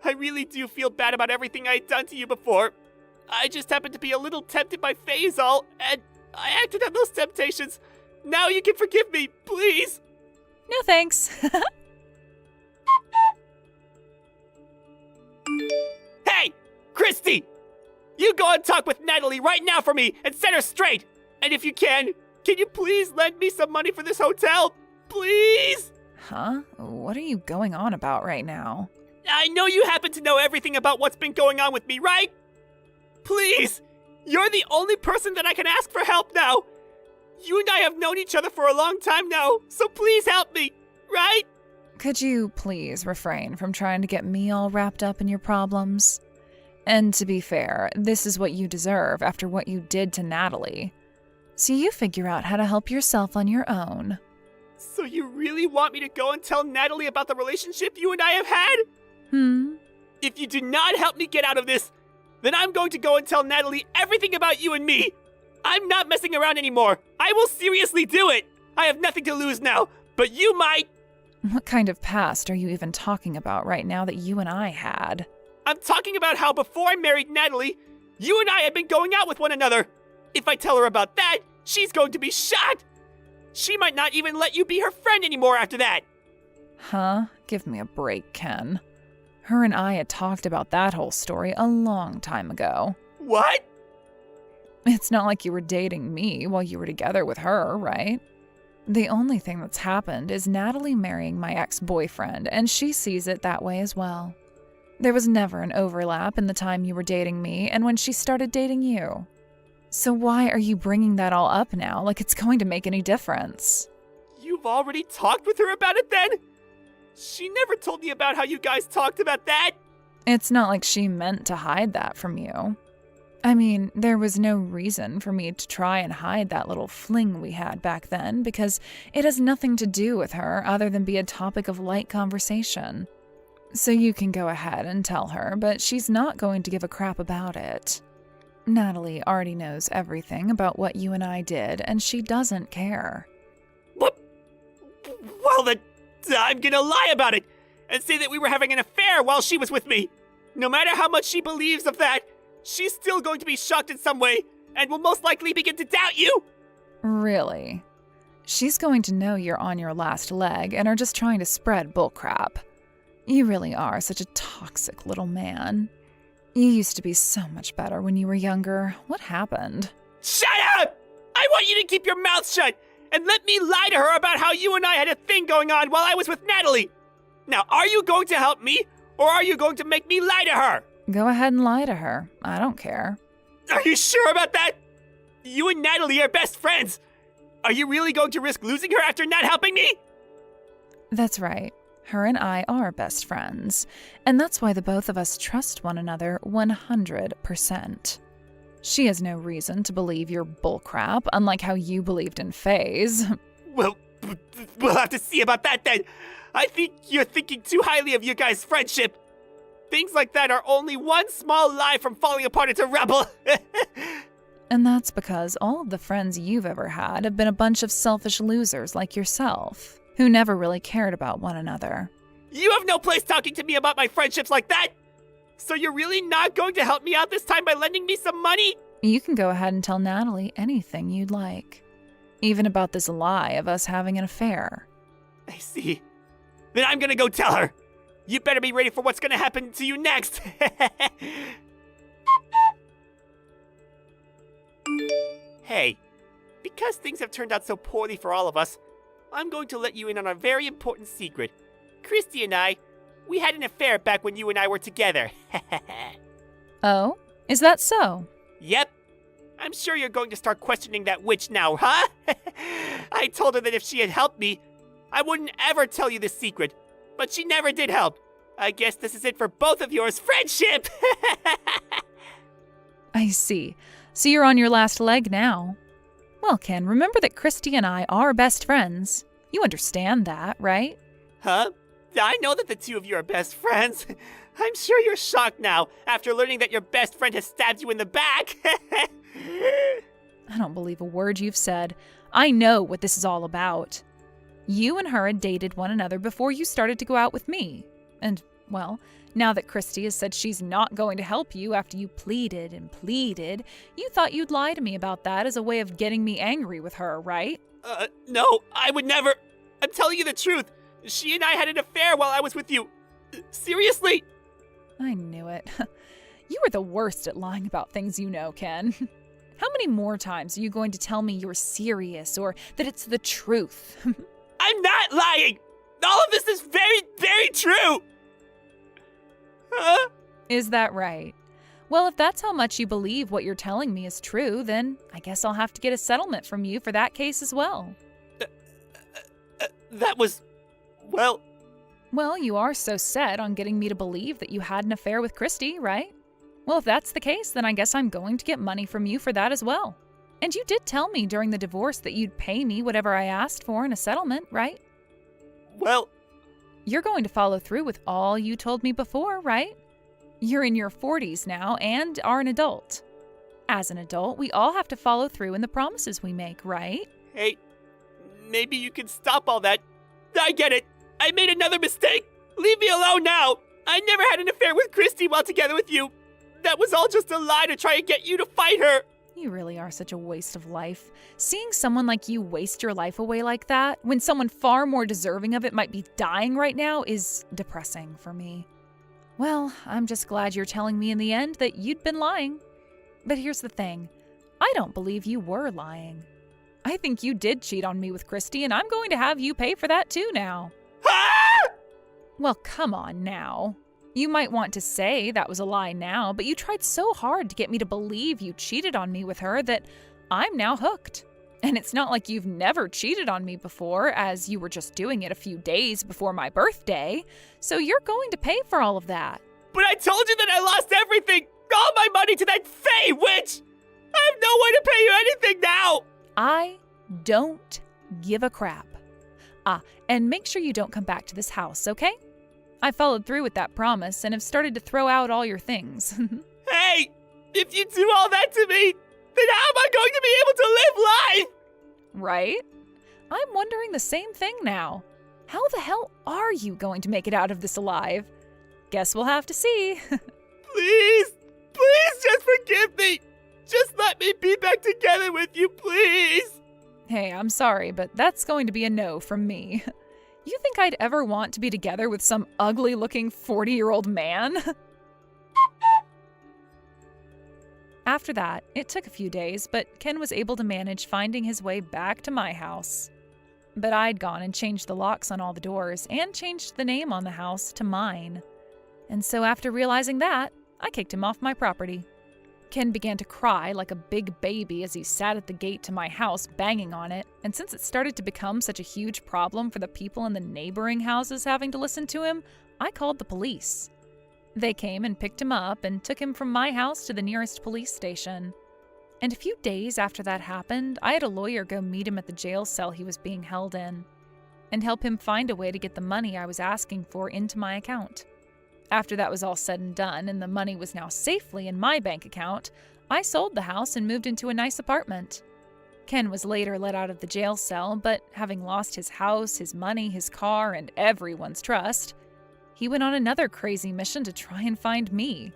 I really do feel bad about everything I'd done to you before. I just happened to be a little tempted by Faye's all, and I acted on those temptations. Now you can forgive me, please. No thanks. Hey, Christy! You go and talk with Natalie right now for me and set her straight. And if you can you please lend me some money for this hotel? Please? Huh? What are you going on about right now? I know you happen to know everything about what's been going on with me, right? Please! You're the only person that I can ask for help now. You and I have known each other for a long time now, so please help me, right? Could you please refrain from trying to get me all wrapped up in your problems? And to be fair, this is what you deserve after what you did to Natalie. So you figure out how to help yourself on your own. So you really want me to go and tell Natalie about the relationship you and I have had? If you do not help me get out of this, then I'm going to go and tell Natalie everything about you and me. I'm not messing around anymore. I will seriously do it. I have nothing to lose now, but you might. What kind of past are you even talking about right now that you and I had? I'm talking about how before I married Natalie, you and I had been going out with one another. If I tell her about that, she's going to be shocked. She might not even let you be her friend anymore after that. Huh? Give me a break, Ken. Her and I had talked about that whole story a long time ago. What? It's not like you were dating me while you were together with her, right? The only thing that's happened is Natalie marrying my ex-boyfriend, and she sees it that way as well. There was never an overlap in the time you were dating me and when she started dating you. So why are you bringing that all up now like it's going to make any difference? You've already talked with her about it then? She never told me about how you guys talked about that. It's not like she meant to hide that from you. I mean, there was no reason for me to try and hide that little fling we had back then because it has nothing to do with her other than be a topic of light conversation. So you can go ahead and tell her, but she's not going to give a crap about it. Natalie already knows everything about what you and I did, and she doesn't care. What? Well, then I'm gonna lie about it and say that we were having an affair while she was with me. No matter how much she believes of that, she's still going to be shocked in some way and will most likely begin to doubt you. Really? She's going to know you're on your last leg and are just trying to spread bullcrap. You really are such a toxic little man. You used to be so much better when you were younger. What happened? Shut up! I want you to keep your mouth shut and let me lie to her about how you and I had a thing going on while I was with Natalie. Now, are you going to help me or are you going to make me lie to her? Go ahead and lie to her. I don't care. Are you sure about that? You and Natalie are best friends. Are you really going to risk losing her after not helping me? That's right. Her and I are best friends, and that's why the both of us trust one another 100%. She has no reason to believe your bullcrap, unlike how you believed in Faye's. Well, we'll have to see about that then. I think you're thinking too highly of your guys' friendship. Things like that are only one small lie from falling apart into rubble. And that's because all of the friends you've ever had have been a bunch of selfish losers like yourself, who never really cared about one another. You have no place talking to me about my friendships like that! So you're really not going to help me out this time by lending me some money? You can go ahead and tell Natalie anything you'd like. Even about this lie of us having an affair. I see. Then I'm gonna go tell her. You better be ready for what's gonna happen to you next. Hey, because things have turned out so poorly for all of us, I'm going to let you in on a very important secret. Christy and I, we had an affair back when you and I were together. Oh? Is that so? Yep. I'm sure you're going to start questioning that witch now, huh? I told her that if she had helped me, I wouldn't ever tell you this secret. But she never did help. I guess this is it for both of yours friendship. I see. So you're on your last leg now. Well, Ken, remember that Christy and I are best friends. You understand that, right? Huh? I know that the two of you are best friends. I'm sure you're shocked now after learning that your best friend has stabbed you in the back. I don't believe a word you've said. I know what this is all about. You and her had dated one another before you started to go out with me. And, well, now that Christy has said she's not going to help you after you pleaded and pleaded, you thought you'd lie to me about that as a way of getting me angry with her, right? No, I would never. I'm telling you the truth. She and I had an affair while I was with you. Seriously? I knew it. You are the worst at lying about things you know, Ken. How many more times are you going to tell me you're serious or that it's the truth? I'm not lying! All of this is very, very true! Huh? Is that right? Well, if that's how much you believe what you're telling me is true, then I guess I'll have to get a settlement from you for that case as well. That was... well... Well, you are so set on getting me to believe that you had an affair with Christy, right? Well, if that's the case, then I guess I'm going to get money from you for that as well. And you did tell me during the divorce that you'd pay me whatever I asked for in a settlement, right? Well, You're going to follow through with all you told me before, right? You're in your 40s now and are an adult. As an adult, we all have to follow through in the promises we make, right? hey, maybe you can stop all that. I get it. I made another mistake. Leave me alone now. I never had an affair with Christy while together with you. That was all just a lie to try and get you to fight her. You really are such a waste of life. Seeing someone like you waste your life away like that, when someone far more deserving of it might be dying right now, is depressing for me. Well, I'm just glad you're telling me in the end that you'd been lying. But here's the thing. I don't believe you were lying. I think you did cheat on me with Christy, and I'm going to have you pay for that too now. Ah! Well, come on now. You might want to say that was a lie now, but you tried so hard to get me to believe you cheated on me with her that I'm now hooked. And it's not like you've never cheated on me before, as you were just doing it a few days before my birthday, so you're going to pay for all of that. But I told you that I lost everything. All my money to that Fae witch. I have no way to pay you anything now. I don't give a crap. And make sure you don't come back to this house, okay? I followed through with that promise and have started to throw out all your things. Hey, if you do all that to me, then how am I going to be able to live life? Right? I'm wondering the same thing now. How the hell are you going to make it out of this alive? Guess we'll have to see. Please, please just forgive me. Just let me be back together with you, please. Hey, I'm sorry, but that's going to be a no from me. You think I'd ever want to be together with some ugly-looking 40-year-old man? After that, it took a few days, but Ken was able to manage finding his way back to my house. But I'd gone and changed the locks on all the doors and changed the name on the house to mine. And so after realizing that, I kicked him off my property. Ken began to cry like a big baby as he sat at the gate to my house banging on it, and since it started to become such a huge problem for the people in the neighboring houses having to listen to him, I called the police. They came and picked him up and took him from my house to the nearest police station. And a few days after that happened, I had a lawyer go meet him at the jail cell he was being held in, and help him find a way to get the money I was asking for into my account. After that was all said and done, and the money was now safely in my bank account, I sold the house and moved into a nice apartment. Ken was later let out of the jail cell, but having lost his house, his money, his car, and everyone's trust, he went on another crazy mission to try and find me.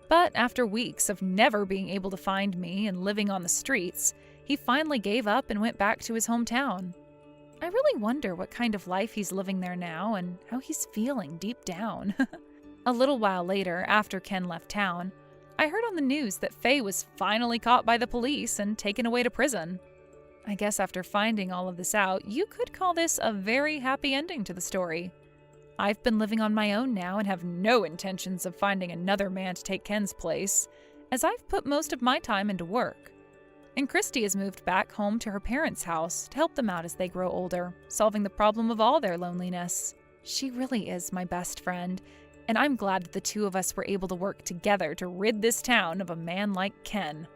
But after weeks of never being able to find me and living on the streets, he finally gave up and went back to his hometown. I really wonder what kind of life he's living there now and how he's feeling deep down. A little while later, after Ken left town, I heard on the news that Faye was finally caught by the police and taken away to prison. I guess after finding all of this out, you could call this a very happy ending to the story. I've been living on my own now and have no intentions of finding another man to take Ken's place, as I've put most of my time into work. And Christy has moved back home to her parents' house to help them out as they grow older, solving the problem of all their loneliness. She really is my best friend, and I'm glad that the two of us were able to work together to rid this town of a man like Ken.